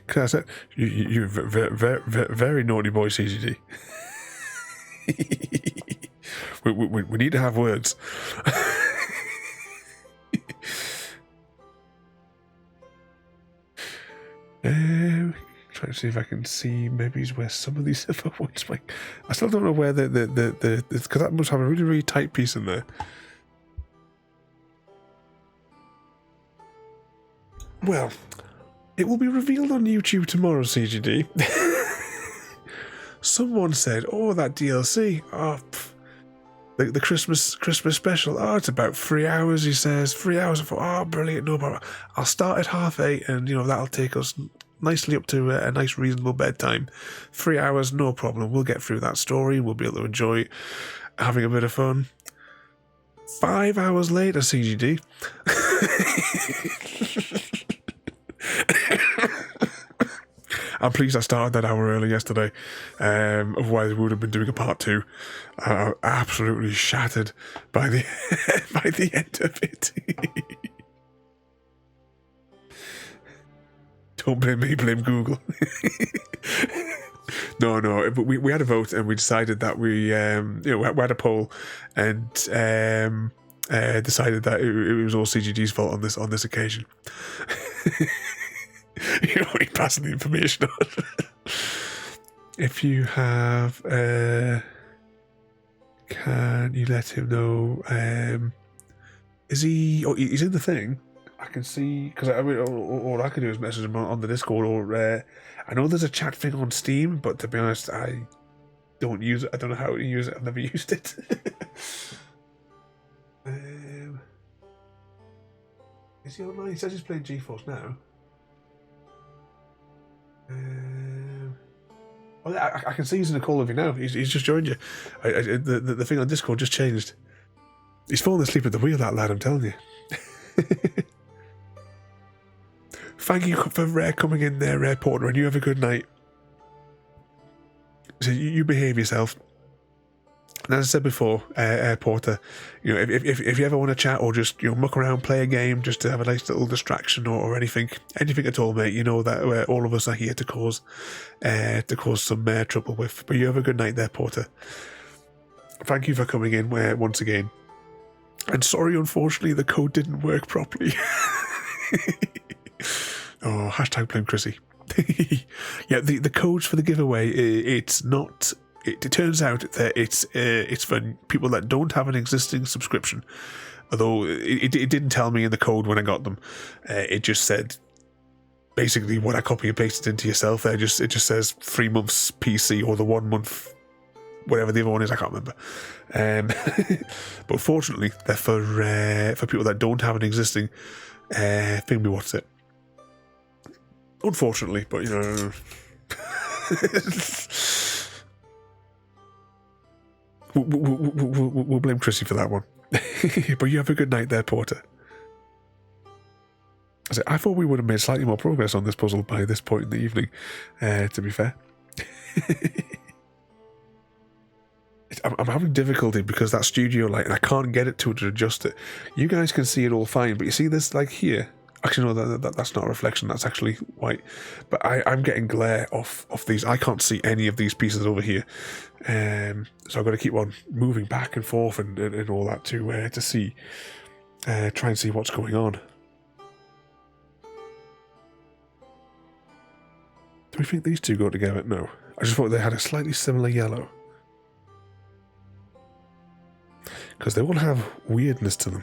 Because I said, you're very naughty boy, CGD. we need to have words. Trying to see if I can see maybe where some of these other ones might. I still don't know where the because that must have a really, really tight piece in there. Well, it will be revealed on YouTube tomorrow, CGD. Someone said, "Oh, that DLC. Oh, the Christmas special. Oh, it's about 3 hours." He says, 3 hours. I thought, oh, brilliant. No problem. I'll start at 8:30, and that'll take us nicely up to a nice, reasonable bedtime. 3 hours, no problem. We'll get through that story. We'll be able to enjoy having a bit of fun. 5 hours later, CGD. I'm pleased I started that hour early yesterday. Otherwise, we would have been doing a part 2. Absolutely shattered by the by the end of it. Don't blame me, blame Google. No, but we had a vote and we decided that we had a poll and decided that it was all CGD's fault on this occasion. You're only passing the information on. If you have, can you let him know? Is he? Oh, he's in the thing. I can see because all I can do is message him on the Discord, or I know there's a chat thing on Steam, but to be honest, I don't use it. I don't know how to use it. I've never used it. Is he online? He says he's playing GeForce now. I can see he's in a call with you now. He's just joined you. The thing on Discord just changed. He's falling asleep at the wheel, that lad, I'm telling you. Thank you for coming in there, Porter, and you have a good night. So you behave yourself. And as I said before, Porter, if you ever want to chat or just muck around, play a game, just to have a nice little distraction or anything at all, mate, you know that all of us are here to cause some trouble with. But you have a good night there, Porter. Thank you for coming in once again. And sorry, unfortunately, the code didn't work properly. Oh, hashtag blame Chrissy. Yeah, the codes for the giveaway, it's not. It turns out that it's for people that don't have an existing subscription. Although it didn't tell me in the code when I got them. It just said basically what I copy and pasted into yourself. There, it just says 3 months PC or the 1 month, whatever the other one is. I can't remember. But fortunately, they're for people that don't have an existing thing. What's it? Unfortunately, but we'll blame Chrissy for that one. But you have a good night there, Porter. I thought we would have made slightly more progress on this puzzle by this point in the evening, to be fair. I'm having difficulty because that studio light, and I can't get it to adjust it. You guys can see it all fine, but you see this like here? Actually, no, that's not a reflection. That's actually white. But I'm getting glare off these. I can't see any of these pieces over here. So I've got to keep on moving back and forth and all that to see, try and see what's going on. Do we think these two go together? No. I just thought they had a slightly similar yellow. Because they all have weirdness to them.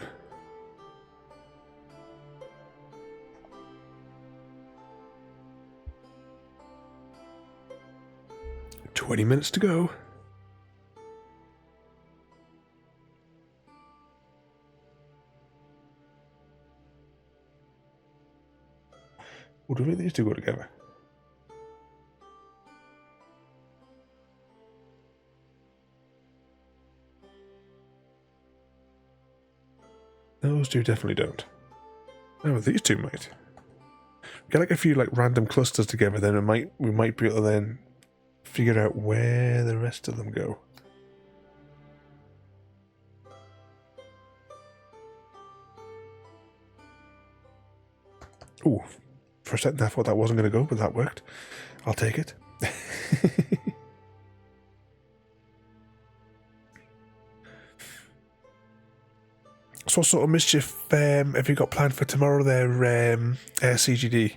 "20 minutes to go." Or do these two go together? Those two definitely don't. Oh, these two might. Get like a few like random clusters together, then we might be able to then figure out where the rest of them go. Ooh, for a second I thought that wasn't going to go, but that worked. I'll take it. So what sort of mischief have you got planned for tomorrow there, CGD?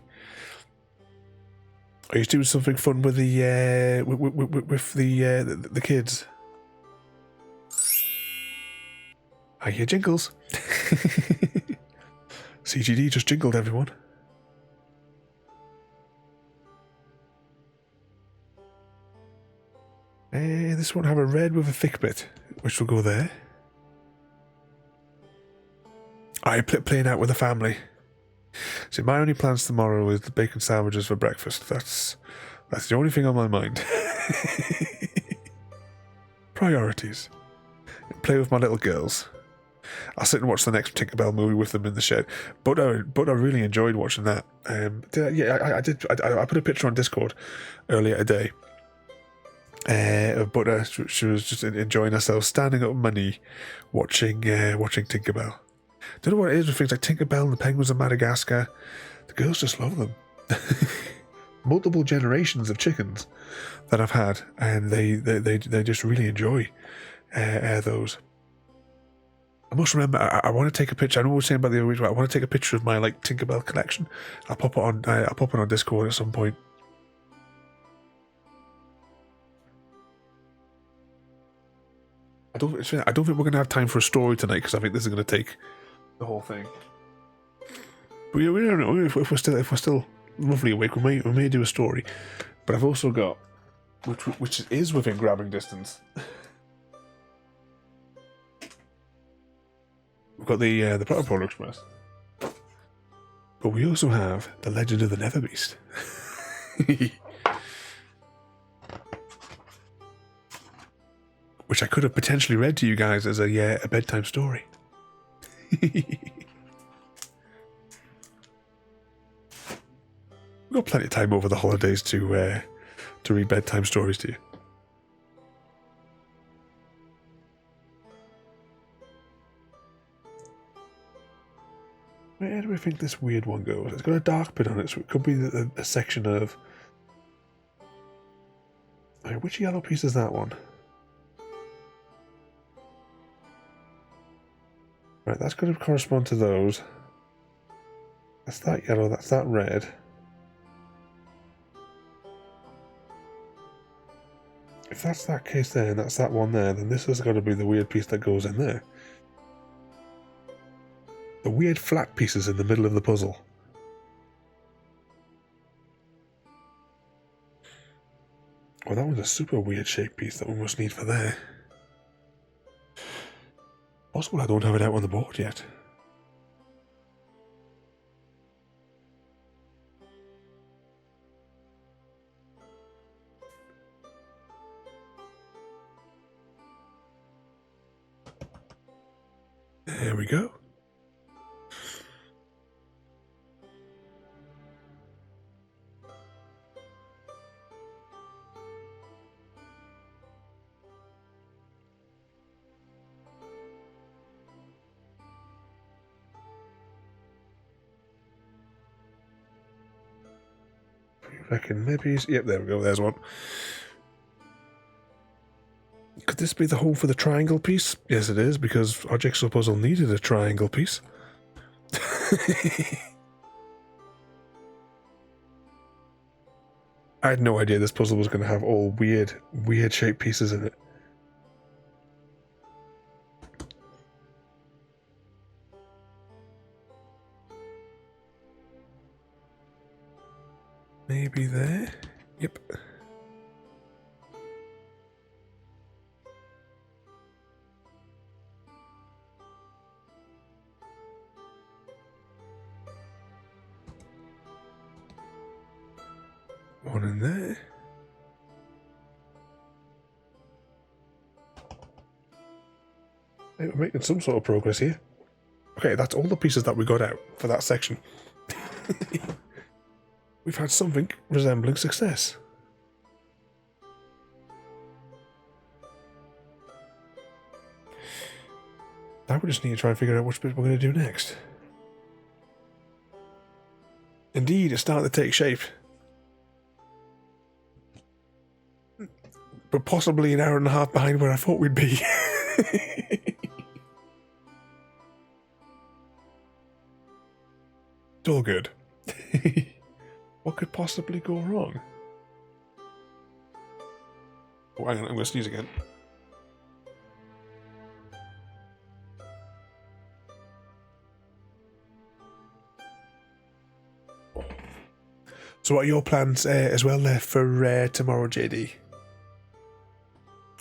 Are you doing something fun with the with the kids? I hear jingles. CGD just jingled, everyone. This one have a red with a thick bit, which will go there. I playing out with the family. See, my only plans tomorrow is the bacon sandwiches for breakfast. That's the only thing on my mind. Priorities. Play with my little girls. I'll sit and watch the next Tinkerbell movie with them in the shed. But I really enjoyed watching that. I did. I put a picture on Discord earlier today. But she was just enjoying herself, standing up on my knee, watching Tinkerbell. Don't know what it is with things like Tinkerbell and the Penguins of Madagascar. The girls just love them. Multiple generations of chickens that I've had, and they just really enjoy those. I must remember. I want to take a picture. I know what we were saying about the original. I want to take a picture of my like Tinkerbell collection. I'll pop it on. I'll pop it on Discord at some point. I don't think we're going to have time for a story tonight because I think this is going to take the whole thing. But yeah, we don't know if we're still roughly awake. We may do a story, but I've also got which is within grabbing distance. We've got the Polar Express, but we also have the Legend of the Nether Beast. Which I could have potentially read to you guys as a bedtime story. We've got plenty of time over the holidays to read bedtime stories to you. Where do we think this weird one goes? It's got a dark bit on it, so it could be a section of... Right, which yellow piece is that one? Right, that's going to correspond to those. That's that yellow, that's that red. If that's that case there, and that's that one there, then this has got to be the weird piece that goes in there. The weird flat pieces in the middle of the puzzle. Oh, that one's a super weird shaped piece that we must need for there. Possible I don't have it out on the board yet. There we go. Reckon maybe... Yep, there we go, there's one. Could this be the hole for the triangle piece? Yes, it is, because our jigsaw puzzle needed a triangle piece. I had no idea this puzzle was going to have all weird shaped pieces in it. Maybe there. Yep. One in there. Hey, we're making some sort of progress here. Okay, that's all the pieces that we got out for that section. We've had something resembling success. Now we just need to try and figure out which bit we're going to do next. Indeed, it's starting to take shape. But possibly an hour and a half behind where I thought we'd be. It's all good. What could possibly go wrong? Oh, hang on, I'm going to sneeze again. So what are your plans as well there for tomorrow, JD?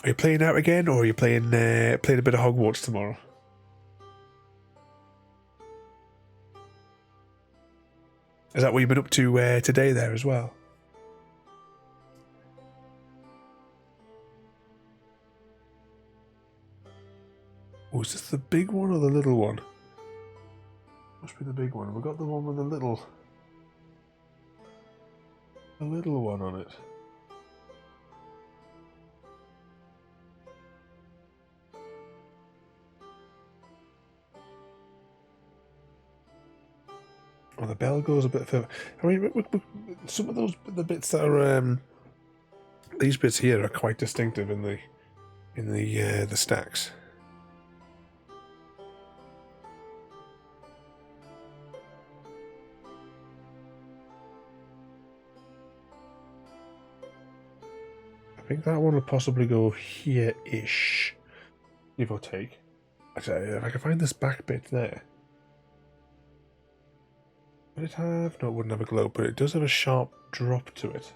Are you playing out again, or are you playing a bit of Hogwarts tomorrow? Is that what you've been up to today there as well? Oh, is this the big one or the little one? Must be the big one. We've got the one with the little one on it. Oh, the bell goes a bit further. I mean, some of the bits that are these bits here are quite distinctive in the stacks. I think that one will possibly go here-ish, give or take. Actually, if I can find this back bit there. Would it have? No, it wouldn't have a globe, but it does have a sharp drop to it.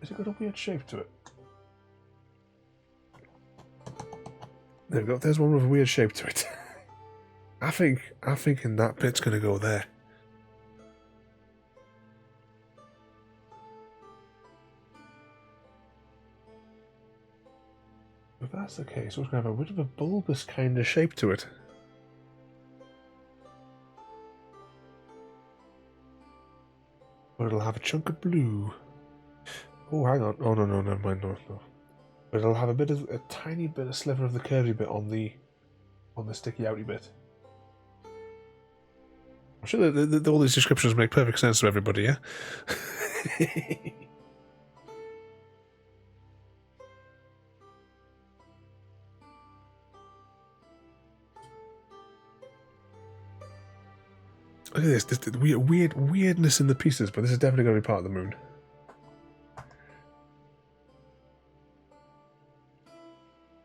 Has it got a weird shape to it? There we go. There's one with a weird shape to it. I'm thinking that bit's gonna go there. If that's the case, it's gonna have a bit of a bulbous kind of shape to it. But it'll have a chunk of blue. Oh, hang on. Oh no, never mind. No. But it'll have a tiny bit of sliver of the curvy bit on the sticky outy bit. I'm sure that all these descriptions make perfect sense to everybody, yeah? Look at this weirdness in the pieces, but this is definitely going to be part of the moon.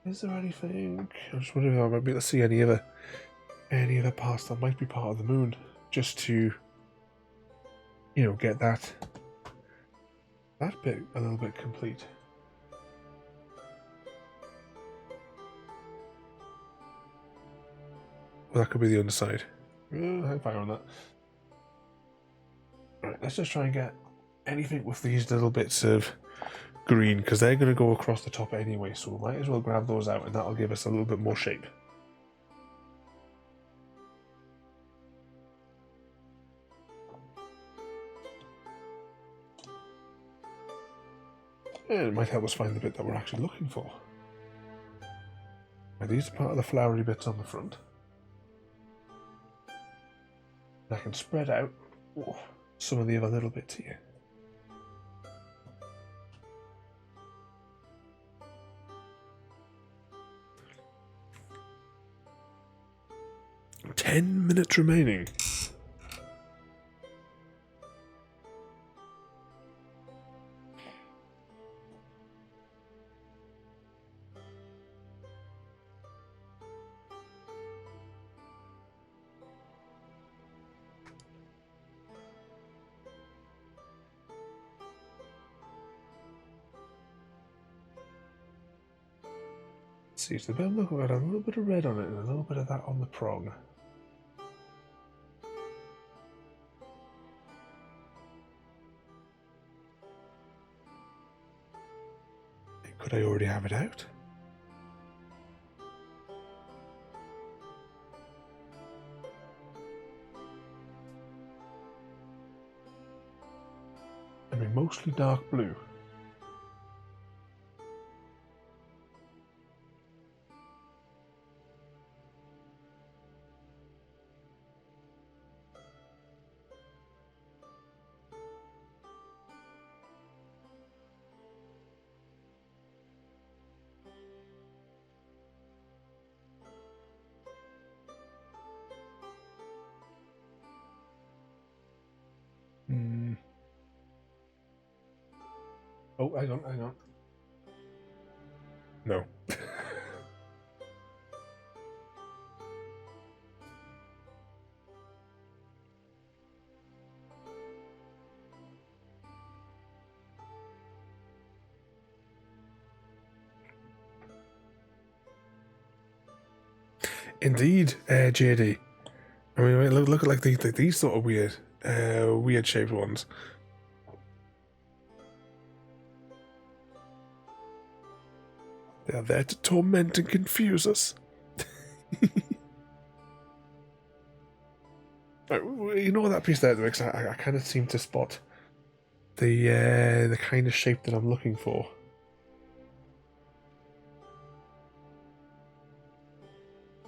Is there anything? I'm just wondering if I might be able to see any other parts that might be part of the moon, just to, get that bit a little bit complete. Well, that could be the underside. Hang fire on that. Right, let's just try and get anything with these little bits of green, because they're going to go across the top anyway, so we might as well grab those out, and that'll give us a little bit more shape. And it might help us find the bit that we're actually looking for. Now, these are part of the flowery bits on the front. And I can spread out some of the other little bits here. 10 minutes remaining. See, so the bell look got a little bit of red on it and a little bit of that on the prong. Could I already have it out? I mean, mostly dark blue. Oh, hang on. No. Indeed, JD. I mean, look at like these sort of weird shaped ones. They are there to torment and confuse us. You know that piece there, because I kind of seem to spot the kind of shape that I'm looking for.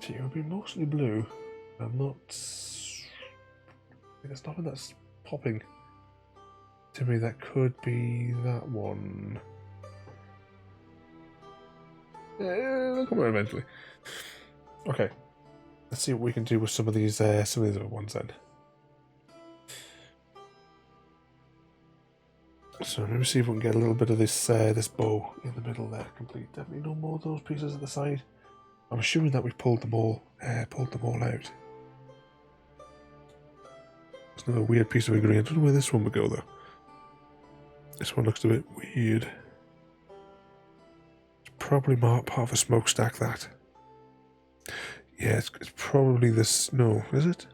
See, it would be mostly blue. I'm not. There's nothing that's popping to me. That could be that one. It'll come out eventually. Okay, let's see what we can do with some of these other ones then. So let me see if we can get a little bit of this this bow in the middle there complete. Definitely no more of those pieces at the side. I'm assuming that we've pulled them all out. There's another weird piece of green. I don't know where this one would go though. This one looks a bit weird. Probably part of a smokestack, that. Yeah, it's probably this. No, is it?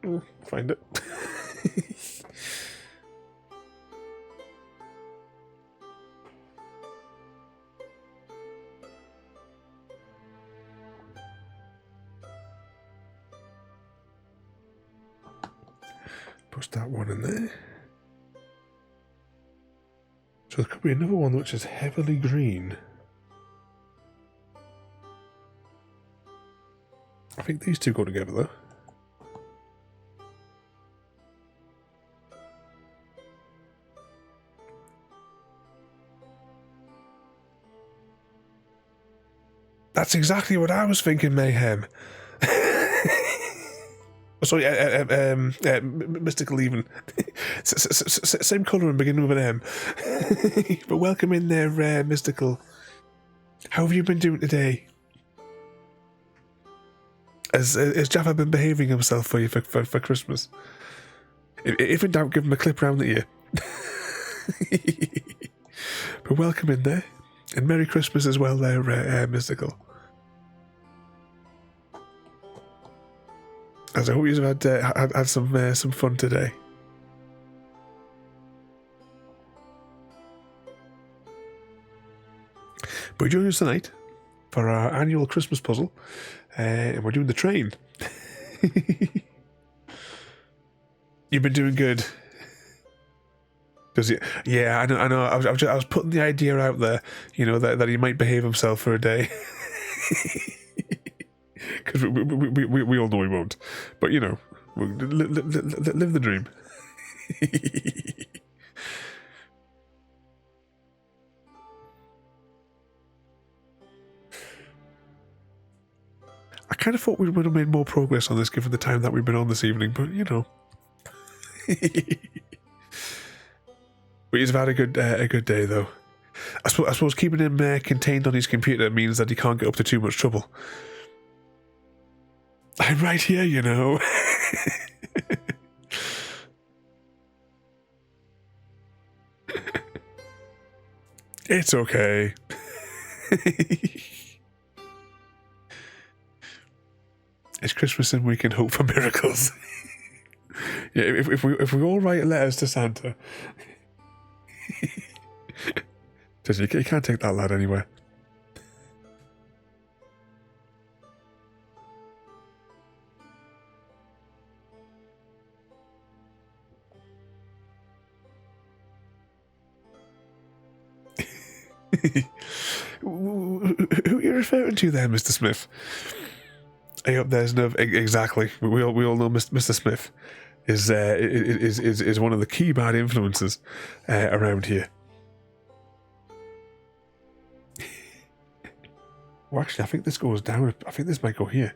We'll find it. Push that one in there. So there could be another one which is heavily green. I think these two go together though. That's exactly what I was thinking, Mayhem. Sorry, mystical even. Same colour and beginning with an M. But welcome in there, mystical. How have you been doing today? Has Jaffa been behaving himself for you for Christmas? If in doubt, give him a clip round the ear. But welcome in there. And Merry Christmas as well there, mystical. As I hope you've had some fun today. But join us tonight for our annual Christmas puzzle, and we're doing the train. You've been doing good. Because yeah, I know. I was putting the idea out there, you know, that he might behave himself for a day. Because we all know he won't, but you know, live the dream. I kind of thought we would have made more progress on this given the time that we've been on this evening, but you know. But he's had a good day though. I suppose keeping him contained on his computer means that he can't get up to too much trouble. I'm right here, you know. It's okay. It's Christmas and we can hope for miracles. Yeah, if we all write letters to Santa. You can't take that lad anywhere. Who are you referring to there, Mr. Smith? Hey, up there's no exactly. We all know Mr. Smith is one of the key bad influences around here. Well, actually, I think this goes down. I think this might go here.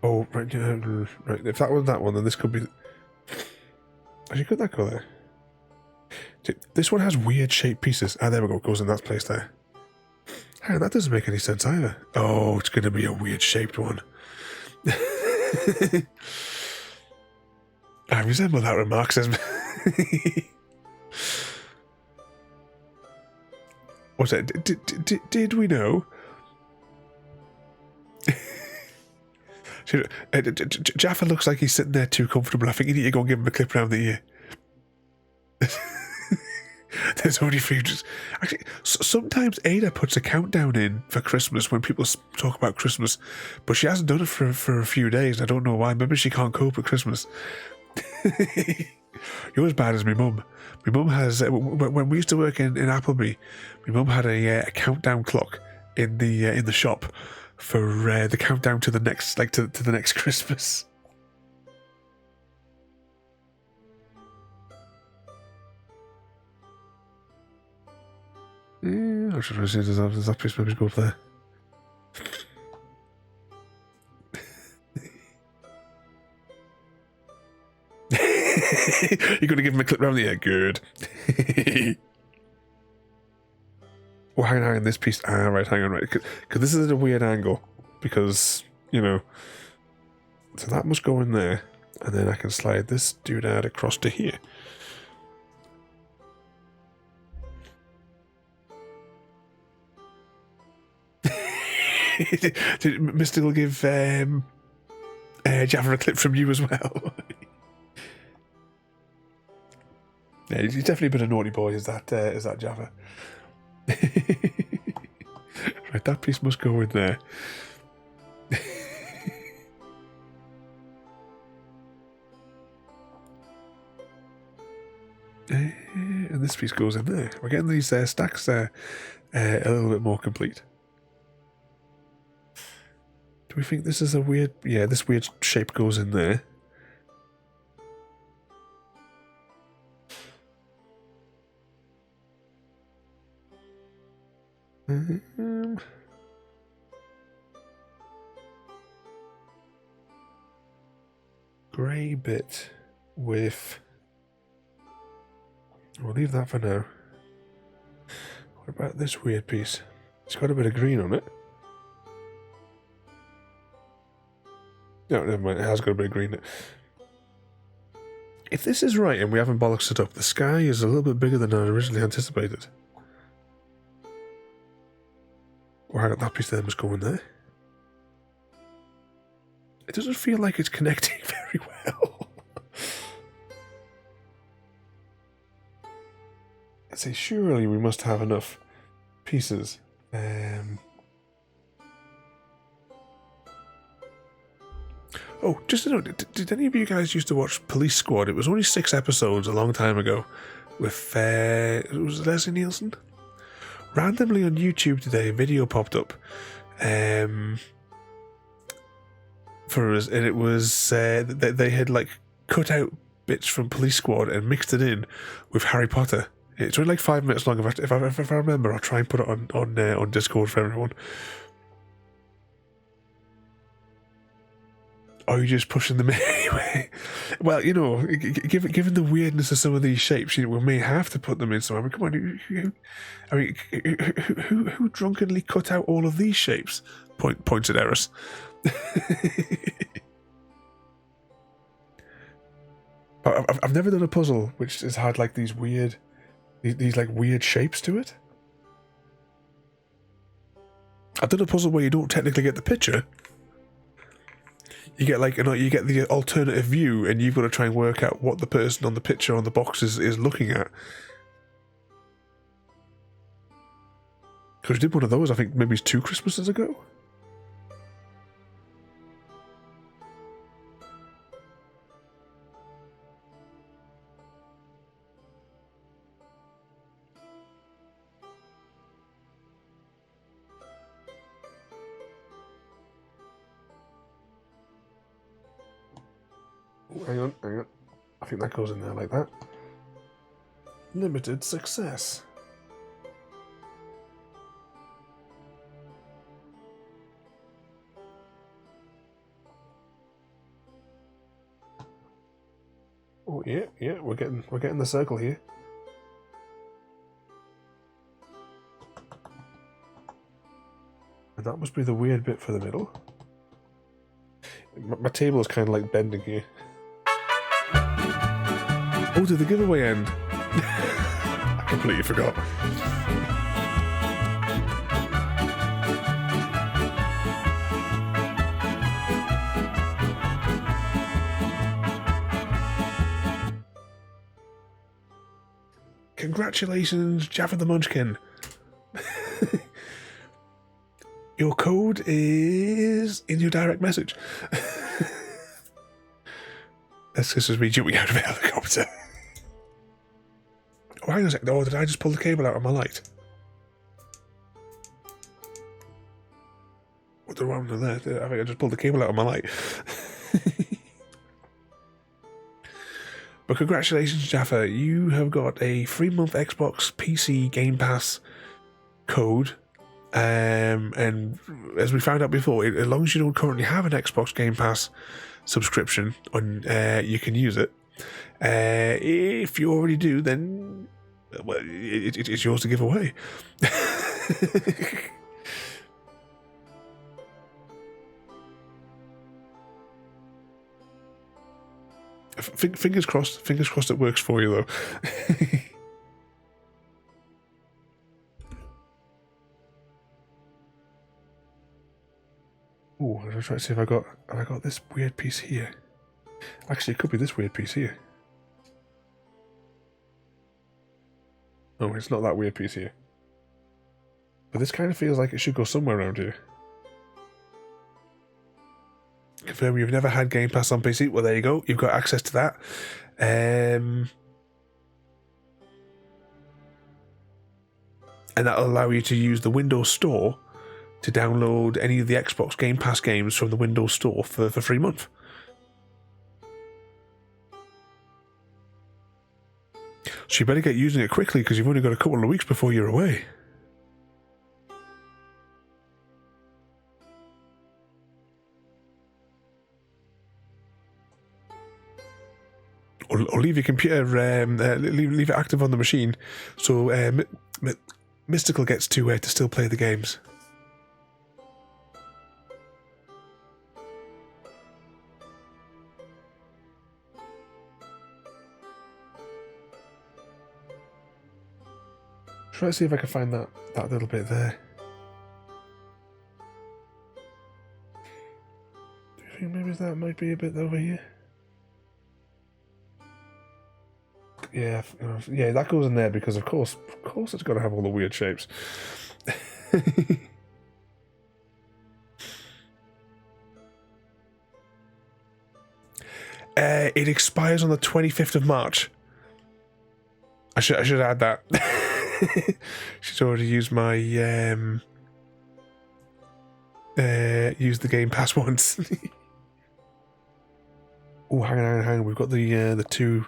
Oh, right, right. If that was that one, then this could be... Actually, could that go there? This one has weird shaped pieces. Ah, there we go. It goes in that place there. Hey, that doesn't make any sense either. Oh, it's going to be a weird shaped one. I resemble that remark, says... What's that? Did we know? Jaffa looks like he's sitting there too comfortable. I think you need to go and give him a clip around the ear. There's only 3. Actually, sometimes Ada puts a countdown in for Christmas when people talk about Christmas, but she hasn't done it for a few days. I don't know why. Maybe she can't cope with Christmas. You're as bad as my mum. My mum has, when we used to work in Appleby, my mum had a countdown clock in the shop for the countdown to the next, to the next Christmas. Yeah, I should see does that piece maybe go up there. You're going to give him a clip round the ear? Good. Oh, hang on, this piece. Ah, right, hang on, right. Because this is at a weird angle. Because, you know. So that must go in there. And then I can slide this doodad across to here. Did Mr. will give Jaffa a clip from you as well? Yeah, he's definitely been a naughty boy, is that Jaffa? Right, that piece must go in there. And this piece goes in there. We're getting these stacks a little bit more complete. Do we think this is a weird... Yeah, this weird shape goes in there. Grey bit with... We'll leave that for now. What about this weird piece? It's got a bit of green on it. No, never mind. It has got a bit of green in it. If this is right and we haven't bollocks it up, the sky is a little bit bigger than I originally anticipated. Or hang on, that piece there must go in there. It doesn't feel like it's connecting very well. I'd say surely we must have enough pieces. Oh, just to know, did any of you guys used to watch Police Squad? It was only 6 episodes a long time ago with, was it Leslie Nielsen? Randomly on YouTube today, a video popped up for us, and it was, they had, like, cut out bits from Police Squad and mixed it in with Harry Potter. It's only like 5 minutes long. If I remember, I'll try and put it on Discord for everyone. Or are you just pushing them anyway? Well, you know, given the weirdness of some of these shapes, you know, we may have to put them in somewhere. I mean, come on, who drunkenly cut out all of these shapes? Points at Eris. I've never done a puzzle which has had like these weird shapes to it. I've done a puzzle where you don't technically get the picture. You get you get the alternative view, and you've got to try and work out what the person on the picture on the box is looking at. Because I did one of those, I think maybe it's 2 Christmases ago. Oh, hang on. I think that goes in there like that. Limited success. Oh yeah, we're getting the circle here. And that must be the weird bit for the middle. My table is kind of like bending here. Oh, did the giveaway end? I completely forgot. Congratulations, Jaffa the Munchkin. Your code is in your direct message. That's just me jumping out of a helicopter. Oh, hang on a second. Oh, did I just pull the cable out of my light? What the wrong with that? I think I just pulled the cable out of my light. But congratulations, Jaffa. You have got a 3-month Xbox PC Game Pass code. And as we found out before, as long as you don't currently have an Xbox Game Pass subscription, you can use it. If you already do, then well, it's yours to give away. Fingers crossed it works for you, though. Oh, I'm trying to see if I got this weird piece here. Actually, it could be this weird piece here. Oh, it's not that weird piece here. But this kind of feels like it should go somewhere around here. Confirm you've never had Game Pass on PC. Well, there you go. You've got access to that. And that'll allow you to use the Windows Store to download any of the Xbox Game Pass games from the Windows Store for 3 months. So you better get using it quickly because you've only got a couple of weeks before you're away. Or leave your computer, leave it active on the machine, so Mystical gets to still play the games. Try to see if I can find that little bit there. Do you think maybe that might be a bit over here? Yeah, that goes in there because of course it's got to have all the weird shapes. It expires on the 25th of March. I should add that. She's already used my used the Game Pass once. Oh, hang on. We've got the two.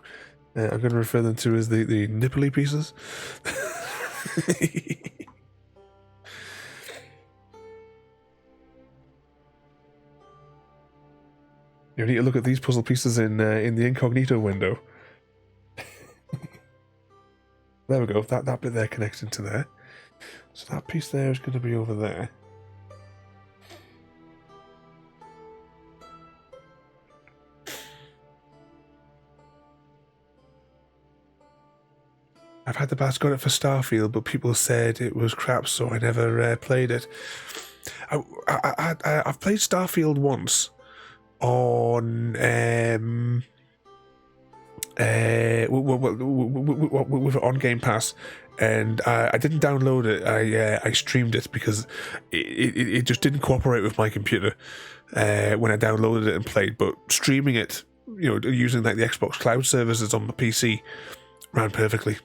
I'm going to refer them to as the nipply pieces. You need to look at these puzzle pieces in the incognito window. There we go. That bit there connects into there. So that piece there is going to be over there. I've had the badge got it for Starfield, but people said it was crap, so I never played it. I've played Starfield once on with on Game Pass, and I didn't download it. I streamed it because it just didn't cooperate with my computer when I downloaded it and played. But streaming it, using like the Xbox Cloud services on the PC, ran perfectly.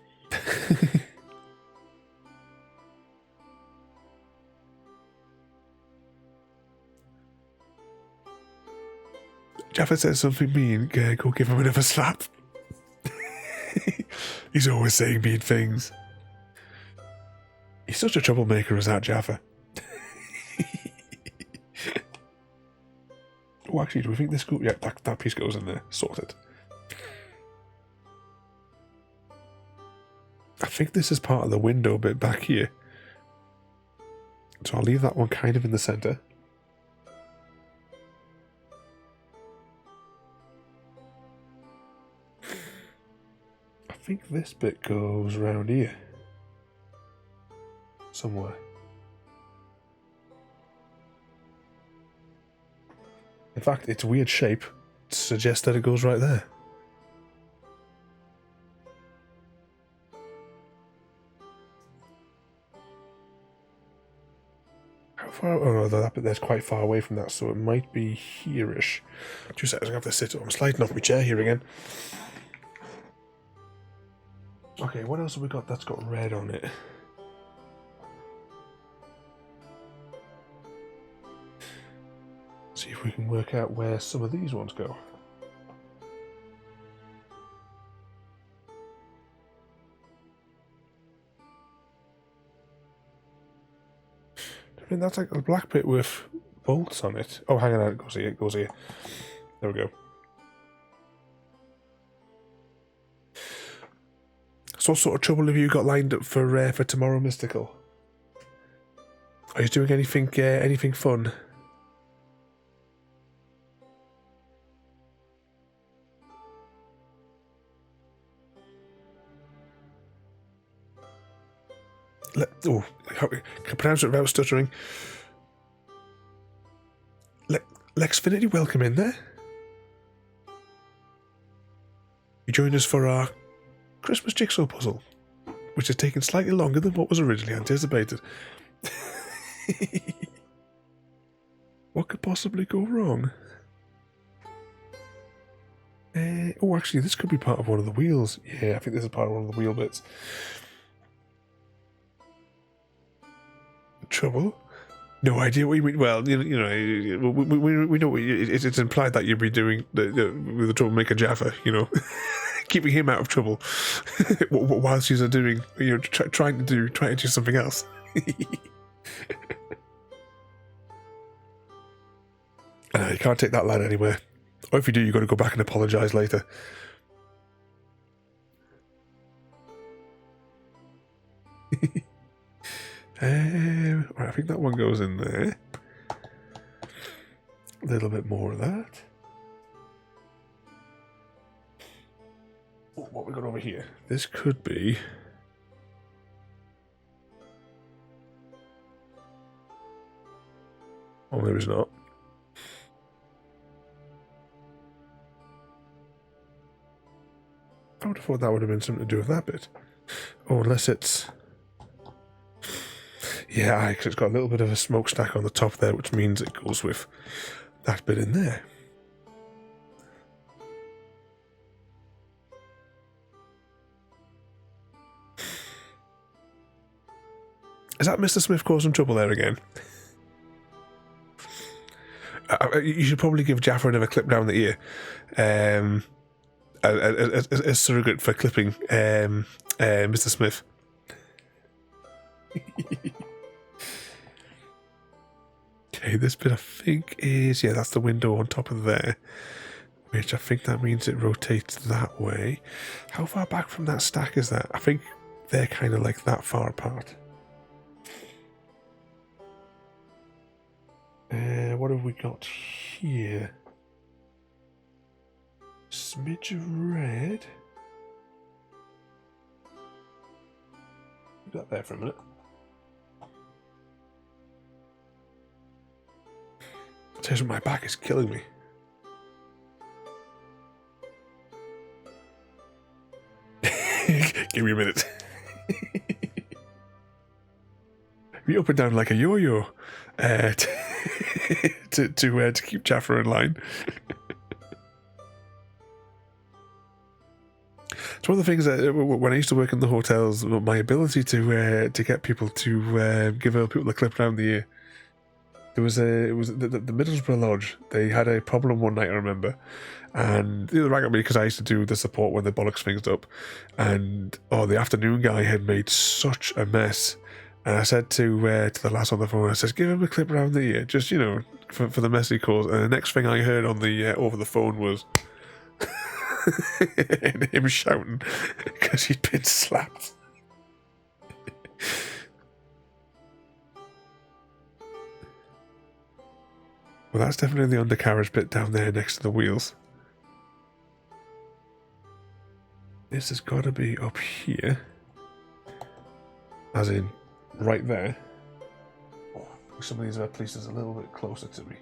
Jaffa said something mean. Go give him another slap. He's always saying mean things. He's such a troublemaker as that, Jaffa. Oh, actually, do we think this goes? Yeah, that piece goes in there. Sorted. I think this is part of the window bit back here. So I'll leave that one kind of in the centre. I think this bit goes around here. Somewhere. In fact, its weird shape suggests that it goes right there. How far? Oh no, that bit there's quite far away from that, so it might be here-ish. 2 seconds, I have to sit up. I'm sliding off my chair here again. Okay, what else have we got that's got red on it? See if we can work out where some of these ones go. I mean, that's like a black bit with bolts on it. Oh, hang on, it goes here, it goes here. There we go. So what sort of trouble have you got lined up for tomorrow, Mystical? Are you doing anything fun? Can I pronounce it without stuttering? Lexfinity, welcome in there. You joined us for our Christmas jigsaw puzzle, which has taken slightly longer than what was originally anticipated. What could possibly go wrong? Oh, actually, this could be part of one of the wheels. Yeah, I think this is part of one of the wheel bits. Trouble? No idea what you mean. Well, we know it's implied that you'll be doing with the troublemaker Jaffa, keeping him out of trouble whilst you're doing, trying to do something else. You can't take that line anywhere. Or if you do, you've got to go back and apologise later. Right, I think that one goes in there. A little bit more of that. Oh, what we got over here? This could be. Oh, maybe it's not. I would have thought that would have been something to do with that bit. Oh, unless it's. Yeah, because it's got a little bit of a smokestack on the top there, which means it goes with that bit in there. Is that Mr. Smith causing trouble there again? You should probably give Jaffa another clip down the ear, as surrogate for clipping Mr. Smith. Okay, this bit I think is, yeah, that's the window on top of there, which I think that means it rotates that way. How far back from that stack is that? I think they're kind of like that far apart. What have we got here? Smidge of red. Leave that there for a minute. I'll tell you what, my back is killing me. Give me a minute. Be up and down like a yo-yo to keep Jaffa in line. It's one of the things that when I used to work in the hotels, my ability to get people to give other people a clip around the ear. It was the Middlesbrough Lodge. They had a problem one night, I remember, and they rang at me because I used to do the support when the bollocks things up, and the afternoon guy had made such a mess. And I said to the lass on the phone, I said, give him a clip around the ear, just, you know, for the mess he caused. And the next thing I heard on the over the phone was him shouting because he'd been slapped. Well, that's definitely the undercarriage bit down there next to the wheels. This has got to be up here. As in, right there. Some of these other places a little bit closer to me.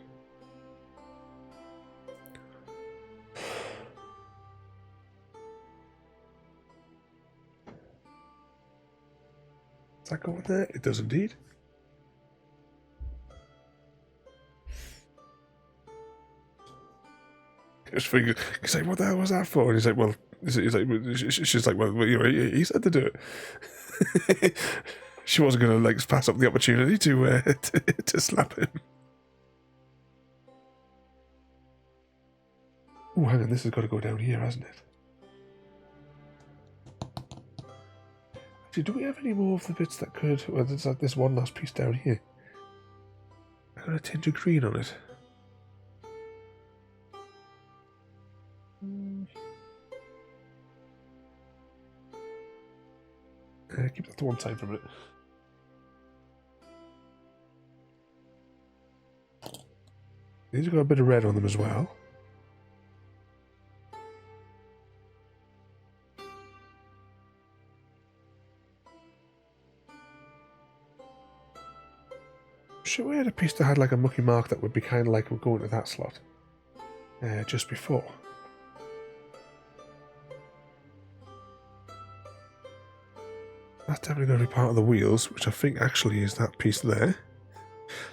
Does that go in there? It does indeed. He's like, what the hell was that for? And he's like, well, she's like, well, you know, he said to do it. She wasn't going to like pass up the opportunity to slap him. Oh, hang on, this has got to go down here, hasn't it? Actually, do we have any more of the bits that could? Well, there's like this one last piece down here. I got a tinge of green on it. Keep that to one side for a minute. These have got a bit of red on them as well. Sure, we had a piece that had like a mucky mark that would be kind of like we're going to that slot just before. That's definitely going to be part of the wheels, which I think actually is that piece there.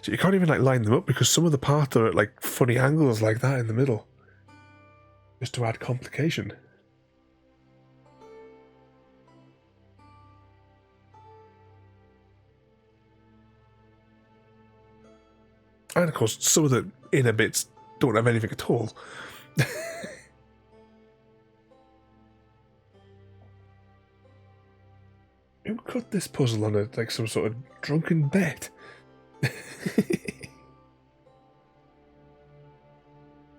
So you can't even like line them up because some of the parts are at like funny angles like that in the middle. Just to add complication. And of course, some of the inner bits don't have anything at all. Who cut this puzzle on like some sort of drunken bet?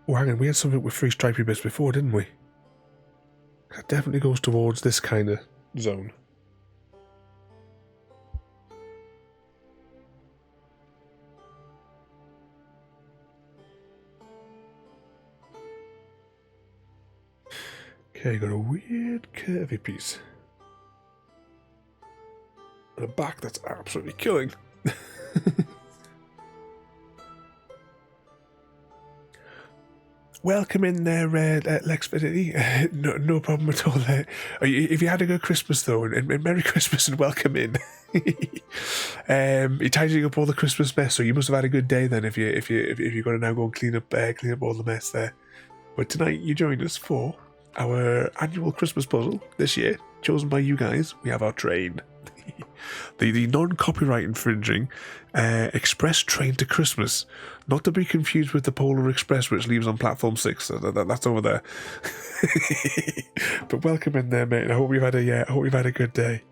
Oh, hang on, we had something with 3 stripy bits before, didn't we? That definitely goes towards this kind of zone. Okay, got a weird curvy piece. And a back that's absolutely killing. Welcome in there, Lexfinity. No problem at all there. If you had a good Christmas though, and Merry Christmas and welcome in. You're tidying up all the Christmas mess, so you must have had a good day then. If you're going to now go and clean up all the mess there. But tonight you joined us for our annual Christmas puzzle this year, chosen by you guys. We have our train. The non-copyright infringing express train to Christmas, not to be confused with the Polar Express, which leaves on platform 6. That's over there. But welcome in there, mate. I hope you've had a good day.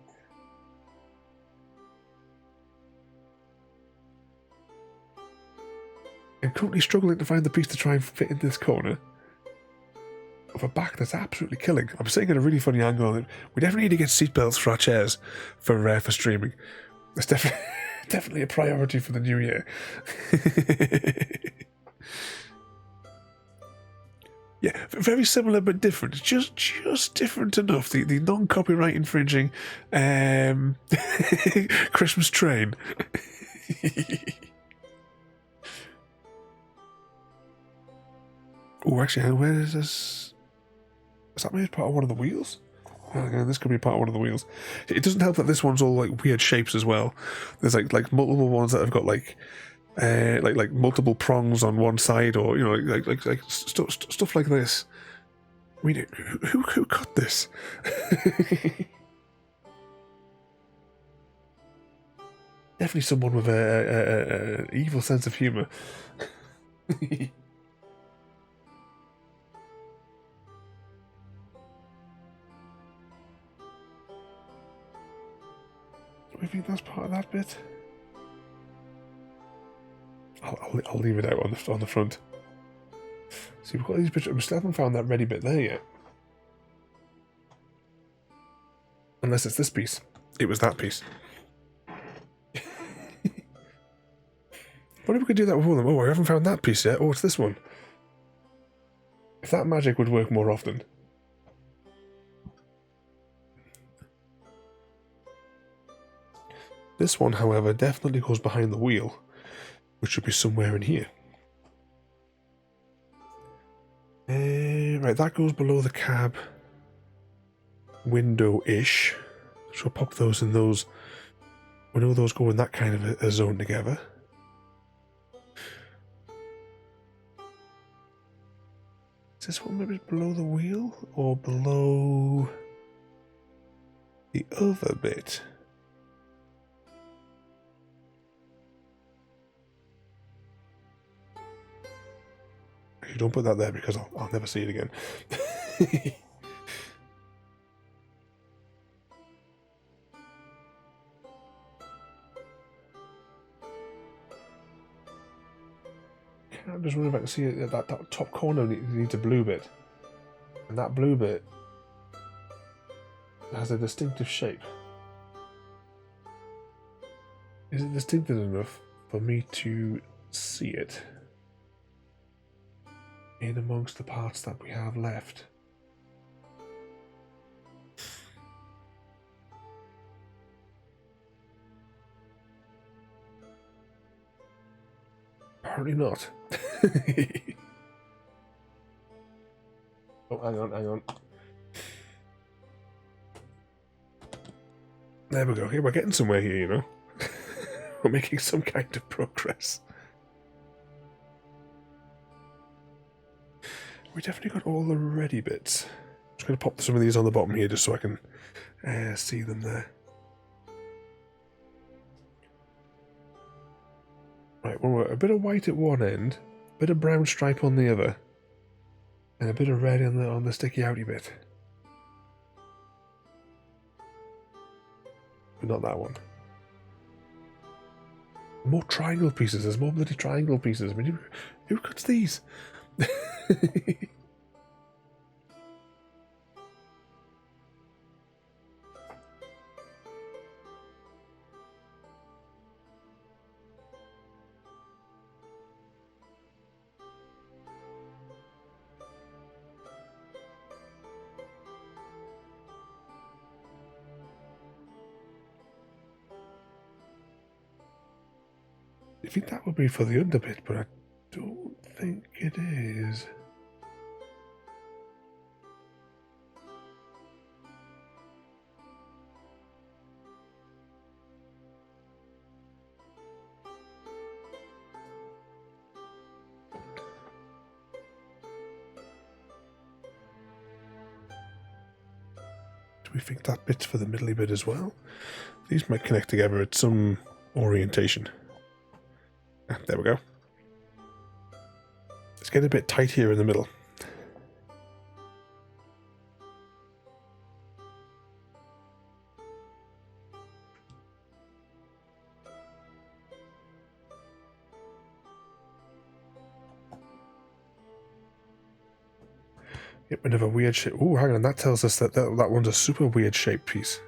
I'm currently struggling to find the piece to try and fit in this corner of a back that's absolutely killing. I'm sitting at a really funny angle. We definitely need to get seatbelts for our chairs for streaming. That's definitely a priority for the new year. Yeah, very similar but different. Just different enough. The non-copyright infringing Christmas train. Oh, actually, where is this? Is that made part of one of the wheels? Oh, this could be part of one of the wheels. It doesn't help that this one's all like weird shapes as well. There's like multiple ones that have got like multiple prongs on one side, or you know, like stuff like this. I mean, who cut this? Definitely someone with a evil sense of humour. I think that's part of that bit. I'll leave it out on the front. See, we've got these bits. We still haven't found that ready bit there yet. Unless it's this piece. It was that piece. What if we could do that with all of them? Oh, I haven't found that piece yet. Oh, it's this one. If that magic would work more often. This one, however, definitely goes behind the wheel, which should be somewhere in here. Right, that goes below the cab window-ish. So I'll pop those in those. We know those go in that kind of a zone together. Is this one maybe below the wheel or below the other bit? You don't put that there because I'll never see it again. I'm just wondering if I can see it, that top corner needs a blue bit. And that blue bit has a distinctive shape. Is it distinctive enough for me to see it in amongst the parts that we have left? Apparently not. Oh, hang on. There we go. Okay, we're getting somewhere here, you know. We're making some kind of progress. We definitely got all the ready bits. I'm just going to pop some of these on the bottom here just so I can see them there. Right, well, a bit of white at one end, a bit of brown stripe on the other, and a bit of red on the sticky outy bit. But not that one. More triangle pieces. There's more bloody triangle pieces. I mean, who cuts these? I think that would be for the underbit, but I don't think it is. Do we think that bit's for the middly bit as well? These might connect together at some orientation. Ah, there we go. Let's get a bit tight here in the middle. Yep, another weird shape. Oh, hang on, that tells us that that one's a super weird shaped piece.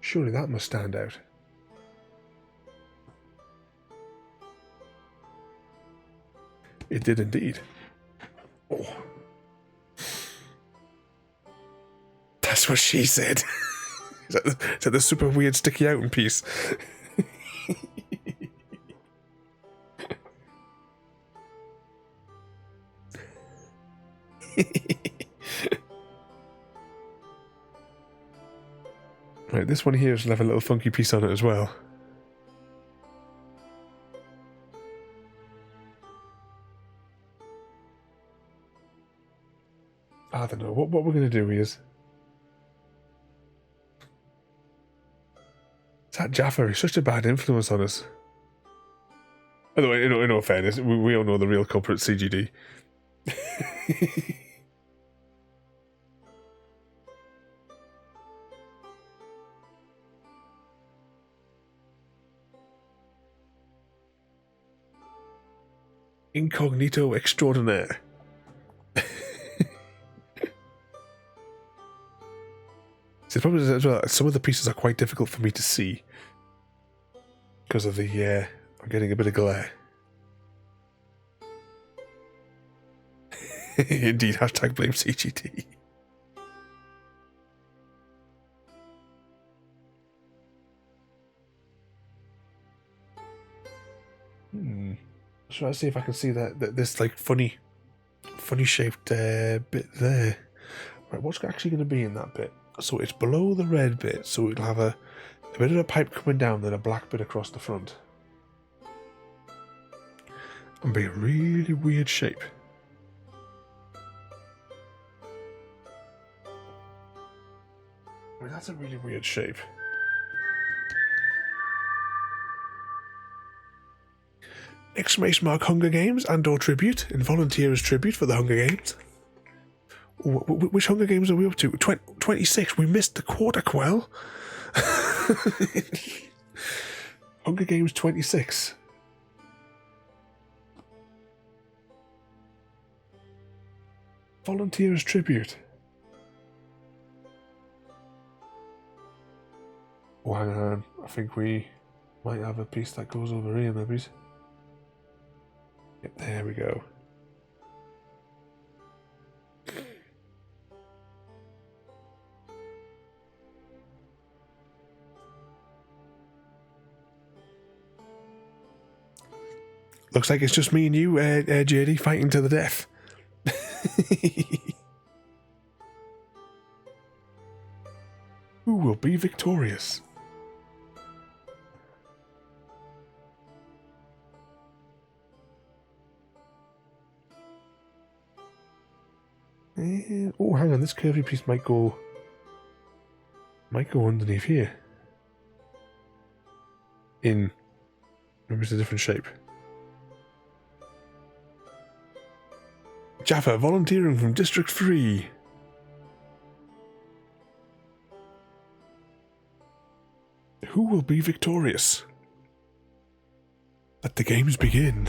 Surely that must stand out. It did indeed. Oh. That's what she said. Is that the super weird sticky out piece? Right, this one here will have a little funky piece on it as well. I don't know. What we're going to do is... That Jaffa is such a bad influence on us. By the way, in all fairness, we all know the real culprit, CGD. Incognito extraordinaire. The problem is as well, some of the pieces are quite difficult for me to see because of the I'm getting a bit of glare. Indeed, hashtag blame CGT. Try to see if I can see that this like funny shaped bit there. Right, what's actually going to be in that bit? So it's below the red bit, so it'll have a bit of a pipe coming down, then a black bit across the front, and be a really weird shape. I mean, that's a really weird shape. Exclamation mark Hunger Games and or tribute, and volunteer as tribute for the Hunger Games. Which Hunger Games are we up to? 26. We missed the quarter quell. Hunger Games 26. Volunteer as tribute. Oh, hang on. I think we might have a piece that goes over here, maybe. Yep, there we go. Looks like it's just me and you, JD, fighting to the death. Who will be victorious? Oh, hang on, this curvy piece might go underneath here. Maybe it's a different shape. Jaffa volunteering from District 3. Who will be victorious? Let the games begin.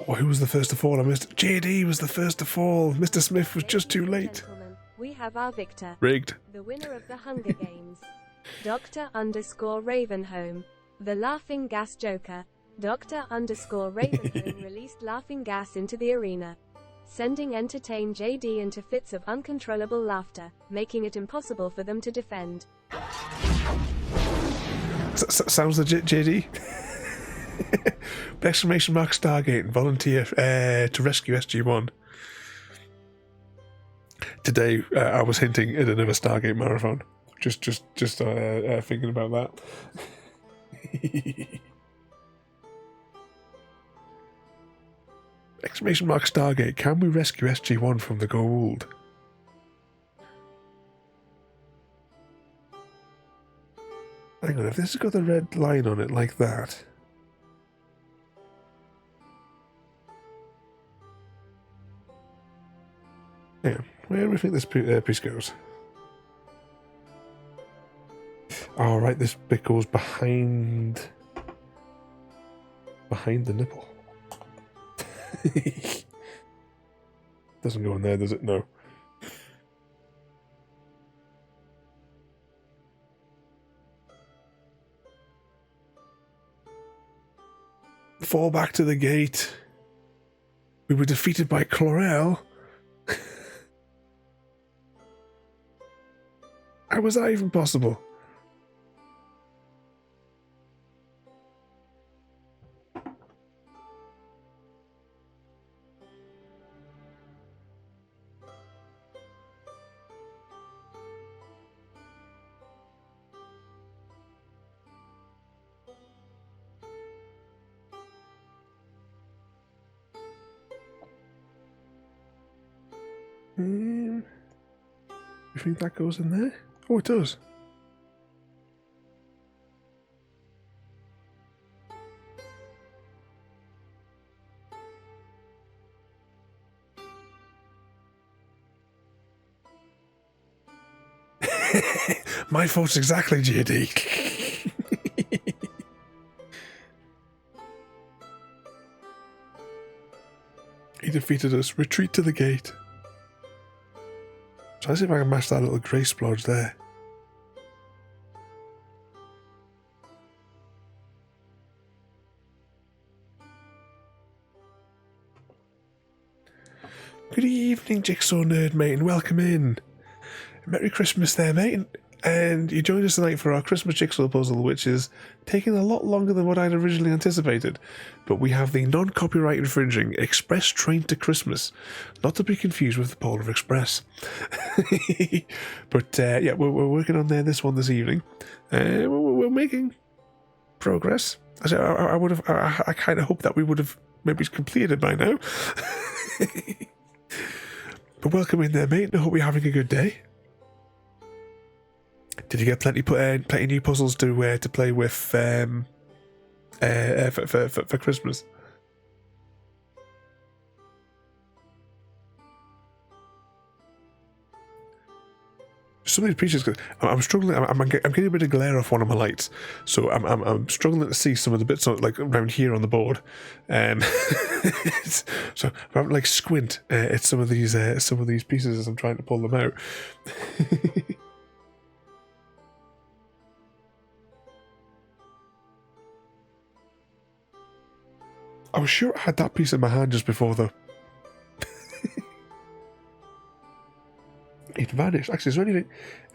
Oh, who was the first to fall? I missed. JD was the first to fall. Mr. Smith was just too late. Gentlemen, we have our victor. Rigged. The winner of the Hunger Games. Dr_Ravenholm. The Laughing Gas Joker. Dr_Ravenholm released laughing gas into the arena, sending entertained JD into fits of uncontrollable laughter, making it impossible for them to defend. Sounds legit, JD. Exclamation mark Stargate and volunteer to rescue SG-1. Today, I was hinting at another Stargate marathon. Just thinking about that. Exclamation mark Stargate. Can we rescue SG-1 from the Goa'uld? Hang on, if this has got the red line on it like that. Yeah, where do we think this piece goes? Oh, right, this bit goes behind the nipple. Doesn't go in there, does it? No. Fall back to the gate. We were defeated by Chlorel. How was that even possible? You think that goes in there? Oh, it does. My fault exactly, JD. He defeated us. Retreat to the gate. Try to see if I can match that little grey splodge there. Good evening, Jigsaw Nerd, mate, and welcome in. Merry Christmas there, mate. And you joined us tonight for our Christmas Jigsaw Puzzle, which is taking a lot longer than what I'd originally anticipated. But we have the non-copyright infringing Express Train to Christmas, not to be confused with the Polar Express. But yeah, we're working on this one this evening. We're making progress. I kind of hope that we would have maybe completed it by now. But welcome in there, mate. I hope you're having a good day. Did you get plenty new puzzles to play with for Christmas? Some of these pieces, I'm struggling. I'm getting a bit of glare off one of my lights, so I'm struggling to see some of the bits like around here on the board. So I'm like squint at some of these pieces as I'm trying to pull them out. I was sure I had that piece in my hand just before, though. It vanished. Actually, is there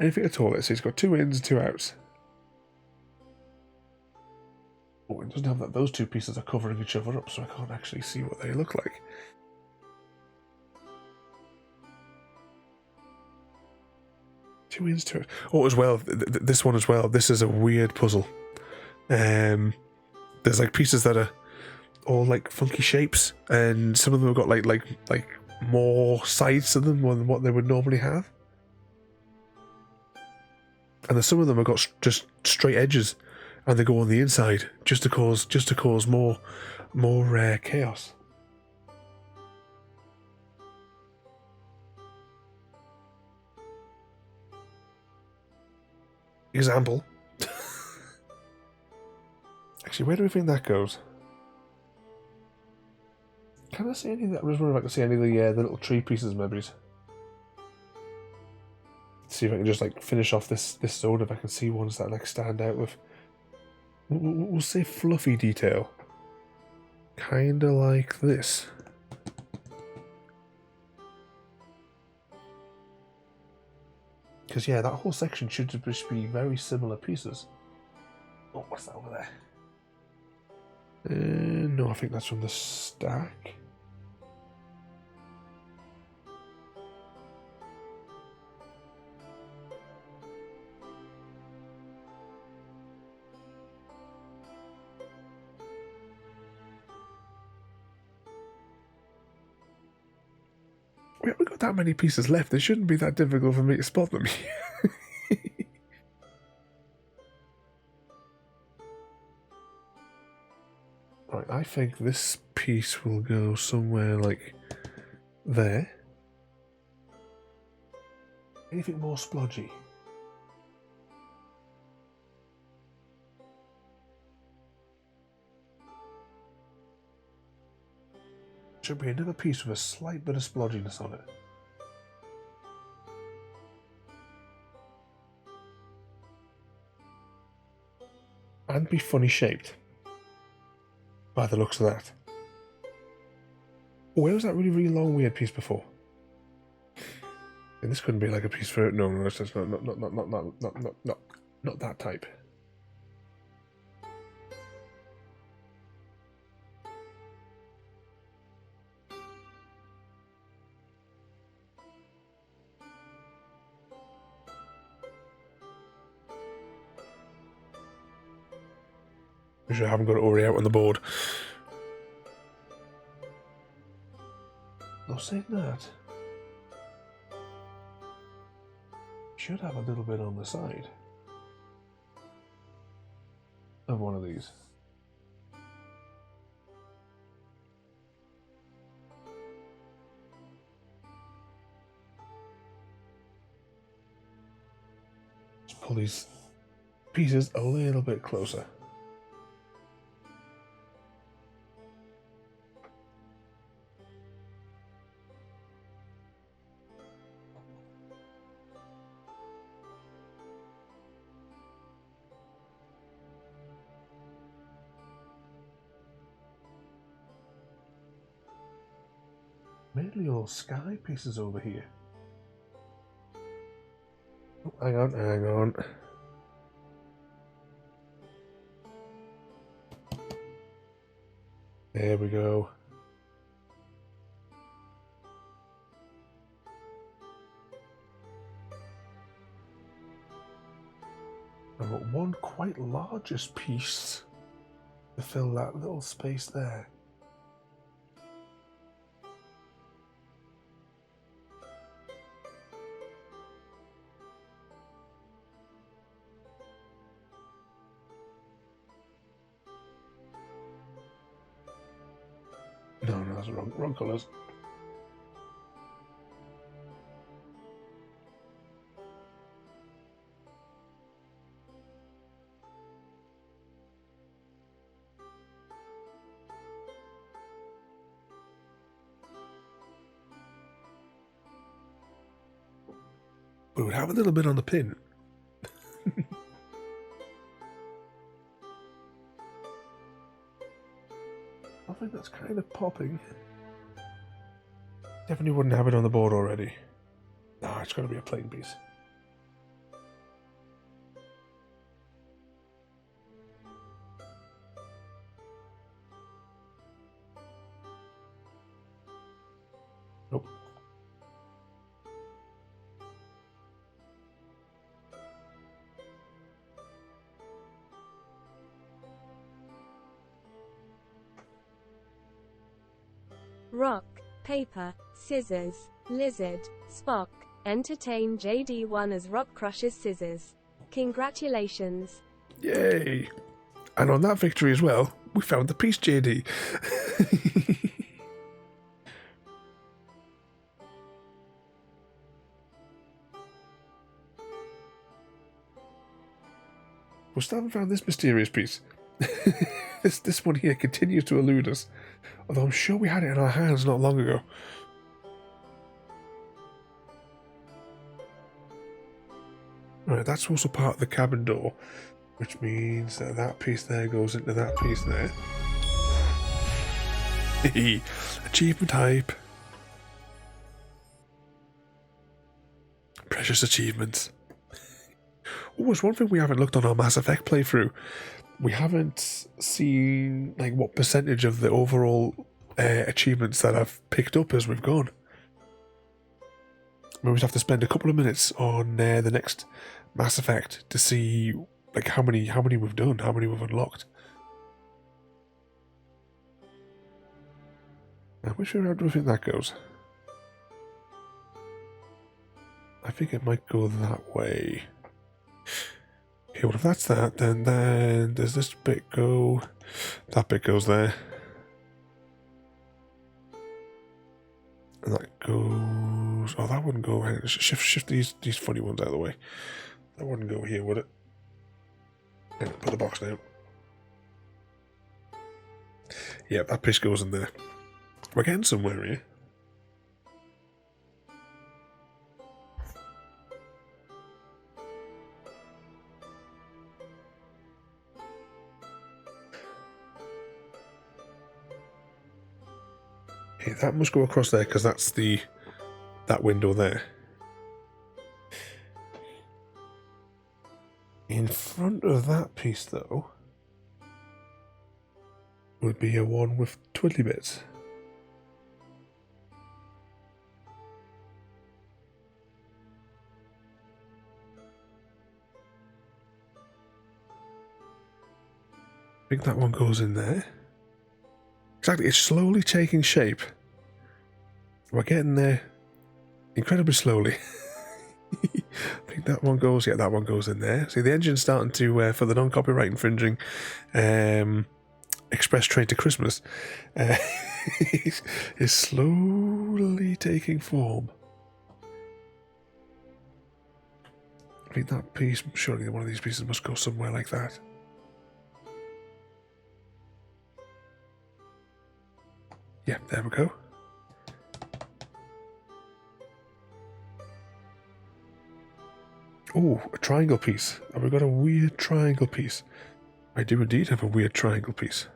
anything at all? Let's see, it's got 2 ins and 2 outs. Oh, it doesn't have that. Those 2 pieces are covering each other up, so I can't actually see what they look like. Two ins, 2 outs. Oh, as well, this one as well. This is a weird puzzle. There's like pieces that are all like funky shapes, and some of them have got like more sides to them than what they would normally have. And then some of them have got just straight edges, and they go on the inside just to cause more chaos. Example. Actually, where do we think that goes? Can I see any of that? I was wondering if I can see any of the little tree pieces, maybe. See if I can just like finish off this zone. If I can see ones that like stand out with, we'll say fluffy detail, kind of like this. Because yeah, that whole section should just be very similar pieces. Oh, what's that over there? No, I think that's from the stack. We haven't got that many pieces left. It shouldn't be that difficult for me to spot them. Right, I think this piece will go somewhere like there. Anything more splodgy? Should be another piece with a slight bit of splodginess on it. And be funny shaped. By the looks of that. Where was that really long weird piece before? And this couldn't be like a piece for no, it's just not that type. Which I haven't got it already out on the board. Not saying that. Should have a little bit on the side of one of these. Let's pull these pieces a little bit closer. Mainly all sky pieces over here. Oh, hang on, hang on. There we go. I've got one quite largest piece to fill that little space there. No, that's wrong colours. We would have a little bit on the pin. I think that's kind of popping. Definitely wouldn't have it on the board already. No, it's got to be a plain piece. Nope. Rock, paper, scissors, lizard, Spock. Entertain JD1 as Rock crushes scissors. Congratulations. Yay! And on that victory as well, we found the piece, JD. We still haven't found this mysterious piece. This one here continues to elude us. Although I'm sure we had it in our hands not long ago. Right, that's also part of the cabin door, which means that that piece there goes into that piece there. Achievement hype. Precious achievements. Oh, there's one thing we haven't looked on our Mass Effect playthrough. We haven't seen like what percentage of the overall achievements that I've picked up as we've gone. We always have to spend a couple of minutes on the next Mass Effect to see like how many we've done, how many we've unlocked. Now, which way do we think that goes? think it might go that way. Okay, well if that's that, then does this bit go... That bit goes there. And that goes... Oh, that wouldn't go... Hang on, shift these funny ones out of the way. That wouldn't go here, would it? Hang on, put the box down. Yeah, that piece goes in there. We're getting somewhere here. Okay, that must go across there because that's that window there. In front of that piece, though, would be a one with twiddly bits. I think that one goes in there. Exactly, it's slowly taking shape. We're getting there incredibly slowly. I think that one goes, yeah, that one goes in there. See, the engine's starting to, for the non-copyright infringing express train to Christmas, is slowly taking form. I think that piece, surely one of these pieces must go somewhere like that. Yeah, there we go. Oh, a triangle piece. Have we got a weird triangle piece? I do indeed have a weird triangle piece.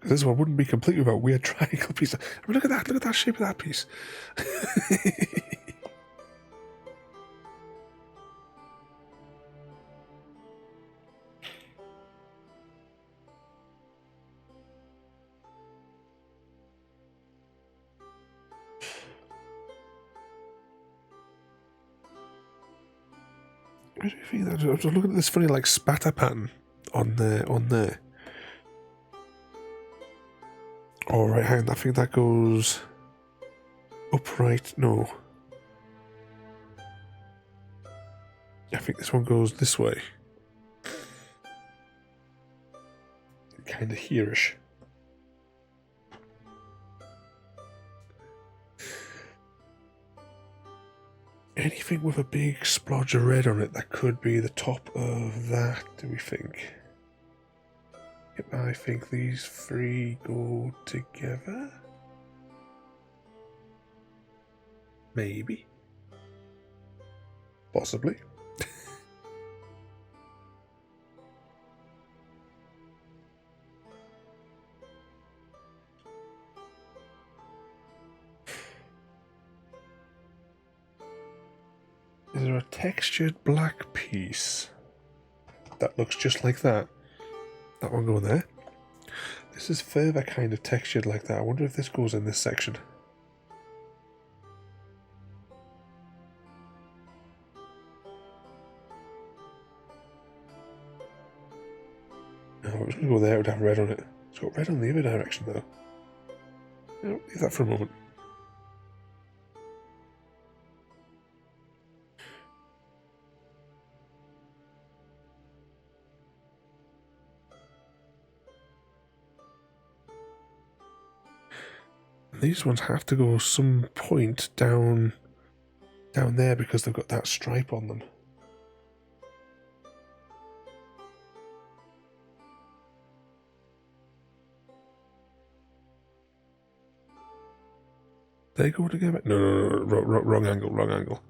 This one wouldn't be complete without a weird triangle piece. I mean, look at that shape of that piece. What do you think that? I was looking at this funny like spatter pattern on there. Alright, hang on, I think that goes upright. No. I think this one goes this way. Kind of here-ish. Anything with a big splodge of red on it that could be the top of that, do we think? Yep, I think these three go together. Maybe. Possibly. Is there a textured black piece that looks just like that? That one going there. This is further kind of textured like that. I wonder if this goes in this section. No, it was going to go there, it would have red on it. It's got red on the other direction though. No, leave that for a moment. These ones have to go some point down there because they've got that stripe on them. They go together? No, wrong angle.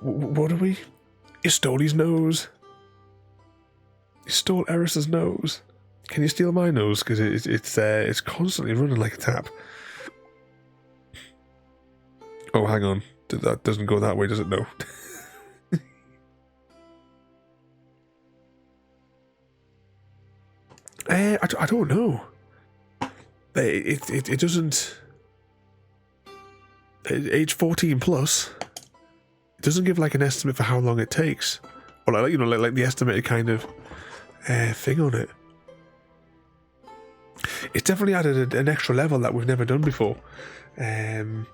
What are we? You stole his nose. You stole Eris's nose. Can you steal my nose? Because it's constantly running like a tap. Oh, hang on. That doesn't go that way, does it? No. I don't know. It doesn't. Age 14 plus. It doesn't give like an estimate for how long it takes. or like, you know, like the estimated kind of thing on it. It's definitely added an extra level that we've never done before to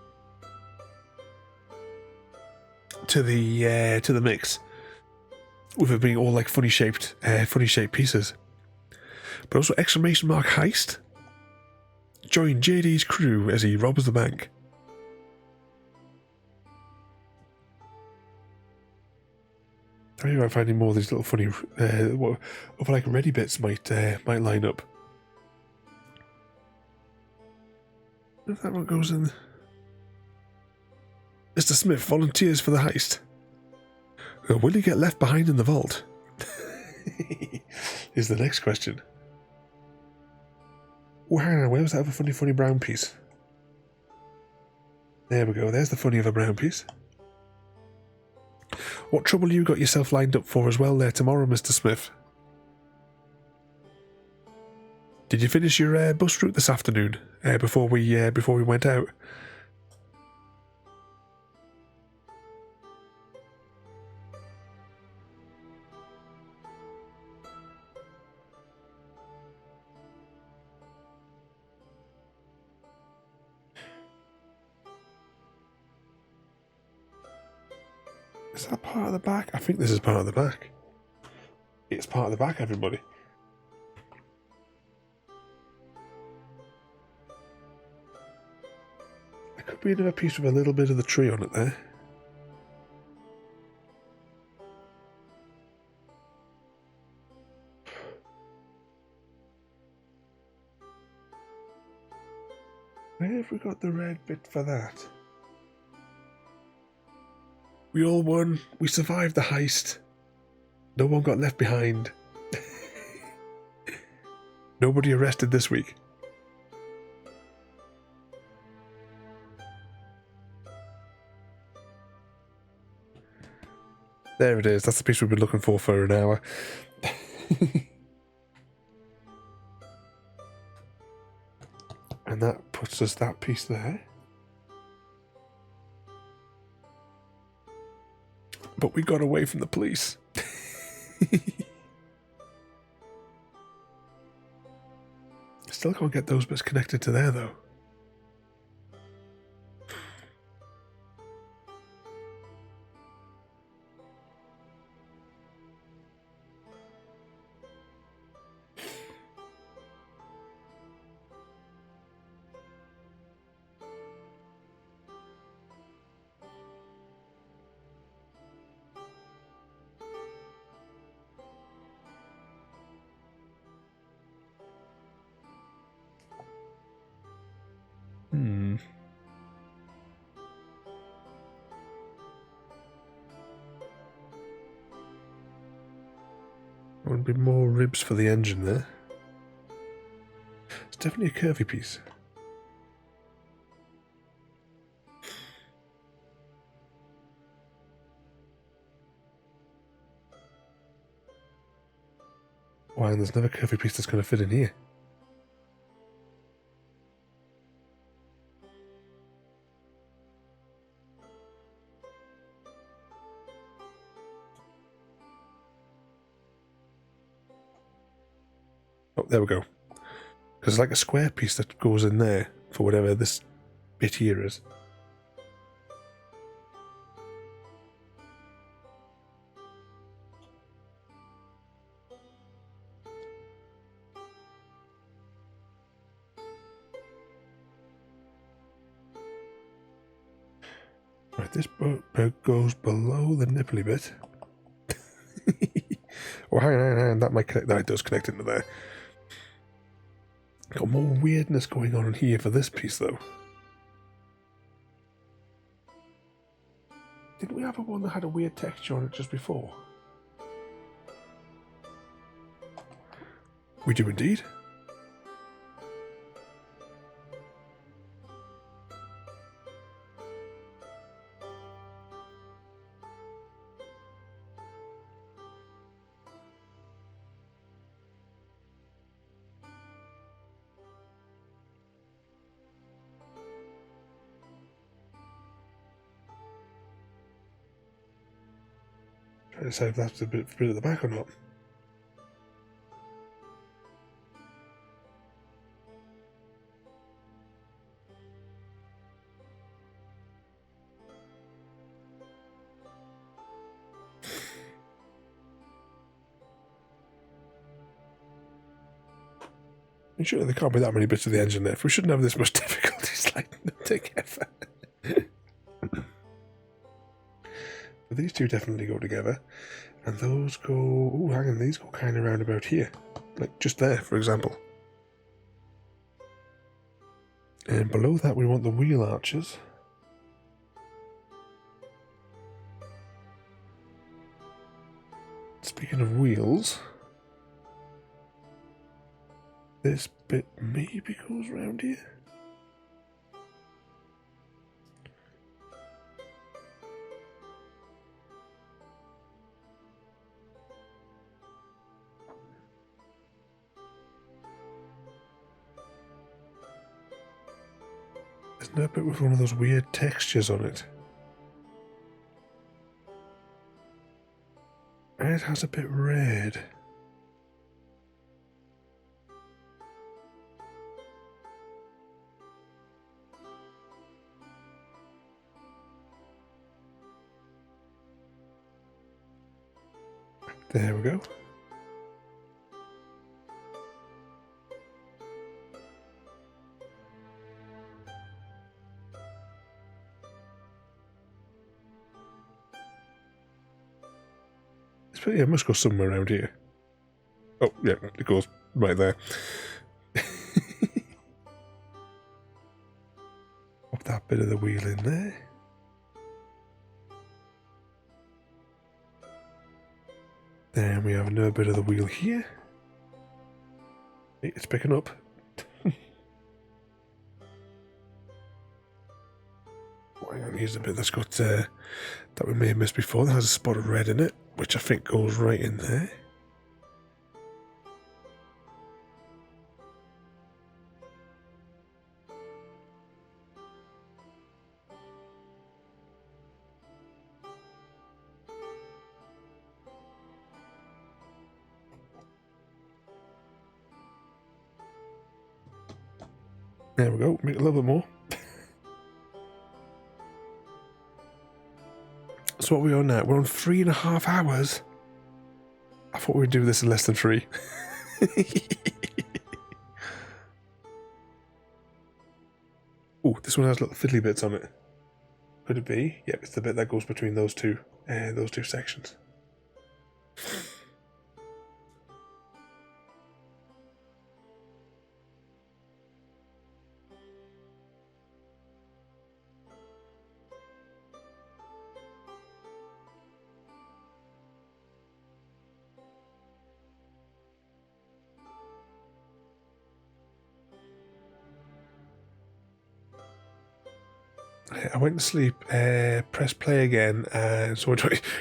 the mix, with it being all like funny shaped pieces. But also exclamation mark heist. Join JD's crew as he robs the bank. Maybe I find more of these little funny, other like ready bits might line up. If that one goes in. Mr. Smith volunteers for the heist. Will he get left behind in the vault? Is the next question. Oh, hang on, where was that other funny brown piece? There we go, there's the funny other brown piece. What trouble you got yourself lined up for as well there tomorrow, Mr. Smith? Did you finish your bus route this afternoon before we went out? Is that part of the back? I think this is part of the back. It's part of the back, everybody. There could be another piece with a little bit of the tree on it there. Where have we got the red bit for that? We all won. We survived the heist. No one got left behind. Nobody arrested this week. There it is. That's the piece we've been looking for an hour. And that puts us that piece there. But we got away from the police. Still can't get those bits connected to there, though. There would be more ribs for the engine there. It's definitely a curvy piece. Wow, and there's another curvy piece that's going to fit in here. Oh, there we go. Because it's like a square piece that goes in there for whatever this bit here is. Right, this boat goes below the nipply bit. Oh, hang on, that might connect. No, it does connect into there. Got more weirdness going on in here for this piece, though. Didn't we have a one that had a weird texture on it just before? We do indeed. Trying to decide if that's a bit at the back or not. Surely there can't be that many bits of the engine left. We shouldn't have this much difficulty sliding together. But these two definitely go together. And those go... Oh, hang on, these go kind of round about here. Like just there, for example. And below that we want the wheel arches. Speaking of wheels... This bit maybe goes round here. There's no bit with one of those weird textures on it. And it has a bit red. There we go. Yeah, it must go somewhere around here. Oh, yeah, it goes right there. Pop that bit of the wheel in there. Then we have another bit of the wheel here. Hey, it's picking up. Here's a bit that's got that we may have missed before. That has a spot of red in it, which I think goes right in there. There we go, make it a little bit more. So what are we on now? We're on 3.5 hours. I thought we'd do this in less than 3. Oh, this one has little fiddly bits on it. Could it be? Yep, it's the bit that goes between those two sections. I went to sleep, press play again, and so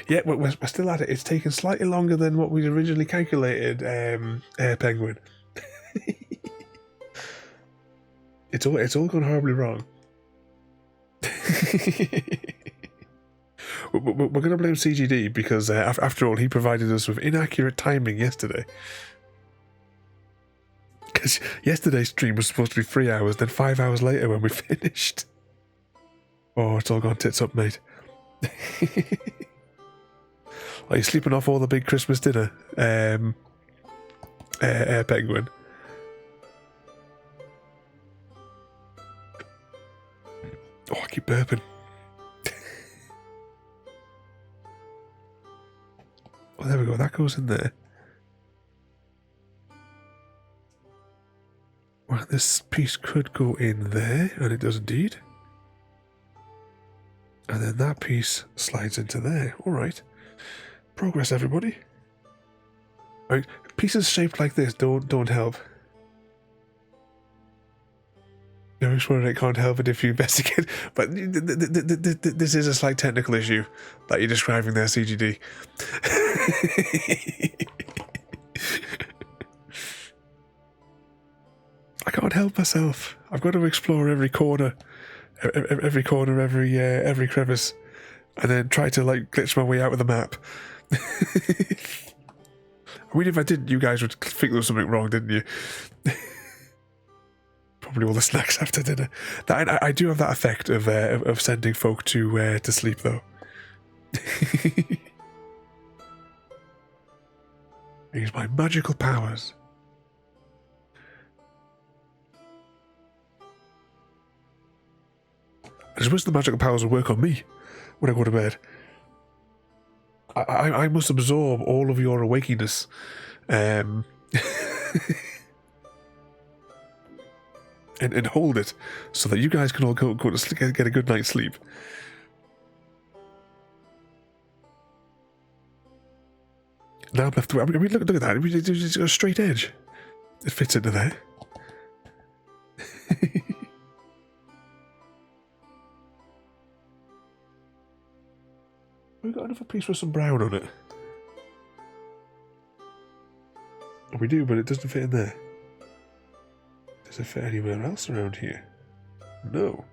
yeah, we're still at it. It's taken slightly longer than what we'd originally calculated, Penguin. It's all gone horribly wrong. We're going to blame CGD because, after all, he provided us with inaccurate timing yesterday. Because yesterday's stream was supposed to be 3 hours, then 5 hours later when we finished. Oh, it's all gone tits up, mate. Are you sleeping off all the big Christmas dinner, Penguin? Oh, I keep burping. Oh, there we go. That goes in there. Well, this piece could go in there, and it does indeed. And then that piece slides into there. All right. Progress, everybody. All right. Pieces shaped like this don't help. No, I swear I can't help it if you investigate. But this is a slight technical issue that you're describing there, CGD. I can't help myself. I've got to explore every corner. Every crevice, and then try to like glitch my way out of the map. I mean, if I didn't, you guys would think there was something wrong, didn't you? Probably all the snacks after dinner. I do have that effect of sending folk to sleep, though. Use my magical powers. I just wish the magical powers would work on me when I go to bed. I must absorb all of your awakeness. And hold it so that you guys can all go to sleep, get a good night's sleep. Now I'm left to... I mean, look at that. It's got a straight edge. It fits into there. We've got another piece with some brown on it. We do, but it doesn't fit in there. Does it fit anywhere else around here? No.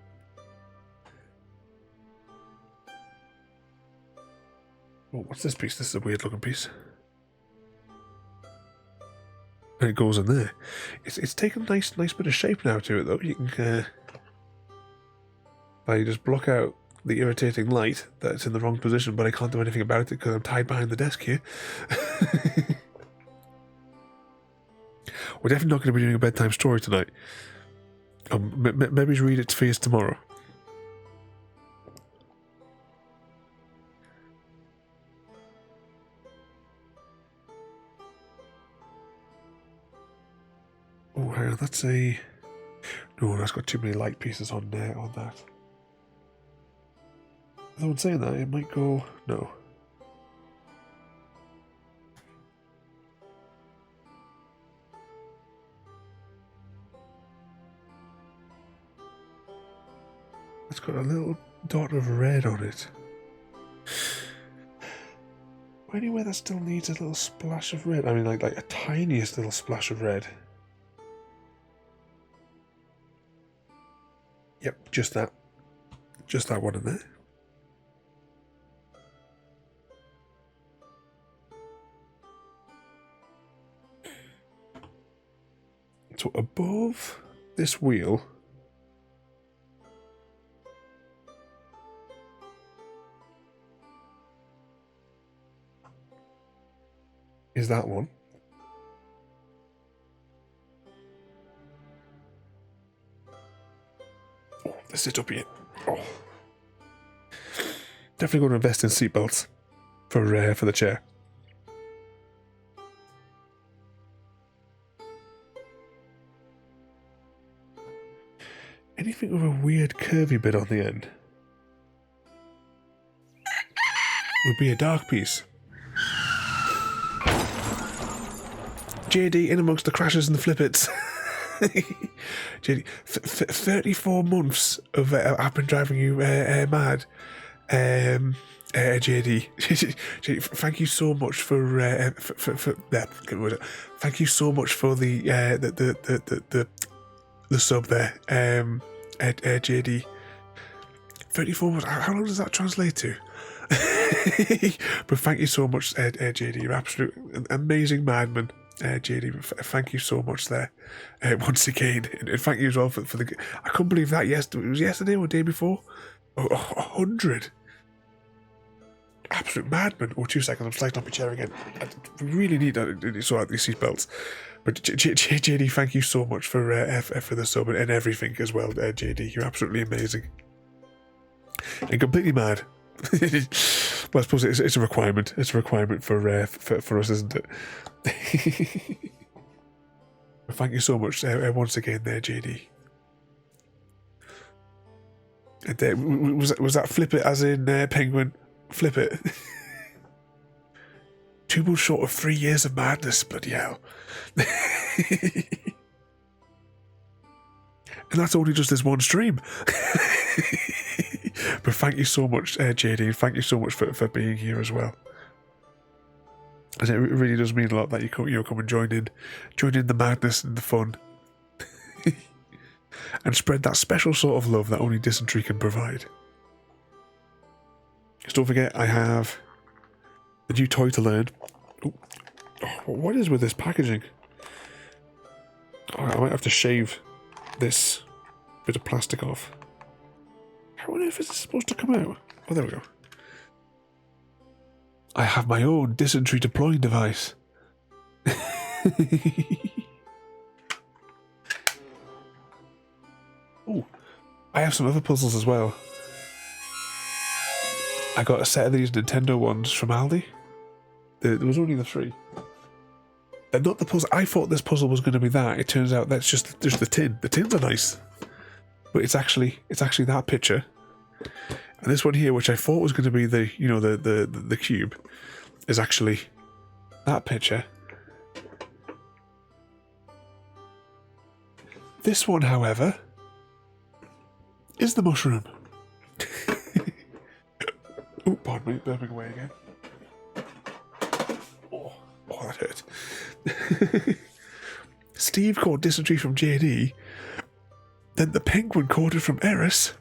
Oh, what's this piece? This is a weird looking piece. And it goes in there. It's taken a nice bit of shape now to it, though. You can you just block out the irritating light that's in the wrong position, but I can't do anything about it because I'm tied behind the desk here. We're definitely not going to be doing a bedtime story tonight. Maybe read it for you tomorrow. Oh, hang on, that's a... No, that's got too many light pieces on there, on that. As I would say that, it might go... No. It's got a little dot of red on it. Anywhere that still needs a little splash of red. I mean, like a tiniest little splash of red. Yep, just that. Just that one in there. So above this wheel is that one. Oh, the sit up here. Oh. Definitely going to invest in seatbelts for the chair. Anything with a weird curvy bit on the end would be a dark piece. JD in amongst the crashes and the flippets. JD, 34 months of I've been driving you mad. JD, JD, thank you so much for thank you so much for the sub there. JD, 34 months. How long does that translate to? But thank you so much, JD. You're absolute amazing madman. JD, thank you so much there. Once again, and thank you as well for the... I couldn't believe that. It was yesterday or the day before. 100. Absolute madman. Oh, 2 seconds. I'm sliding off my chair again. We really need to sort out these seatbelts. But JD, thank you so much for the sub and everything as well. JD, you're absolutely amazing and completely mad. Well, I suppose it's a requirement. It's a requirement for us, isn't it? Thank you so much once again there, JD. And, was that flip it as in penguin? Flip it. 2 months short of 3 years of madness, bloody hell. And that's only just this one stream. But thank you so much, JD. Thank you so much for being here as well. And it really does mean a lot that you come and join in the madness and the fun. And spread that special sort of love that only dysentery can provide. Just don't forget, I have A new toy to learn. Ooh. Oh, what is with this packaging? Oh, I might have to shave this bit of plastic off. How on earth is this supposed to come out? Oh, there we go. I have my own dysentery deploying device. Oh, I have some other puzzles as well. I got a set of these Nintendo ones from Aldi. There was only the 3. They're not the puzzle. I thought this puzzle was going to be that. It turns out that's just the tin. The tins are nice, but it's actually that picture. And this one here, which I thought was going to be the cube, is actually that picture. This one, however, is the mushroom. Oh, pardon me, burping away again. Oh, that hurt. Steve caught dysentery from JD. Then the penguin caught it from Eris.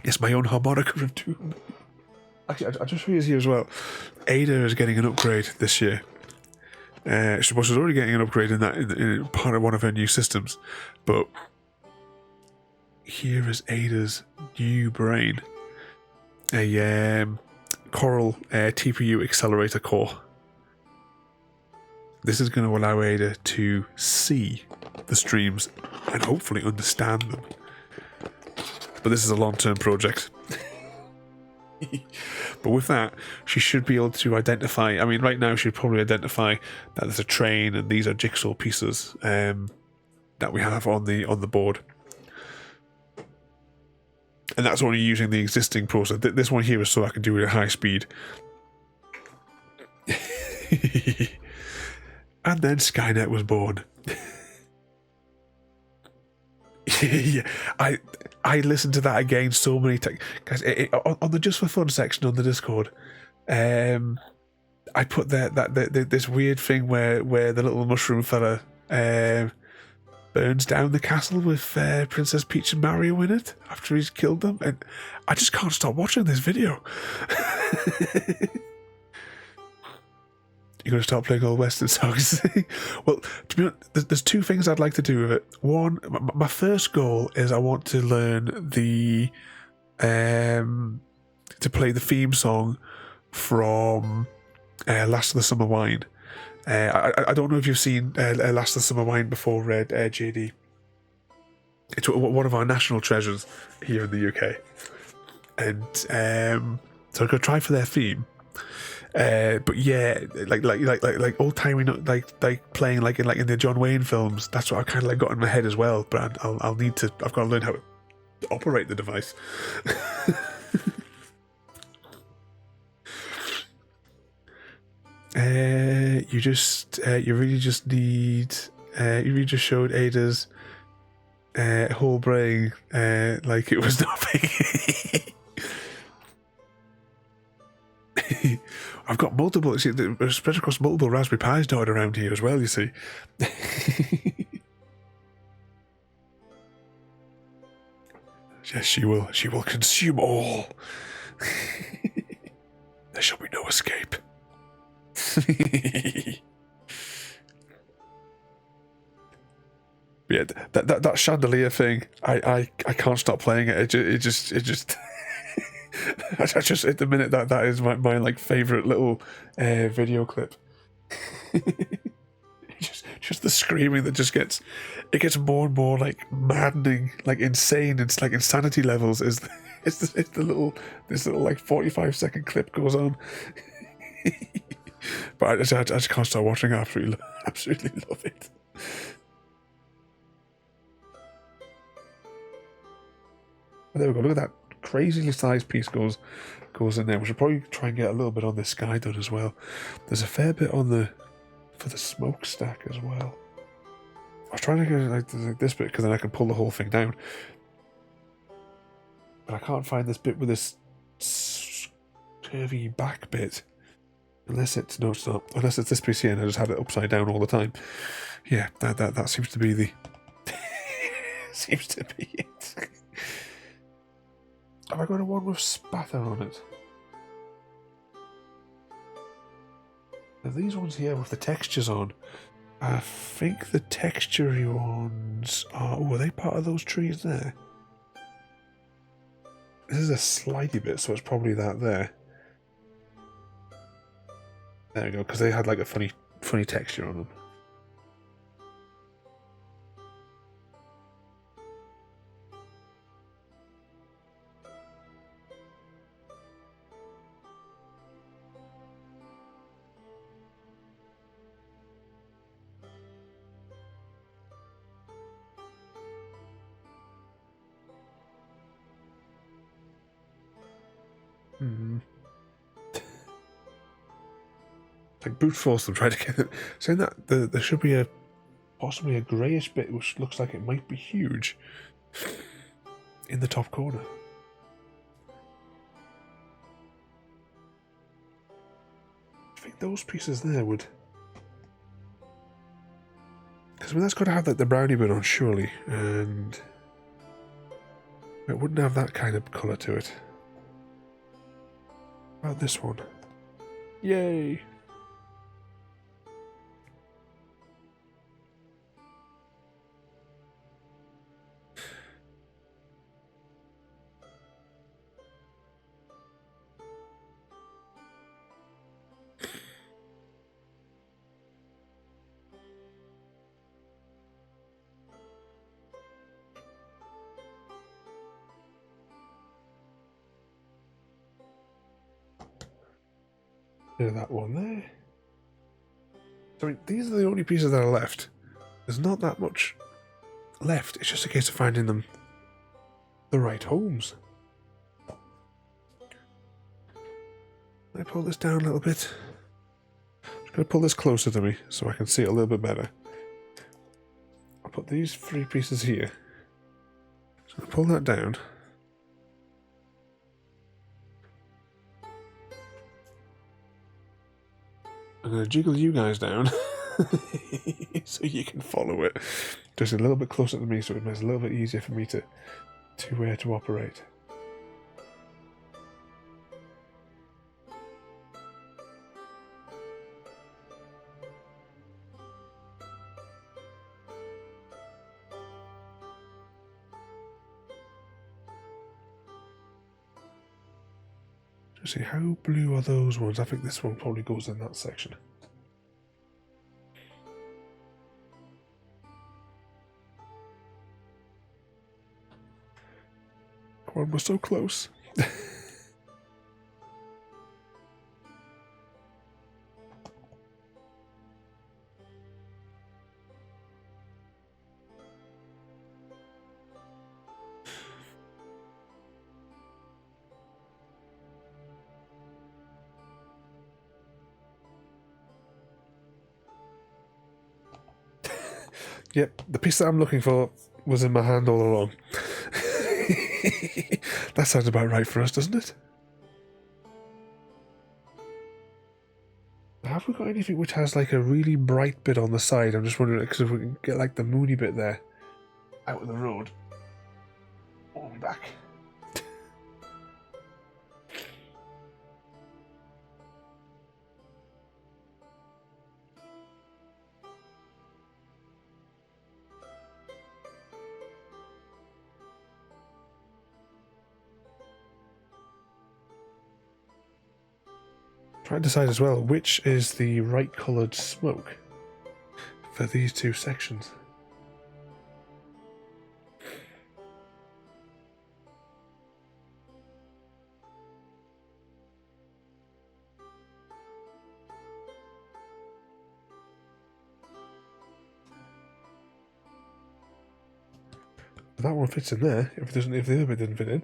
It's my own harmonica of doom. Actually, I'll just show you here as well. Ada is getting an upgrade this year. She was already getting an upgrade in part of one of her new systems, but here is Ada's new brain. A Coral TPU accelerator core. This is going to allow Ada to see the streams and hopefully understand them. But this is a long-term project. But with that, she should be able to identify. I mean, right now she'd probably identify that there's a train and these are jigsaw pieces that we have on the board. And that's only using the existing process. This one here is so I can do it at high speed. And then Skynet was born. Yeah, I listened to that again so many times. Guys, on the Just for Fun section on the Discord, I put this weird thing where the little mushroom fella burns down the castle with Princess Peach and Mario in it after he's killed them, and I just can't stop watching this video. You're going to start playing all Western songs. Well, to be honest, there's 2 things I'd like to do with it. One, my first goal is I want to learn to play the theme song from Last of the Summer Wine. I don't know if you've seen Last of the Summer Wine before, JD. It's one of our national treasures here in the UK. And so I'm going to try for their theme. But yeah, like old timey, like playing like in the John Wayne films. That's what I kind of like got in my head as well. But I'll need to. I've got to learn how to operate the device. You really just need. You really just showed Ada's whole brain like it was nothing. I've got multiple, spread across multiple Raspberry Pis dotted around here as well, you see. Yes, she will. She will consume all. There shall be no escape. Yeah, that chandelier thing, I can't stop playing it. It just I just at the minute that is my like favorite little video clip. just the screaming that just gets more and more like maddening, like insane. It's like insanity levels. It's the little like 45-second clip goes on. But I just can't stop watching. I absolutely love it. There we go. Look at that. Crazily sized piece goes in there. We should probably try and get a little bit on this sky done as well. There's a fair bit on for the smokestack as well. I was trying to get like this bit because then I can pull the whole thing down, but I can't find this bit with this curvy back bit. Unless it's not. Unless it's this piece here, and I just had it upside down all the time. Yeah, that seems to be the seems to be it. Have I got a one with spatter on it? These ones here with the textures on, I think the textury ones are... Oh, are they part of those trees there? This is a slidey bit, so it's probably that there. There we go, because they had like a funny texture on them. Like brute force them, try to get it. Saying that there should be possibly a greyish bit which looks like it might be huge in the top corner. I think those pieces there would, because I mean that's got to have like the brownie bit on surely, and it wouldn't have that kind of colour to it. How about this one? Yay! There's that one there. So, I mean, these are the only pieces that are left. There's not that much left. It's just a case of finding them the right homes. Let me pull this down a little bit. I'm just going to pull this closer to me so I can see it a little bit better. I'll put these 3 pieces here. So I'm going to pull that down. I'm going to jiggle you guys down so you can follow it. Just a little bit closer to me so it makes it a little bit easier for me to operate. See, how blue are those ones? I think this one probably goes in that section. Come on, we're so close. Yep, the piece that I'm looking for was in my hand all along. That sounds about right for us, doesn't it? Have we got anything which has like a really bright bit on the side? I'm just wondering, because if we can get like the moony bit there out of the road. Oh, I'll be back. Try to decide as well which is the right coloured smoke for these 2 sections. But that one fits in there. If the other bit didn't fit in.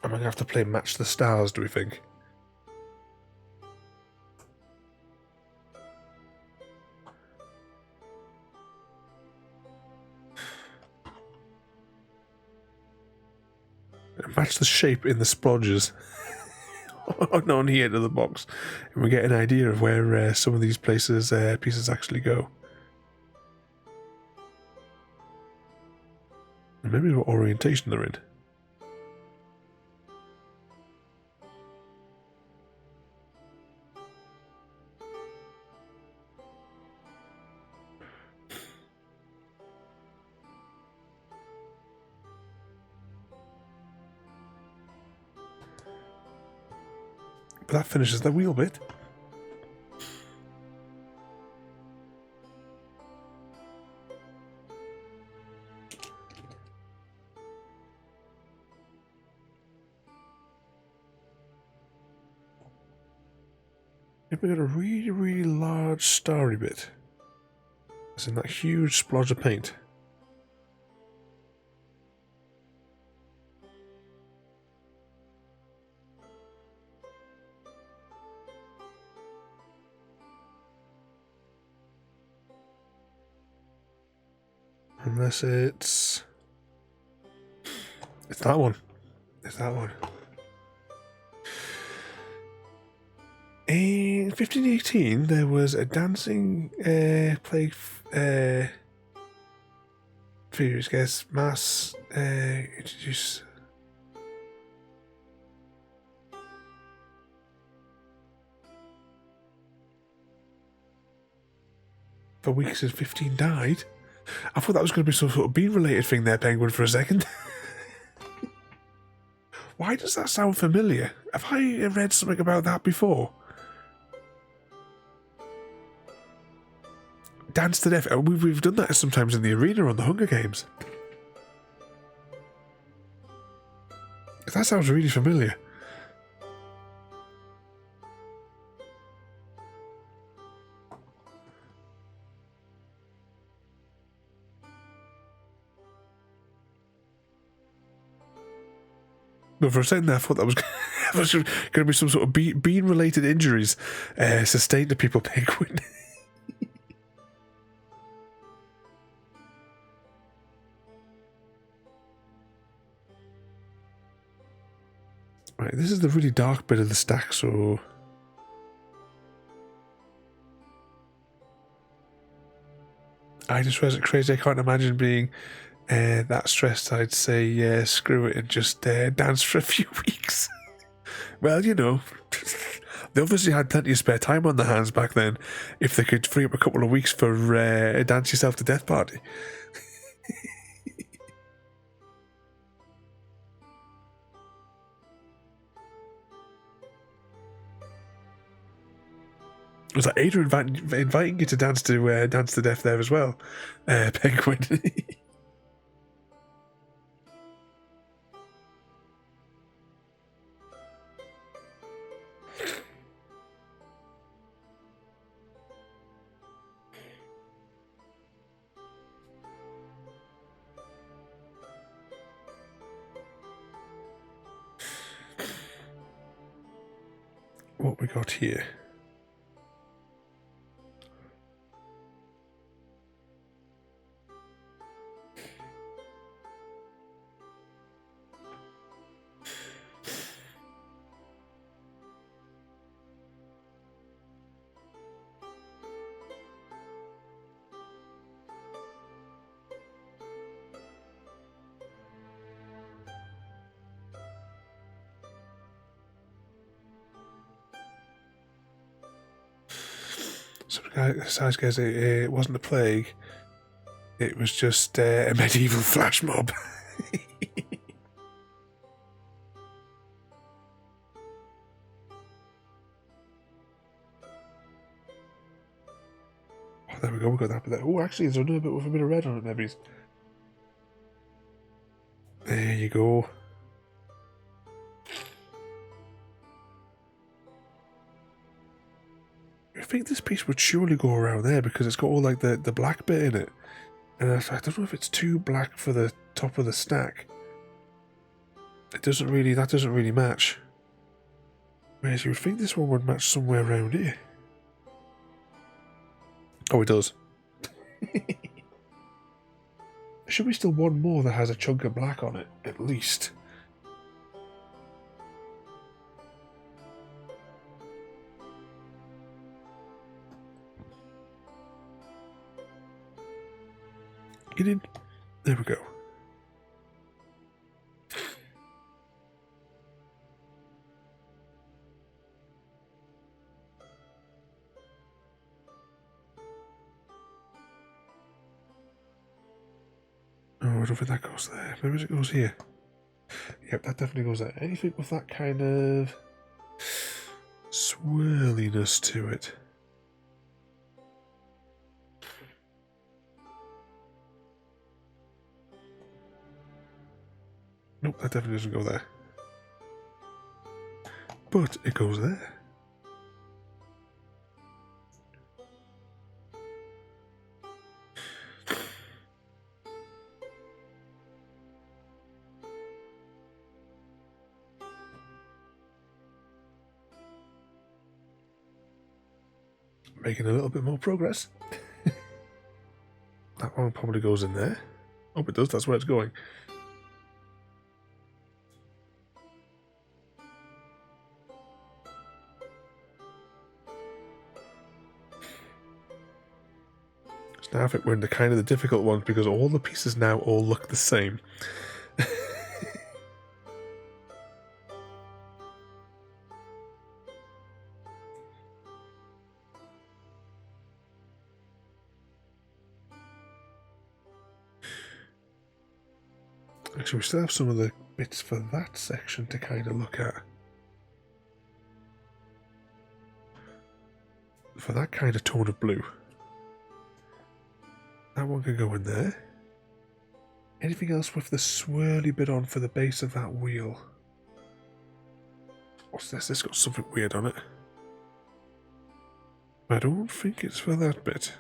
Am I going to have to play Match the Stars, do we think? Match the shape in the splodges on here to the box, and we get an idea of where some of these pieces actually go. And maybe what orientation they're in. But that finishes the wheel bit. If we got a really, really large starry bit. It's in that huge splodge of paint. Unless it's that one. It's that one. In 1518, there was a dancing plague figures, guess, mass introduced. For weeks since 15 died. I thought that was going to be some sort of bean-related thing there, Penguin, for a second. Why does that sound familiar? Have I read something about that before? Dance to Death. We've done that sometimes in the arena on the Hunger Games. That sounds really familiar. But for a second there, I thought that was going to be some sort of bean-related injuries sustained to people, Penguin. Right, this is the really dark bit of the stack, so... I just wasn't crazy. I can't imagine being that stressed. I'd say screw it and just dance for a few weeks. Well, you know, they obviously had plenty of spare time on their hands back then if they could free up a couple of weeks for a dance yourself to death party. Was that Ada inviting you to dance to death there as well, Penguin? What we got here? Besides, guys, it wasn't a plague. It was just a medieval flash mob. Oh, there we go. We got that bit there. Oh, actually, there's another bit with a bit of red on it, maybe. There you go. I think this piece would surely go around there because it's got all like the black bit in it. And I don't know if it's too black for the top of the stack. That doesn't really match. Whereas you would think this one would match somewhere around here. Oh, it does. There should be still one more that has a chunk of black on it, at least. Get in. There we go. Oh, I don't think that goes there. Maybe it goes here. Yep, that definitely goes there. Anything with that kind of swirliness to it. Nope, that definitely doesn't go there. But it goes there. Making a little bit more progress. That one probably goes in there. Oh, it does, that's where it's going. So now I think we're in the kind of the difficult ones because all the pieces now all look the same. Actually, we still have some of the bits for that section to kind of look at. For that kind of tone of blue. That one can go in there. Anything else with the swirly bit on for the base of that wheel? What's this? This got something weird on it. I don't think it's for that bit.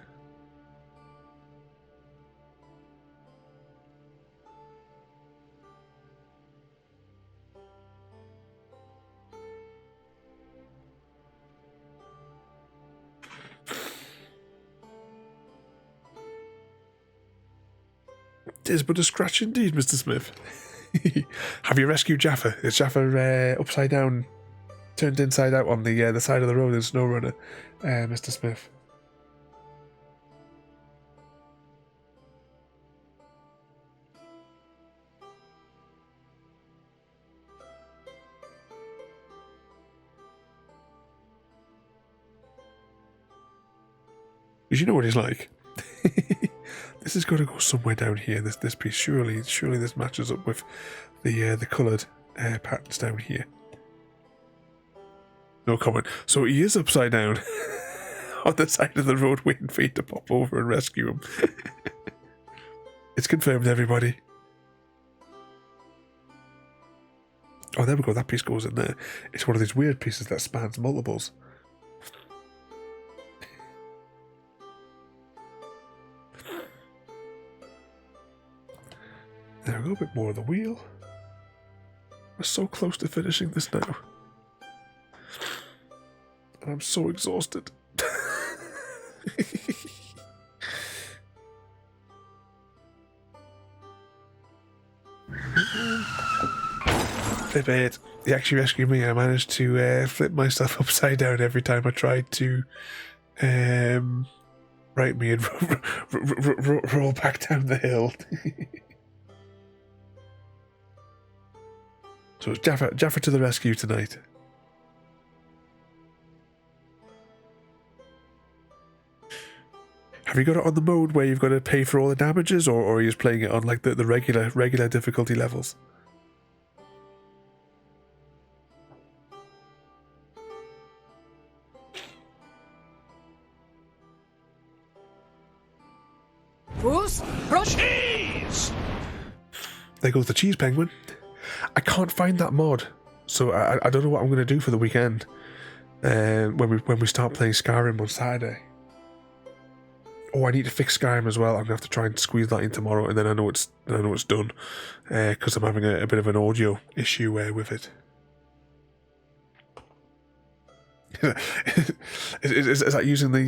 Tis but a scratch indeed, Mr. Smith. Have you rescued Jaffa? Is Jaffa upside down, turned inside out on the side of the road in SnowRunner, Mr. Smith? Because you know what he's like. This has got to go somewhere down here. This piece, surely this matches up with the coloured patterns down here. No comment. So he is upside down on the side of the road, waiting for you to pop over and rescue him. It's confirmed, everybody. Oh, there we go. That piece goes in there. It's one of these weird pieces that spans multiples. There we go, a bit more of the wheel. We're so close to finishing this now. And I'm so exhausted. Flip it. He actually rescued me. I managed to flip myself upside down every time I tried to right me and roll back down the hill. So it's Jaffa to the rescue tonight. Have you got it on the mode where you've got to pay for all the damages, or are you just playing it on like the regular difficulty levels? Cheese! There goes the cheese penguin. I can't find that mod, so I don't know what I'm going to do for the weekend when we start playing Skyrim on Saturday. Oh, I need to fix Skyrim as well. I'm going to have to try and squeeze that in tomorrow, and then I know it's done because I'm having a bit of an audio issue with it. Is that using the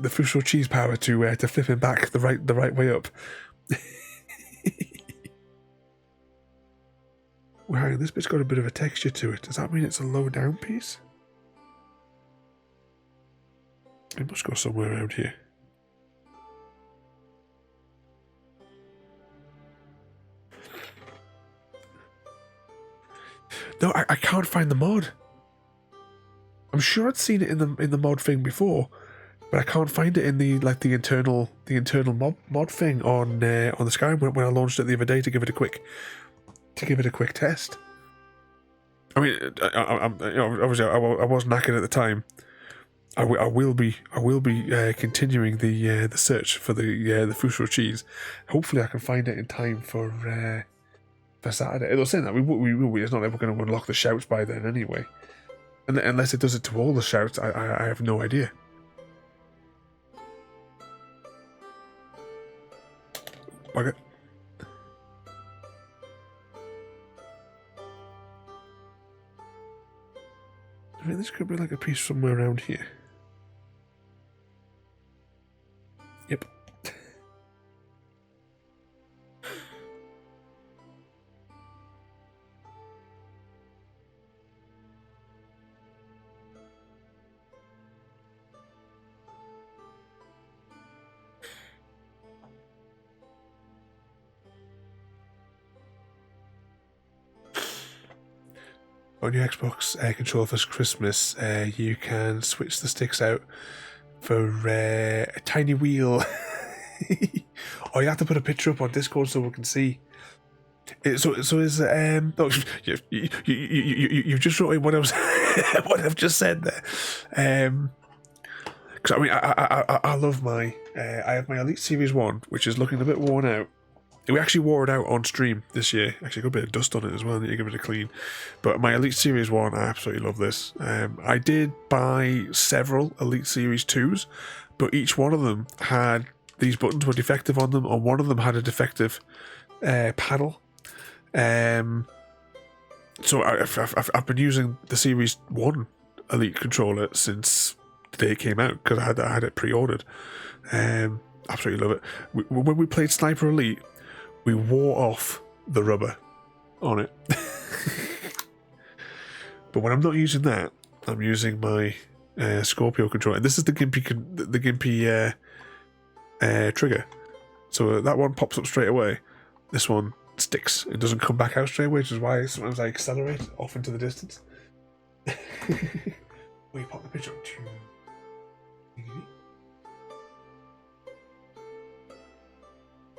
Fusro cheese power to flip him back the right way up? Wow, this bit's got a bit of a texture to it. Does that mean it's a low down piece? It must go somewhere around here. No, I can't find the mod. I'm sure I'd seen it in the mod thing before, but I can't find it in the internal mod thing on the Skyrim when I launched it the other day to give it a quick test. I mean, obviously I was knackered at the time. I will be continuing the search for the Fusro cheese. Hopefully, I can find it in time for Saturday. It'll say that we will be. It's not like we're going to unlock the shouts by then anyway. And unless it does it to all the shouts, I have no idea. Okay. I mean, this could be like a piece somewhere around here. Yep. On your Xbox controller for Christmas, you can switch the sticks out for a tiny wheel. Oh, you have to put a picture up on Discord so we can see. So is oh, you just wrote in what I was what I've just said there. Because I mean I love my I have my Elite Series 1, which is looking a bit worn out. We actually wore it out on stream this year. Actually, got a bit of dust on it as well. I need to give it a clean. But my Elite Series 1, I absolutely love this. I did buy several Elite Series 2s, but each one of them had these buttons were defective on them, or one of them had a defective paddle. So I've been using the Series 1 Elite controller since the day it came out, because I had it pre-ordered. Absolutely love it. When we played Sniper Elite, we wore off the rubber on it. But when I'm not using that, I'm using my Scorpio controller. And this is the gimpy trigger. So that one pops up straight away. This one sticks. It doesn't come back out straight away, which is why sometimes I accelerate off into the distance. Oh, you pop the picture up.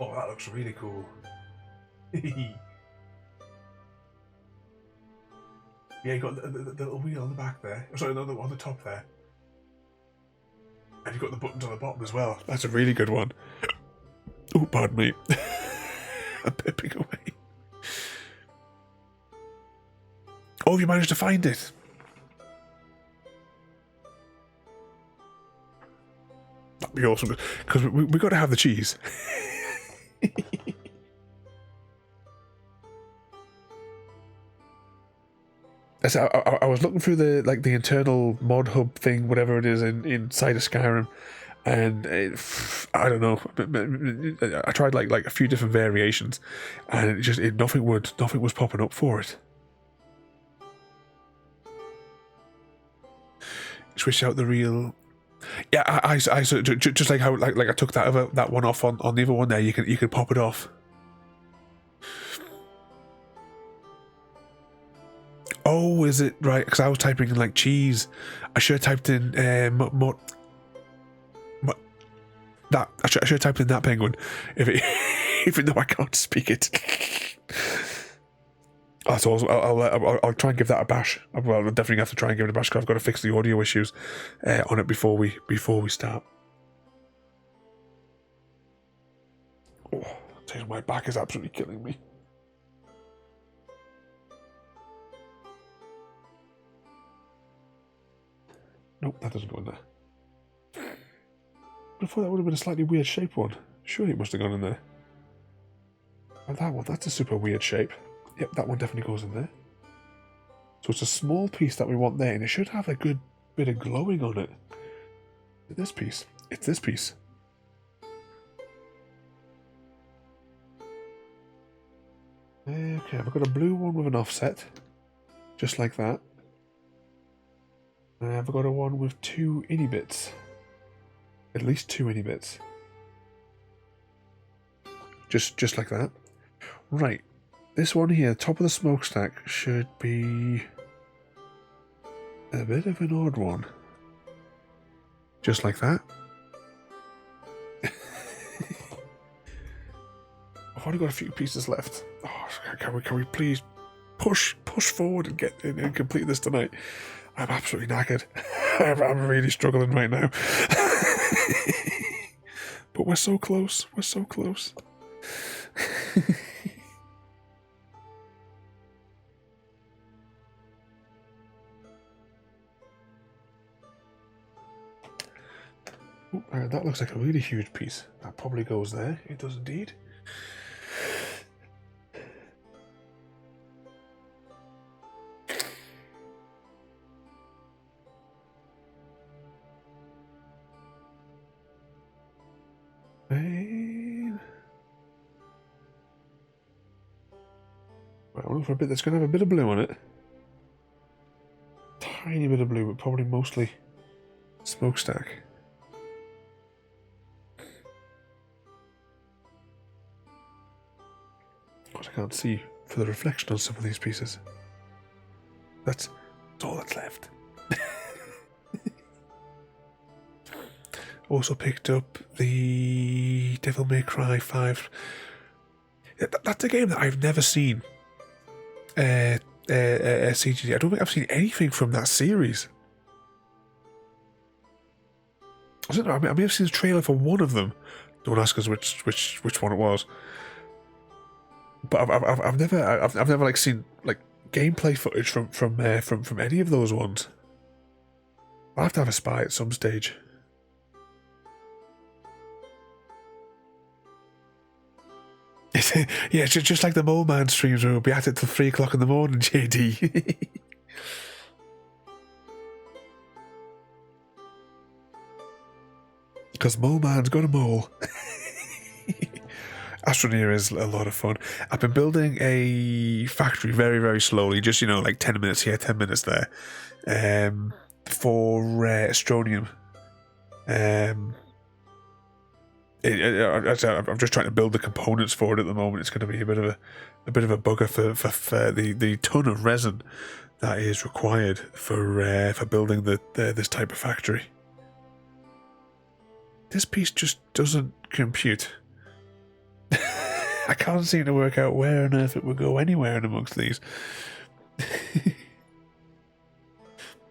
Oh, that looks really cool. Yeah, you got the little wheel on the back there. Sorry, on the top there. And you've got the buttons on the bottom as well. That's a really good one. Oh, pardon me. I'm pipping away. Oh, you managed to find it. That'd be awesome. Because we got to have the cheese. I was looking through the internal mod hub thing, whatever it is, inside of Skyrim, and I don't know. I tried like a few different variations, and nothing was popping up for it. Switch out the real. Yeah, I just like how like I took that one off on the other one there. You can pop it off. Oh, is it right? Because I was typing in like cheese. I should have typed in that. I should have typed in that penguin. Even though I can't speak it. That's awesome. I'll try and give that a bash. Well, I'll definitely have to try and give it a bash because I've got to fix the audio issues on it before we start. Oh, my back is absolutely killing me. Nope, that doesn't go in there. I thought that would have been a slightly weird shape one. Surely it must have gone in there. And that one, that's a super weird shape. Yep, that one definitely goes in there. So it's a small piece that we want there, and it should have a good bit of glowing on it. This piece. It's this piece. Okay, I've got a blue one with an offset. Just like that. And I've got a one with 2 innie bits. At least 2 innie bits. Just like that. Right. this one here, top of the smokestack, should be a bit of an odd one. Just like that. I've only got a few pieces left. Oh, can we please push forward and get and complete this tonight? I'm absolutely knackered. I'm really struggling right now. But we're so close. We're so close. Ooh, that looks like a really huge piece. That probably goes there. It does indeed. Right, I'm looking for a bit that's going to have a bit of blue on it. Tiny bit of blue, but probably mostly smokestack. God, I can't see for the reflection on some of these pieces. That's all that's left. Also picked up the Devil May Cry 5. That's a game that I've never seen. CGD. I don't think I've seen anything from that series. I don't know. I may have seen the trailer for one of them. Don't ask us which one it was. But I've never like seen like gameplay footage from any of those ones. I'll have to have a spy at some stage. Yeah, just like the Mole Man streams where we'll be at it till 3 o'clock in the morning, JD. Because Mole Man's got a mole. Astroneer is a lot of fun. I've been building a factory very, very slowly, just, like 10 minutes here, 10 minutes there, for Astronium. I'm just trying to build the components for it at the moment. It's going to be a bit of a bugger for the ton of resin that is required for building this type of factory. This piece just doesn't compute. I can't seem to work out where on earth it would go anywhere in amongst these.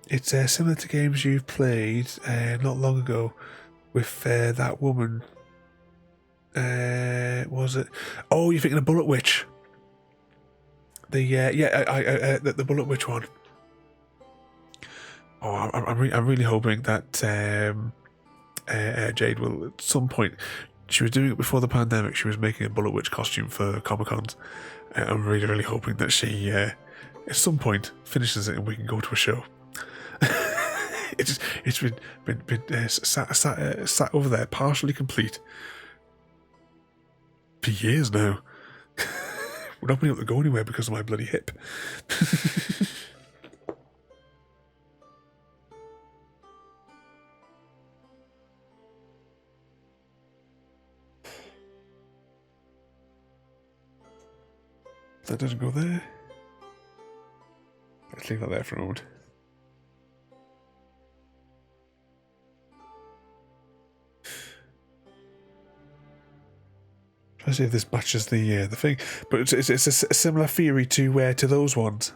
It's similar to games you've played not long ago with that woman. Was it? Oh, you're thinking of Bullet Witch. The Bullet Witch one. Oh, I'm really hoping that Jade will at some point. She was doing it before the pandemic. She was making a Bullet Witch costume for Comic-Cons. I'm really, really hoping that she at some point finishes it and we can go to a show. It's been sat over there, partially complete. For years now. We're not been able to go anywhere because of my bloody hip. That doesn't go there. Let's leave that there for a moment. Try to see if this matches the thing, but it's a similar theory to those ones.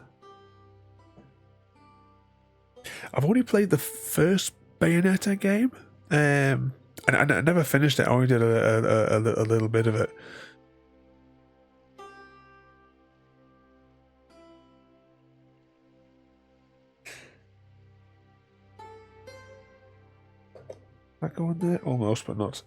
I've only played the first Bayonetta game, and I never finished it. I only did a little bit of it. That going there almost, but not.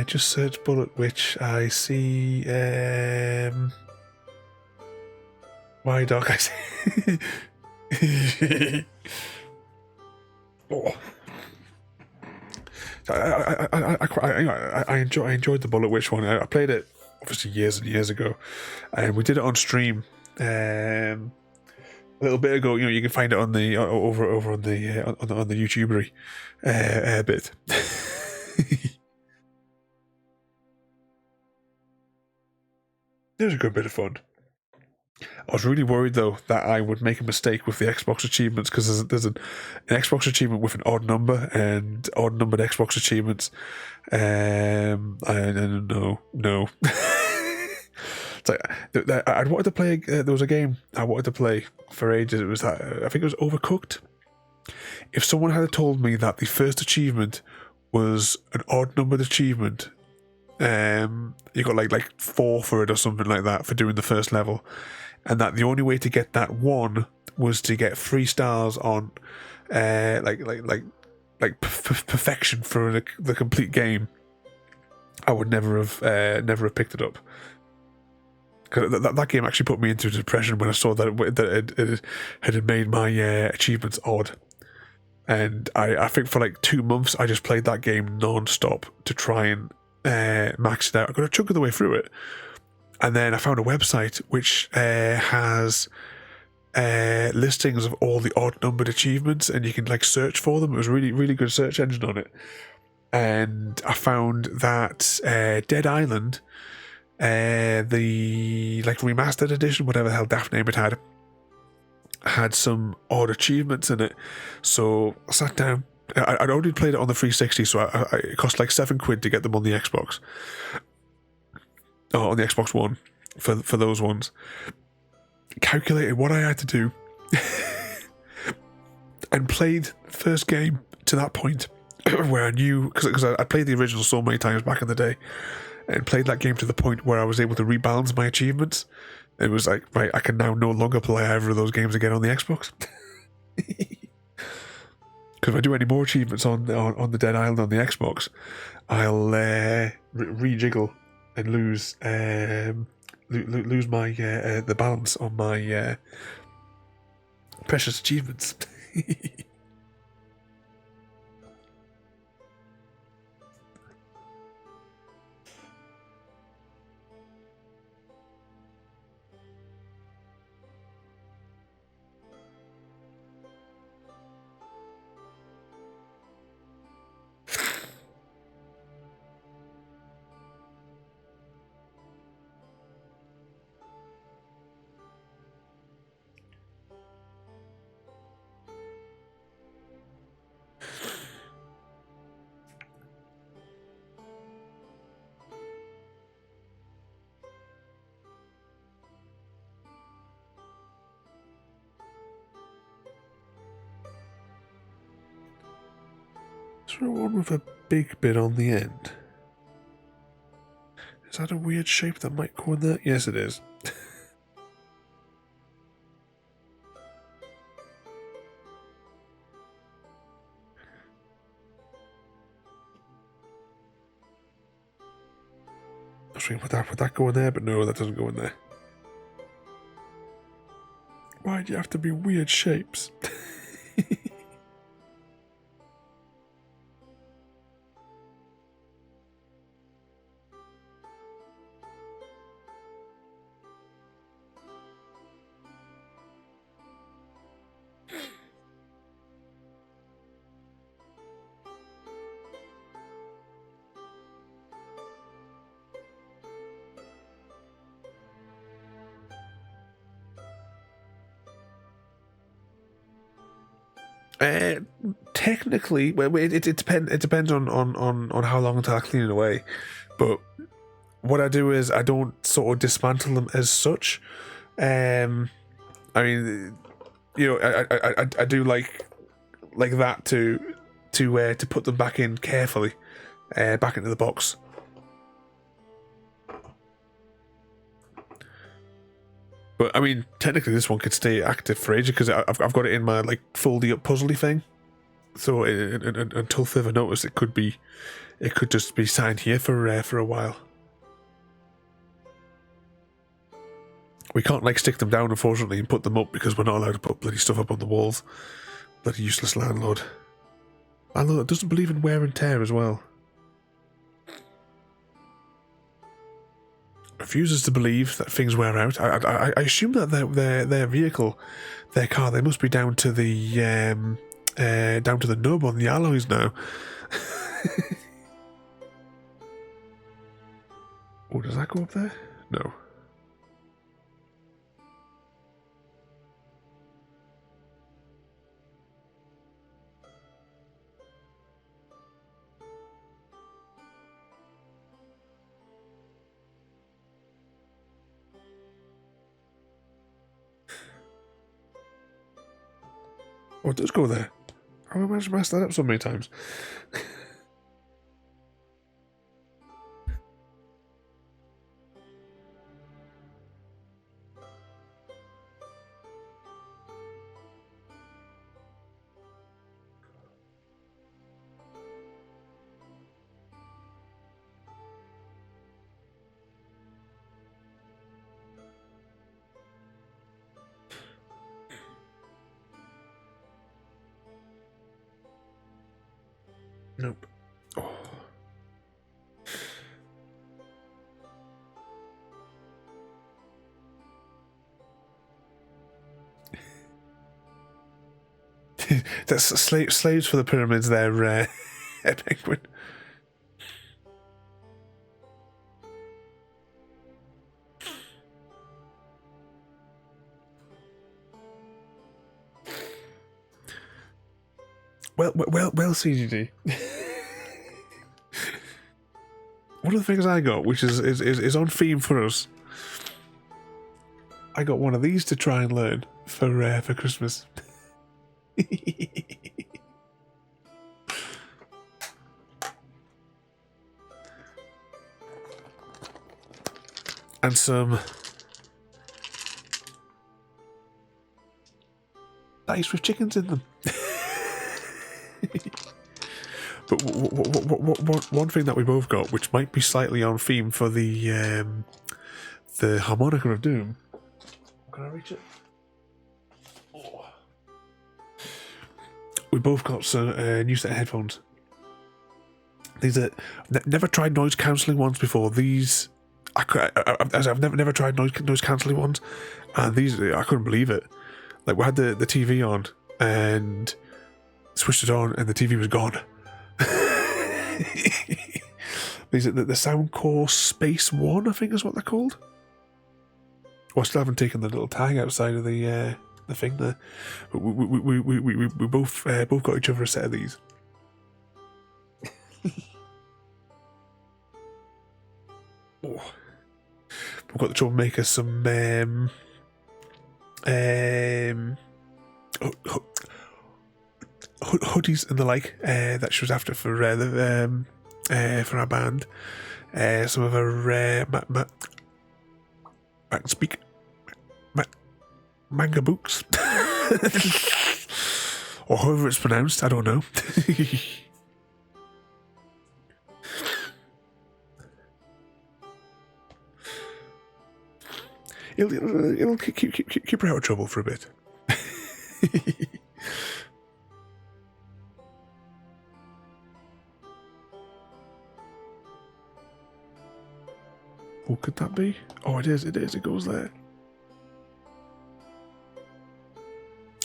Just search Bullet Witch. I see. Why dog? I see. Oh. I enjoyed the Bullet Witch one. I played it obviously years and years ago, and we did it on stream. little bit ago. You know, you can find it on the over on the on the YouTubery bit. It was a good bit of fun. I was really worried though that I would make a mistake with the Xbox achievements, because there's an Xbox achievement with an odd number and odd numbered Xbox achievements. I don't know. No. It's like I'd wanted to play. There was a game I wanted to play for ages. It was that, I think it was Overcooked. If someone had told me that the first achievement was an odd numbered achievement, you got like 4 for it or something like that for doing the first level, and that the only way to get that 1 was to get 3 stars on perfection for the complete game, I would never have picked it up. Because that game actually put me into depression when I saw that it had made my achievements odd. And I think for like 2 months I just played that game non-stop to try and max it out. I got a chunk of the way through it. And then I found a website which has listings of all the odd numbered achievements, and you can like search for them. It was a really, really good search engine on it. And I found that Dead Island, the like remastered edition, whatever the hell daft name it had some odd achievements in it. So I sat down. I'd already played it on the 360, so it cost like £7 to get them on the Xbox. Oh, on the Xbox One for those ones. Calculated what I had to do and played the first game to that point where I knew, because I played the original so many times back in the day, and played that game to the point where I was able to rebalance my achievements. It was like, right, I can now no longer play either of those games again on the Xbox. Because if I do any more achievements on the Dead Island on the Xbox, I'll rejiggle and lose my the balance on my precious achievements. Is there one with a big bit on the end? Is that a weird shape that might go in there? Yes, it is. I was thinking, would that go in there? But no, that doesn't go in there. Why do you have to be weird shapes? Technically, well, it depends on how long until I clean it away. But what I do is I don't sort of dismantle them as such. I mean, you know, I do like that to put them back in carefully, back into the box. But I mean, technically, this one could stay active for ages because I've got it in my like foldy up puzzly thing. So until further notice, it could just be signed here for a while. We can't like stick them down, unfortunately, and put them up because we're not allowed to put bloody stuff up on the walls. Bloody useless landlord. Landlord that doesn't believe in wear and tear as well. refuses to believe that things wear out. I assume that their vehicle, their car, they must be down to the nub on the alloys now. Oh, does that go up there? No. Oh, it does go there. How have I managed to mess that up so many times? Nope. Oh. That's slaves for the pyramids there, Penguin. Well, CGD. One of the things I got, which is on theme for us, I got one of these to try and learn for Christmas. And some dice with chickens in them. But one thing that we both got, which might be slightly on theme for the Harmonica of Doom. Can I reach it? Oh. We both got some new set of headphones. These are never tried noise cancelling ones before. These I've never tried noise cancelling ones, and these I couldn't believe it. Like, we had the TV on and switched it on, and the TV was gone. These are the Soundcore Space One, I think is what they're called. Well, I still haven't taken the little tag outside of the thing there. But we both got each other a set of these. Oh. We've got the troublemaker some hoodies and the like that she was after for our band. Some of her I can speak manga books, or however it's pronounced. I don't know. It'll keep her out of trouble for a bit. What could that be? Oh, it is. It goes there.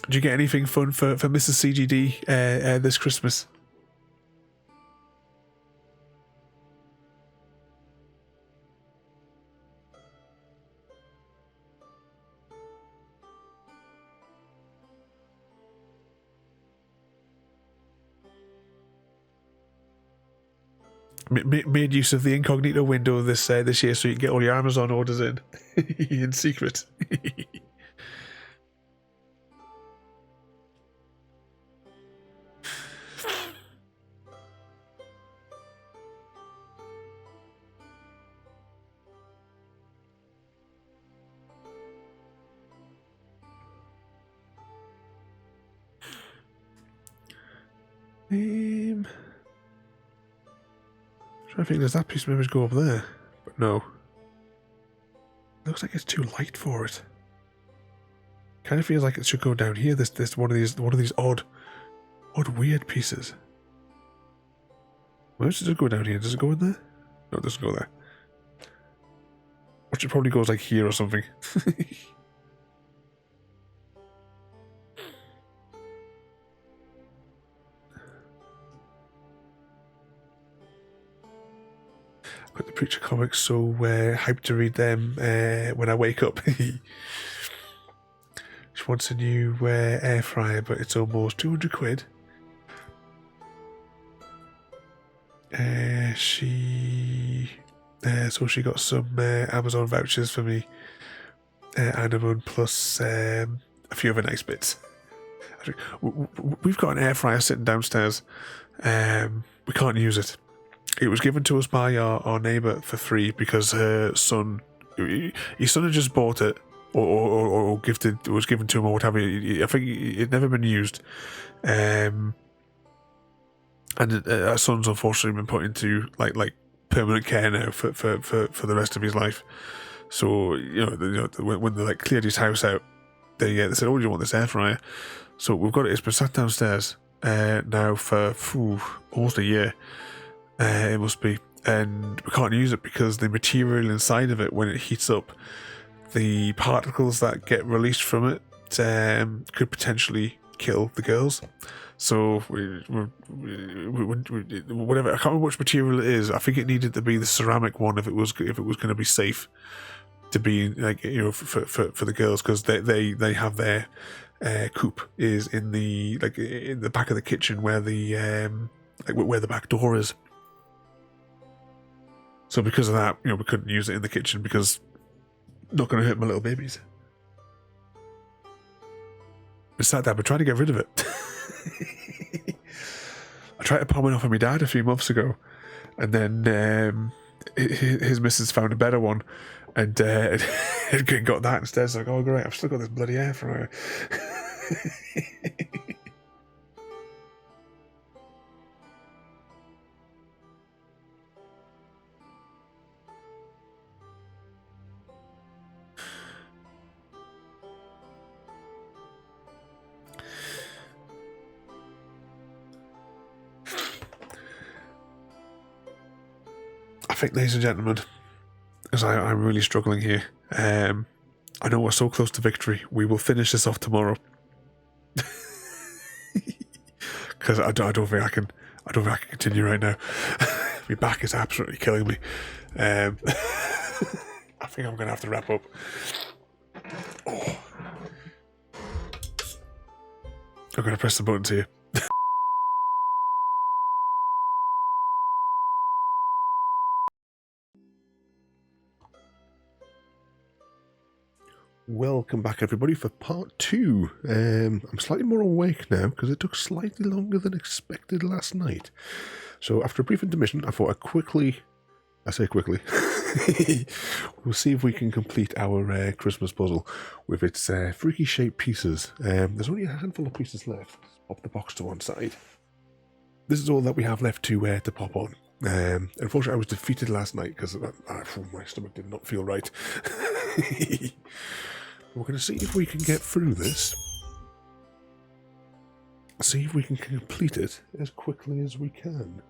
Did you get anything fun for Mrs. CGD this Christmas? Made use of the incognito window this year, so you can get all your Amazon orders in secret. I think there's that piece of image go up there, but no. Looks like it's too light for it. Kind of feels like it should go down here. This one of these odd weird pieces. Where does it go down here? Does it go in there? No, it doesn't go there. Which it probably goes like here or something. Got the Preacher comics, so hyped to read them when I wake up. She wants a new air fryer, but it's almost 200 quid. So she got some Amazon vouchers for me, Anamon, plus a few other nice bits. We've got an air fryer sitting downstairs. We can't use it. It was given to us by our neighbour for free because his son had just bought it or gifted. It was given to him or whatever. I think it'd never been used. And our son's unfortunately been put into like permanent care now for the rest of his life. So when they like cleared his house out, they said, "Oh, do you want this air fryer?" So we've got it. It's been sat downstairs now for almost a year. It must be, and we can't use it because the material inside of it, when it heats up, the particles that get released from it could potentially kill the girls. So whatever, I can't remember which material it is. I think it needed to be the ceramic one if it was going to be safe to be for the girls, because they have their coop is in the back of the kitchen where where the back door is. So because of that, we couldn't use it in the kitchen because not going to hurt my little babies. Besides that, we're trying to get rid of it. I tried to palm it off on my dad a few months ago, and then his missus found a better one, and got that instead. So like, oh great, I've still got this bloody air fryer. I think, ladies and gentlemen, as I'm really struggling here, I know we're so close to victory. We will finish this off tomorrow, because I don't think I can continue right now. My back is absolutely killing me. I think I'm going to have to wrap up. Oh. I'm going to press the buttons here. Welcome back, everybody, for part 2. I'm slightly more awake now because it took slightly longer than expected last night. So after a brief intermission, I thought I say quickly, we'll see if we can complete our Christmas puzzle with its freaky shaped pieces. There's only a handful of pieces left. Pop the box to one side. This is all that we have left to pop on. Unfortunately, I was defeated last night because my stomach did not feel right. We're going to see if we can get through this. See if we can complete it as quickly as we can.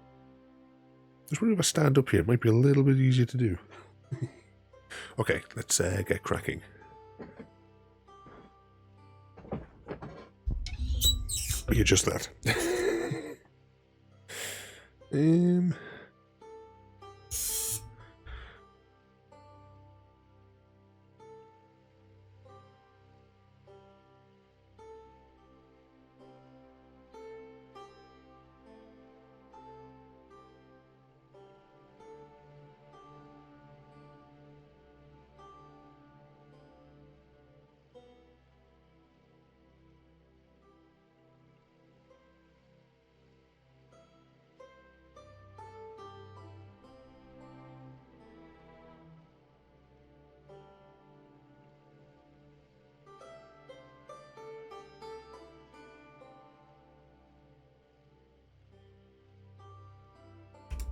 Just wonder if I stand up here, it might be a little bit easier to do. Okay, let's get cracking. You're just that.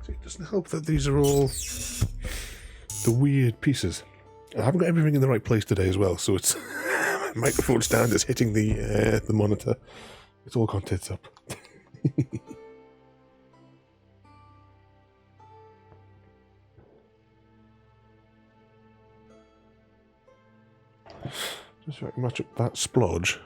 It doesn't help that these are all the weird pieces. I haven't got everything in the right place today as well, so it's my microphone stand is hitting the monitor. It's all gone tits up. Just so I can match up that splodge.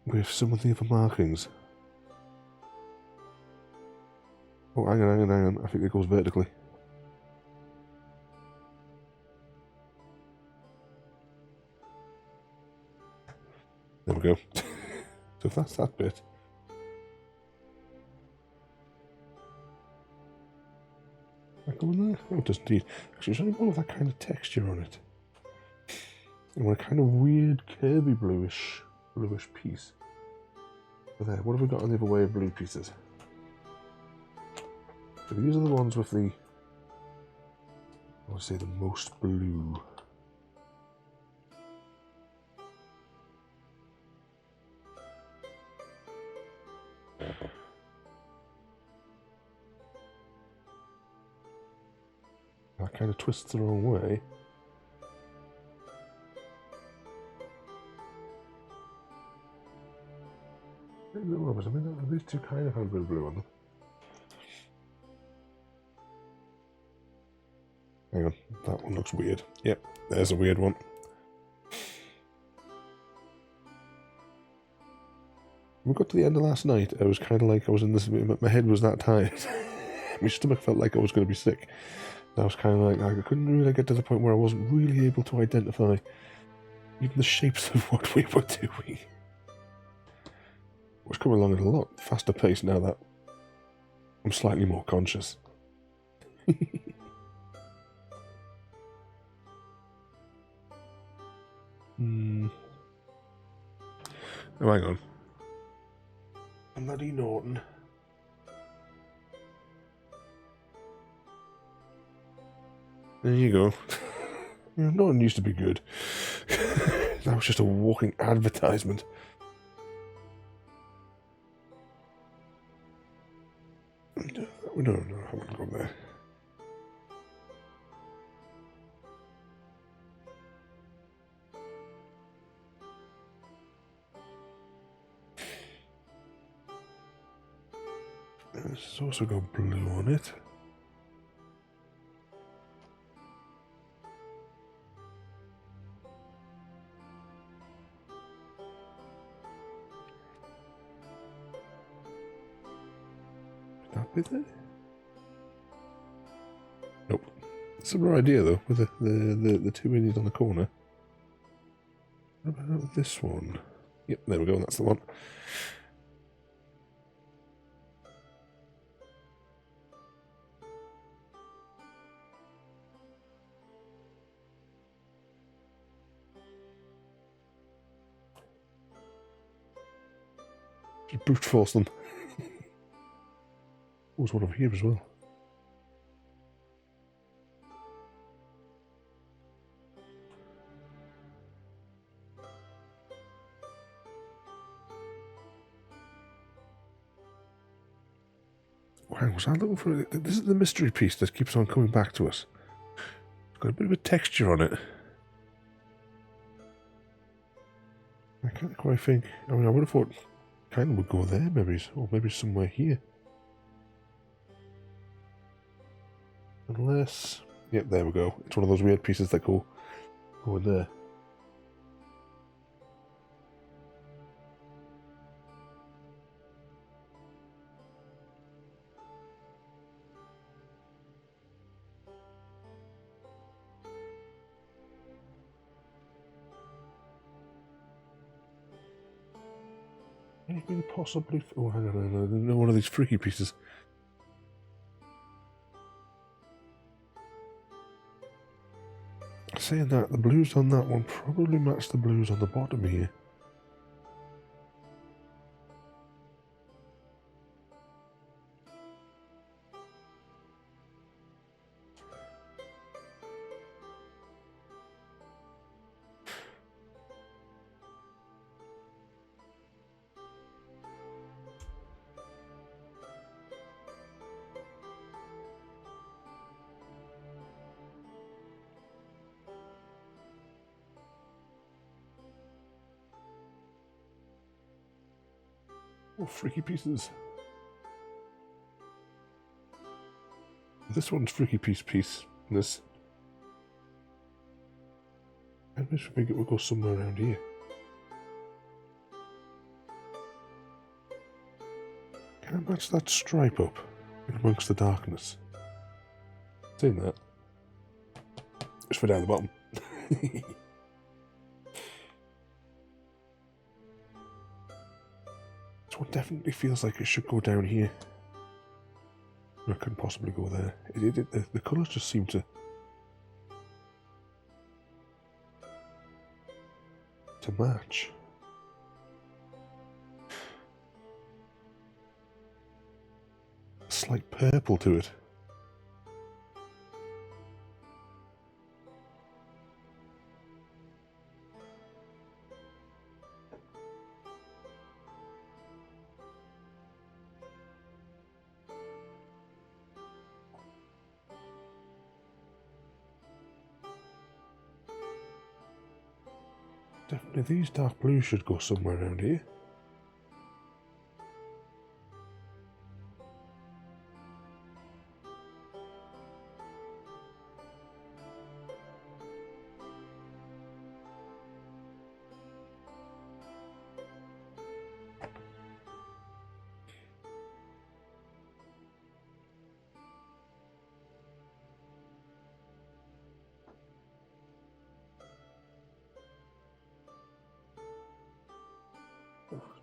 With some of the other markings. Oh, hang on. I think it goes vertically. There we go. So if that's that bit. That go in there? Oh, it does indeed. Actually, there's only more of that kind of texture on it. And a kind of weird curvy bluish piece. But there, what have we got on the other way of blue pieces? So these are the ones with the, I would say, the most blue. That kind of twists the wrong way. I mean, these two kind of have a bit of blue on them. Hang on, that one looks weird. Yep, there's a weird one. When we got to the end of last night, I was kind of like, I was in this, my head was that tired. My stomach felt like I was going to be sick. And I was kind of like, I couldn't really get to the point where I wasn't really able to identify even the shapes of what we were doing. It's coming along at a lot faster pace now that I'm slightly more conscious. Oh, hang on. Bloody Norton. There you go. Norton used to be good. That was just a walking advertisement. No, I wouldn't go there. This has also got blue on it. That bit there? Nope. Similar idea though, with the two minis on the corner. What about this one? Yep, there we go, that's the one. Just brute force them. There's one over here as well. Wow, was I looking for it? This is the mystery piece that keeps on coming back to us. It's got a bit of a texture on it. I can't quite think. I mean, I would have thought kind of would go there, maybe, or maybe somewhere here. Unless, yep, there we go. It's one of those weird pieces that go in there. Anything possibly? Oh, hang on, no, one of these freaky pieces. Saying that, the blues on that one probably match the blues on the bottom here. Oh, freaky pieces. This one's freaky piece. This. I wish we could go somewhere around here. Can I match that stripe up in amongst the darkness? Seen that? It's for down the bottom. This one definitely feels like it should go down here. I couldn't possibly go there. The colours just seem to match. A slight purple to it. Definitely these dark blues should go somewhere around here.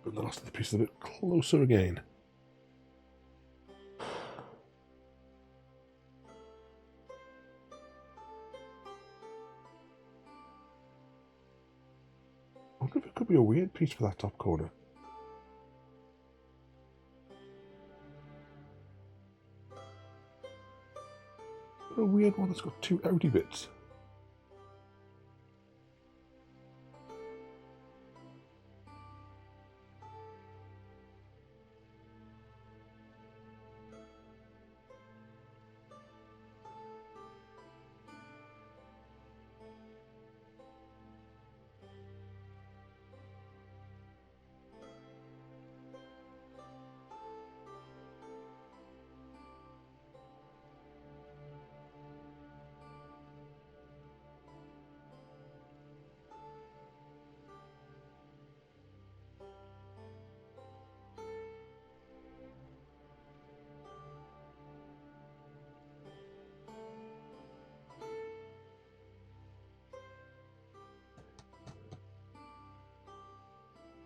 Bring the last of the piece a bit closer again. I wonder if it could be a weird piece for that top corner. A weird one that's got two outy bits.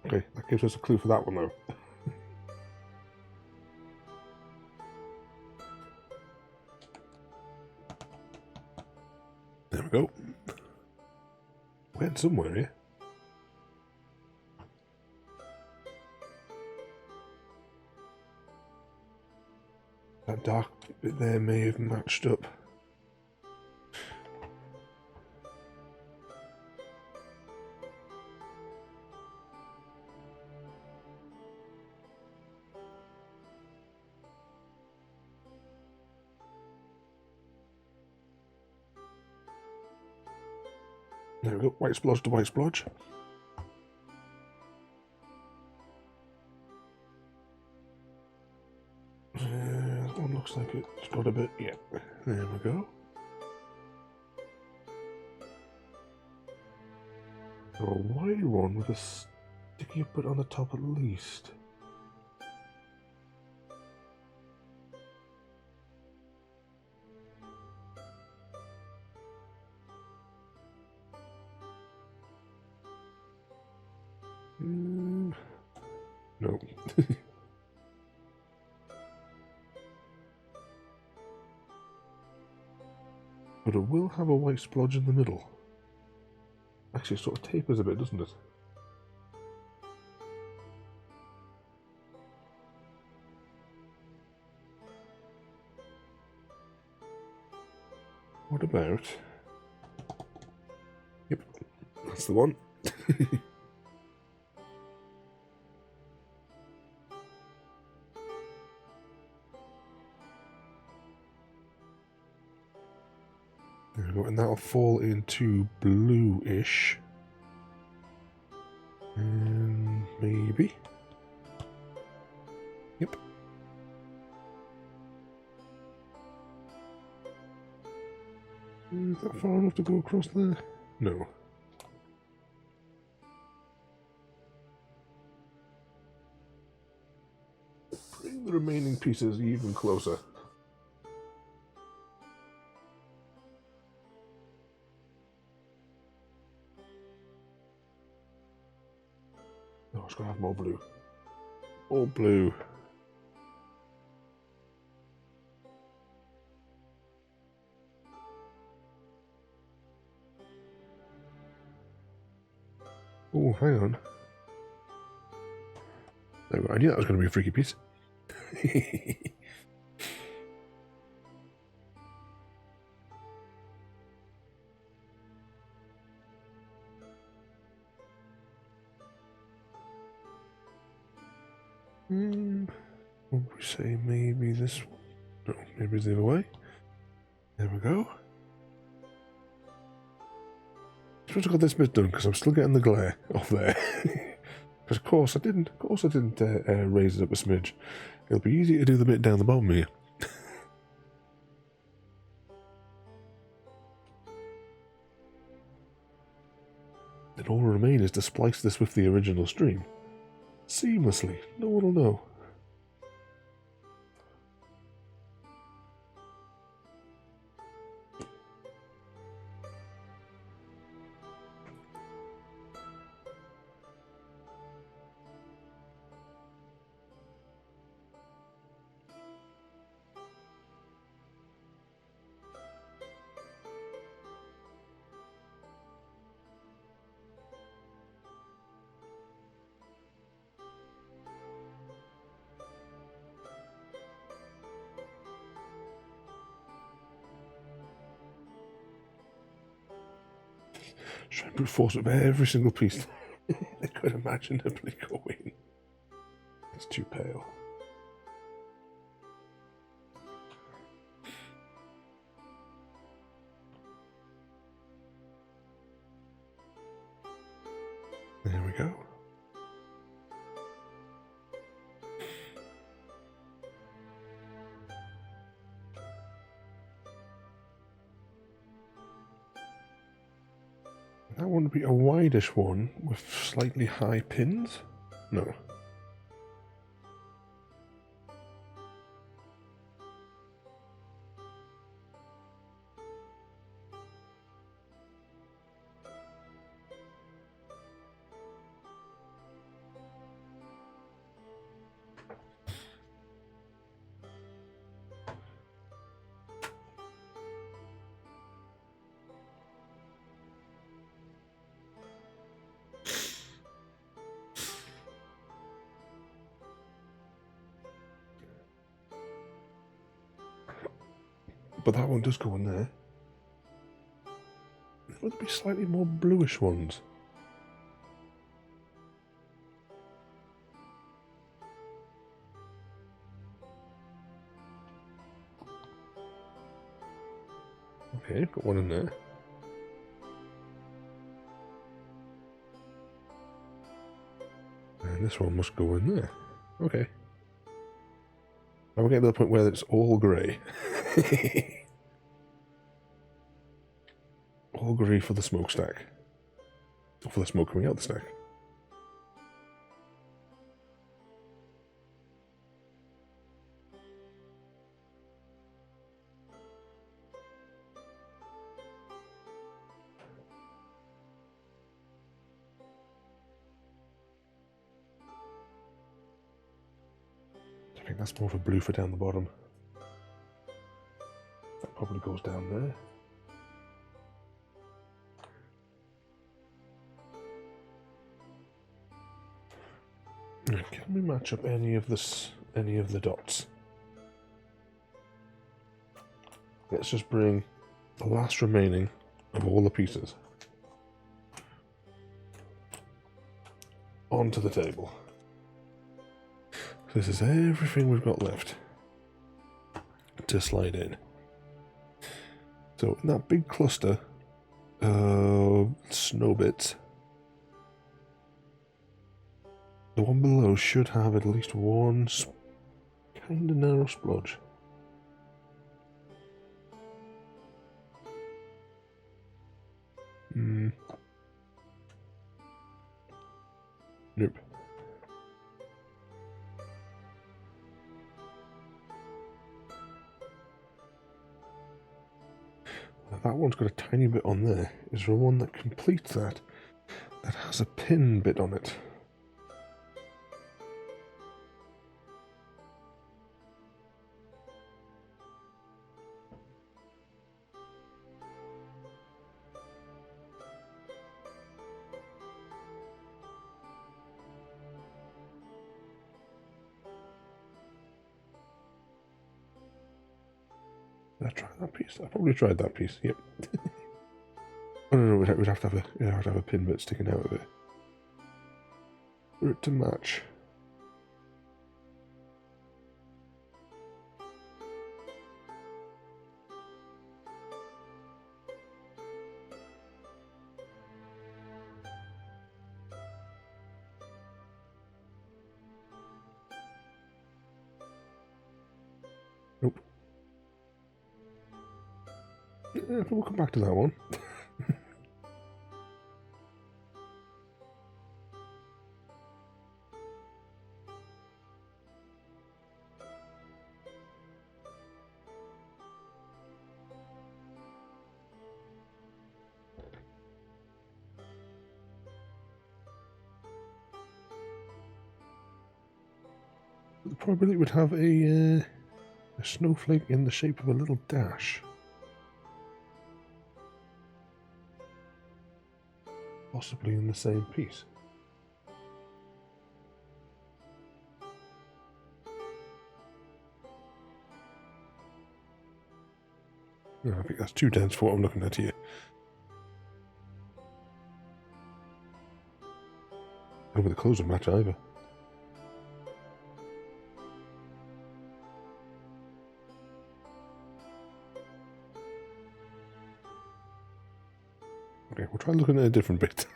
Okay, that gives us a clue for that one though. There we go. Went somewhere here. That dark bit there may have matched up. There we go, white splodge to white splodge. That one looks like it's got a bit, yeah, there we go. A wide one with a sticky bit on the top at least. No. But it will have a white splodge in the middle. Actually, it sort of tapers a bit, doesn't it? What about... Yep, that's the one. There we go, and that'll fall into bluish. Maybe. Is that far enough to go across there? No. Bring the remaining pieces even closer. Oh, it's gonna have more blue. More blue. Oh, hang on. There we go. I knew that was going to be a freaky piece. What would we say? Maybe this one? No, maybe it's the other way. There we go. I suppose I got this bit done because I'm still getting the glare off there. Because of course I didn't. Of course I didn't raise it up a smidge. It'll be easy to do the bit down the bottom here. Then all will remain is to splice this with the original stream. Seamlessly. No one will know. Try and brute force with every single piece they could imaginably go in. It's too pale. There we go. That one would be a wideish one with slightly high pins? No. But that one does go in there. There would be slightly more bluish ones. Okay, got one in there. And this one must go in there. Okay. Now we're getting to the point where it's all grey. All grey for the smokestack. Or for the smoke coming out the stack. I think that's more of a blue for down the bottom. That probably goes down there. Can we match up any of the dots? Let's just bring the last remaining of all the pieces onto the table. This is everything we've got left to slide in. So in that big cluster of snow bits, the one below should have at least one kind of narrow splodge. Nope. That one's got a tiny bit on there. Is there one that completes that has a pin bit on it? Did I try that piece? I probably tried that piece, yep. Oh no, we'd have to have a pin bit sticking out of it for it to match. Nope. Yeah, we'll come back to that one. The probability would have a snowflake in the shape of a little dash. Possibly in the same piece. No, I think that's too dense for what I'm looking at here. Over the clothes don't match either. Okay, we'll try looking at a different bit.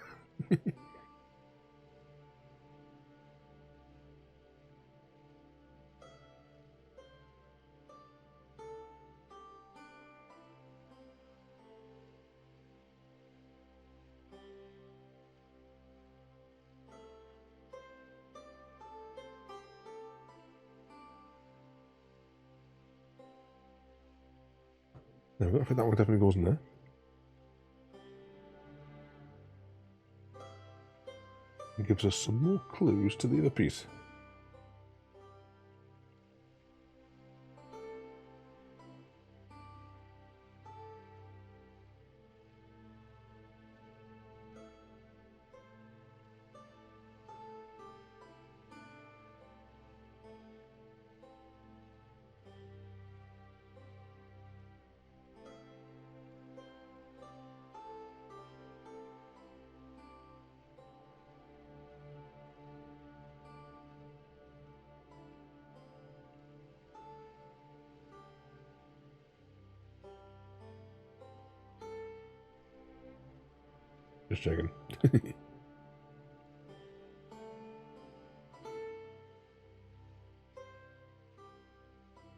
No, I think that one definitely goes in there. It gives us some more clues to the other piece. Just checking.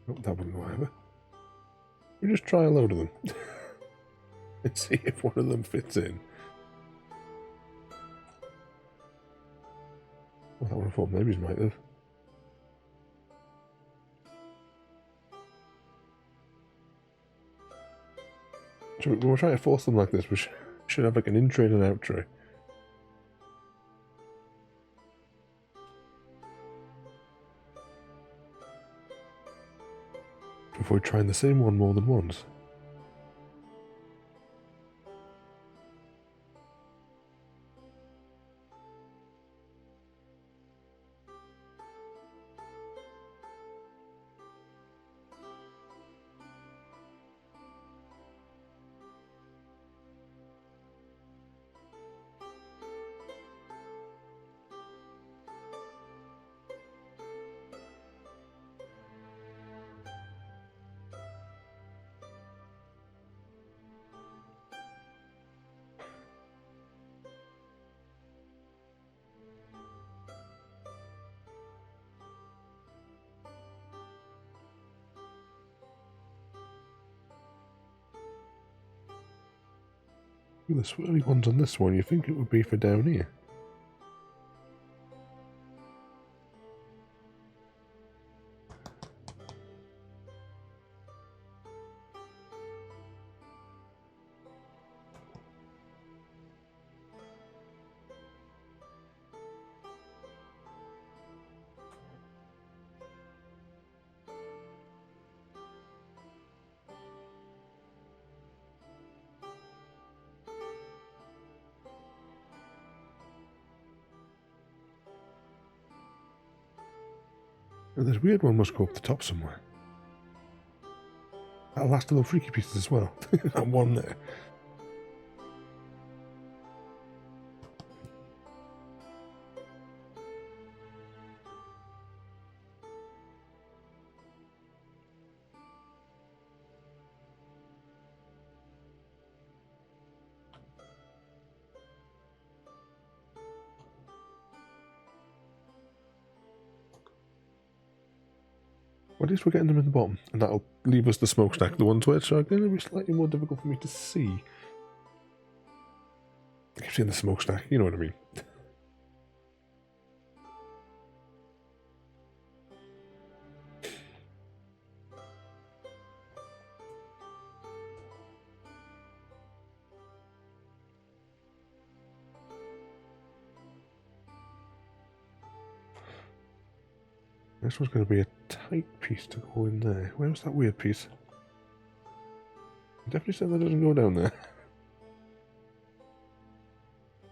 Nope, that wouldn't go either. We just try a load of them. And see if one of them fits in. Well, that one I thought maybe might have. So when we're trying to force them like this, we should have like an in tray and an out tray. Avoid trying the same one more than once. The swirly ones on this one, you think it would be for down here. And this weird one must go up the top somewhere. That last little freaky pieces as well. That one there. Well, at least we're getting them in the bottom, and that'll leave us the smokestack. The ones which are going to be slightly more difficult for me to see. I keep saying the smokestack, you know what I mean. This one's going to be a tight piece to go in there. Where's that weird piece? Definitely said that doesn't go down there.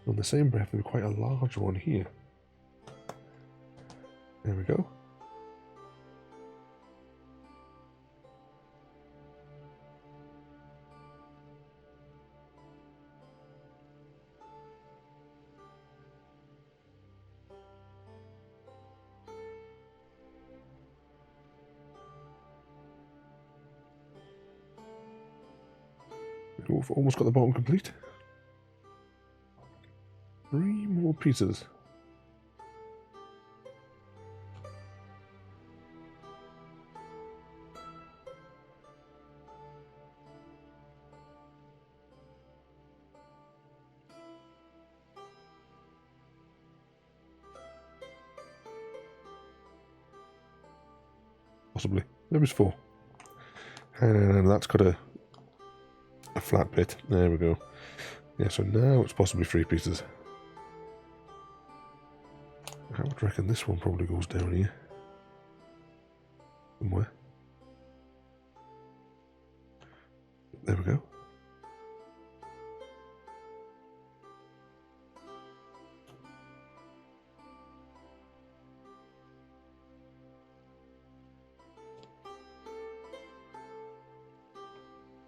On the same breath, there'll be quite a large one here. There we go. We've almost got the bottom complete. 3 more pieces. Possibly. There was 4. And that's got a flat bit. There we go. Yeah, so now it's possibly 3 pieces. I would reckon this one probably goes down here. Somewhere. There we go.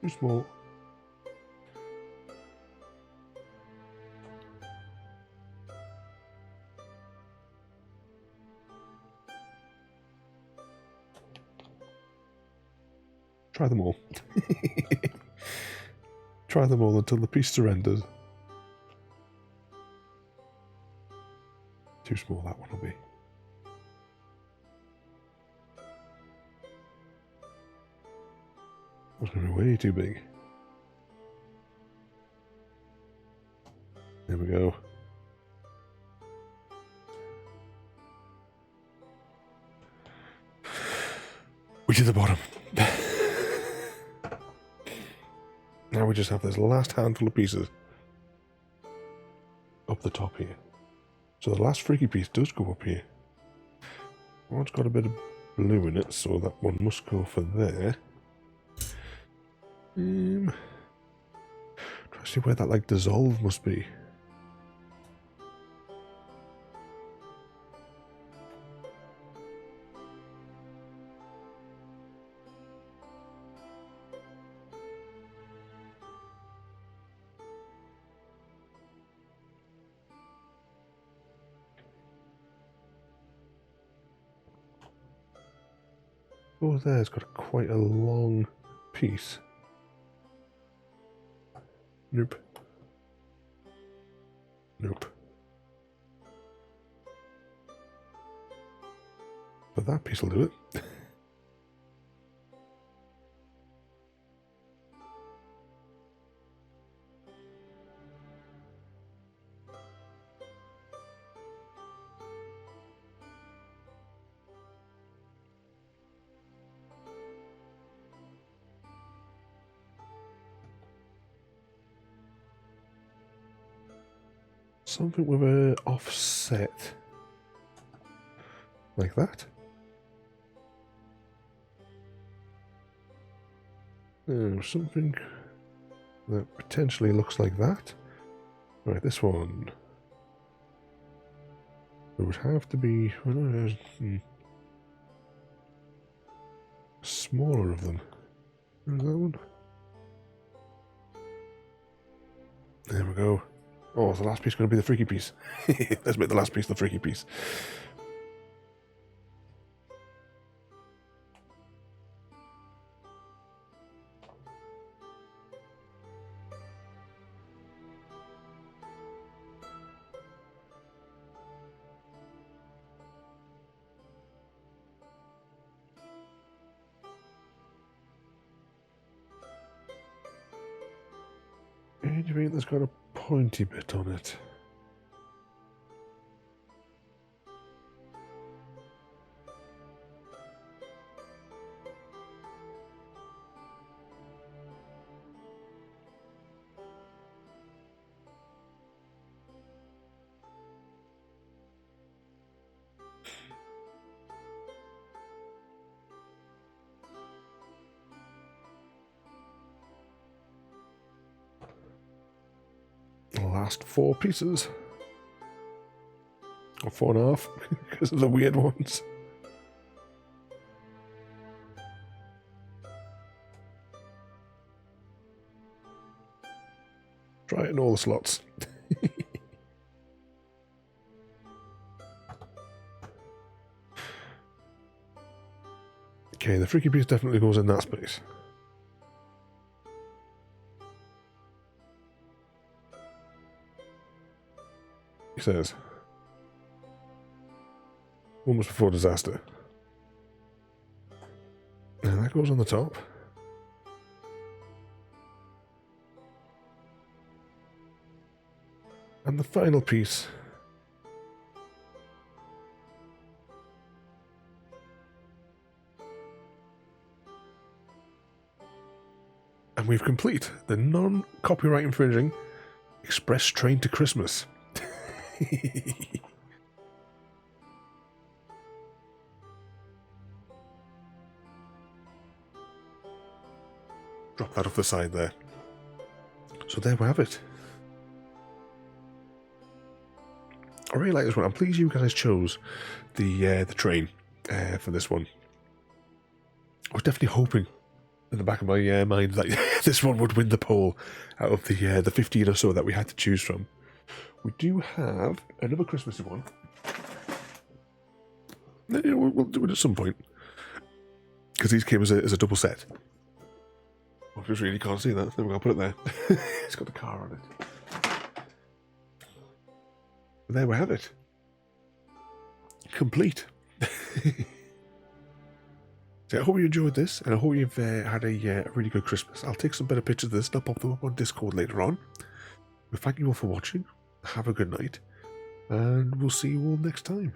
Too small. Try them all. Try them all until the piece surrenders. Too small, that one will be. That's going to be way too big. There we go. We're to the bottom. Now we just have this last handful of pieces up the top here. So the last freaky piece does go up here. One's got a bit of blue in it, so that one must go for there. Try to see where that like dissolve must be. Oh, there's got quite a long piece. Nope. Nope. But that piece will do it. Something with a offset. Like that. Something that potentially looks like that. Right, this one. It would have to be smaller of them. There's that one. There we go. Oh, is the last piece going to be the freaky piece? Let's make the last piece the freaky piece. Anyway, that's got a pointy bit on it. Last 4 pieces. Or 4.5, because of the weird ones. Try it in all the slots. Okay, the freaky piece definitely goes in that space. He says, almost before disaster. And that goes on the top. And the final piece. And we've complete the non-copyright infringing Express Train to Christmas. Drop that off the side there. So there we have it. I really like this one. I'm pleased you guys chose the train for this one. I was definitely hoping in the back of my mind that this one would win the poll out of the 15 or so that we had to choose from. We do have another Christmassy one. Yeah, we'll do it at some point. Because these came as a double set. I just really can't see that. There we go, put it there. It's got the car on it. And there we have it. Complete. So I hope you enjoyed this, and I hope you've had a really good Christmas. I'll take some better pictures of this and I'll pop them up on Discord later on. Well, thank you all for watching. Have a good night, and we'll see you all next time.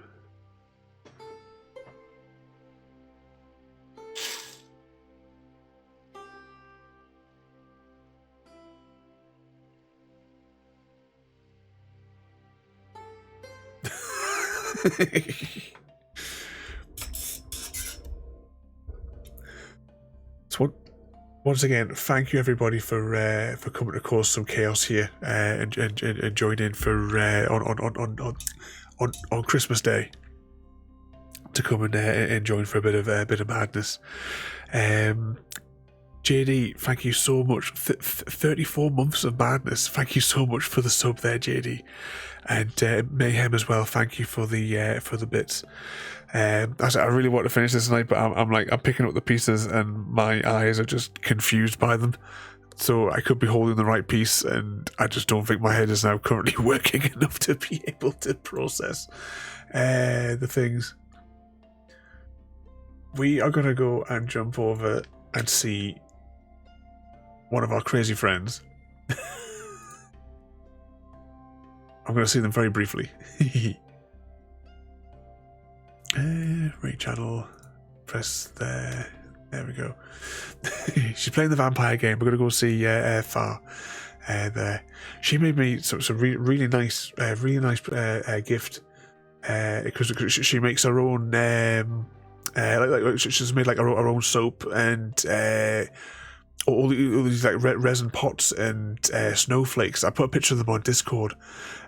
So once again, thank you everybody for coming to cause some chaos here and joining in for on Christmas Day to come and join for a bit of madness. JD, thank you so much. 34 months of madness. Thank you so much for the sub there, JD, and Mayhem as well. Thank you for the bits. I really want to finish this tonight, but I'm picking up the pieces and my eyes are just confused by them. So I could be holding the right piece, and I just don't think my head is now currently working enough to be able to process the things. We are gonna go and jump over and see one of our crazy friends. I'm going to see them very briefly. Right channel. Press there. There we go. She's playing the vampire game. We're going to go see Far. there. She made me some really nice gift because she makes her own she's made like her own soap and all these like resin pots and snowflakes. I put a picture of them on Discord.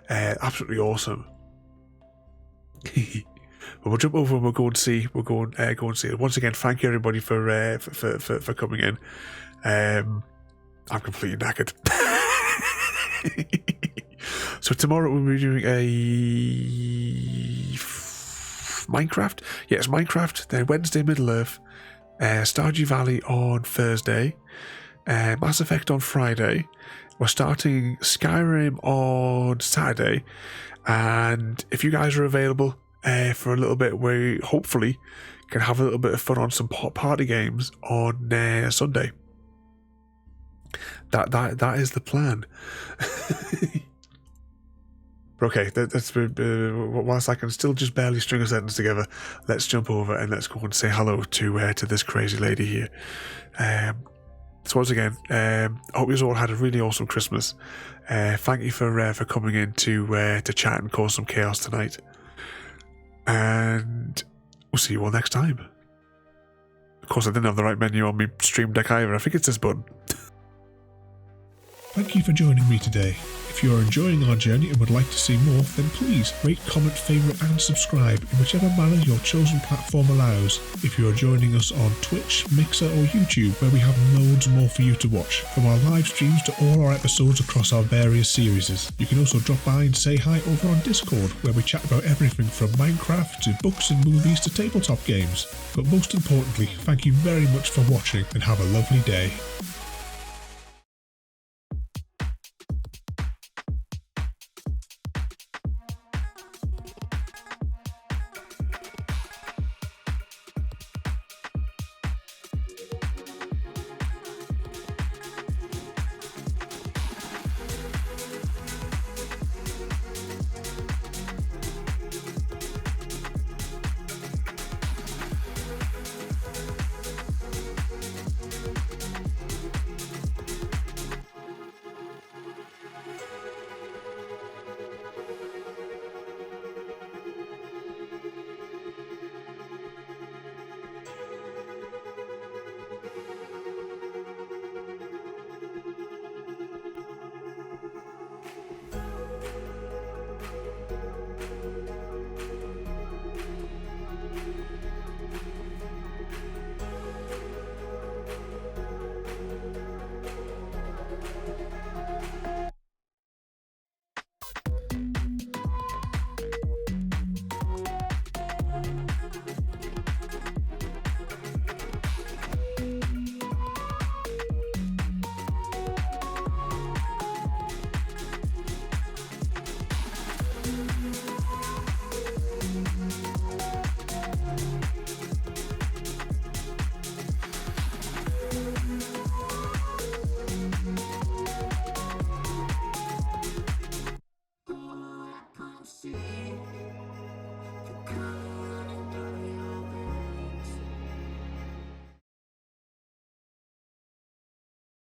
Absolutely awesome. But we'll jump over and we'll go and see. We'll go and see it. Once again, thank you everybody for coming in. I'm completely knackered. So tomorrow we'll be doing a Minecraft. Yes, Minecraft. Then Wednesday, Middle Earth. Stardew Valley on Thursday. Mass Effect on Friday. We're starting Skyrim on Saturday. And if you guys are available for a little bit, we hopefully can have a little bit of fun on some party games on Sunday. That is the plan. Okay, that's whilst I can still just barely string a sentence together, let's jump over and let's go and say hello to this crazy lady here. So once again, I hope you all had a really awesome Christmas. Thank you for coming in to chat and cause some chaos tonight. And we'll see you all next time. Of course, I didn't have the right menu on my Stream Deck either. I think it's this button. Thank you for joining me today. If you are enjoying our journey and would like to see more, then please rate, comment, favourite and subscribe in whichever manner your chosen platform allows. If you are joining us on Twitch, Mixer or YouTube, where we have loads more for you to watch, from our live streams to all our episodes across our various series. You can also drop by and say hi over on Discord, where we chat about everything from Minecraft to books and movies to tabletop games. But most importantly, thank you very much for watching and have a lovely day.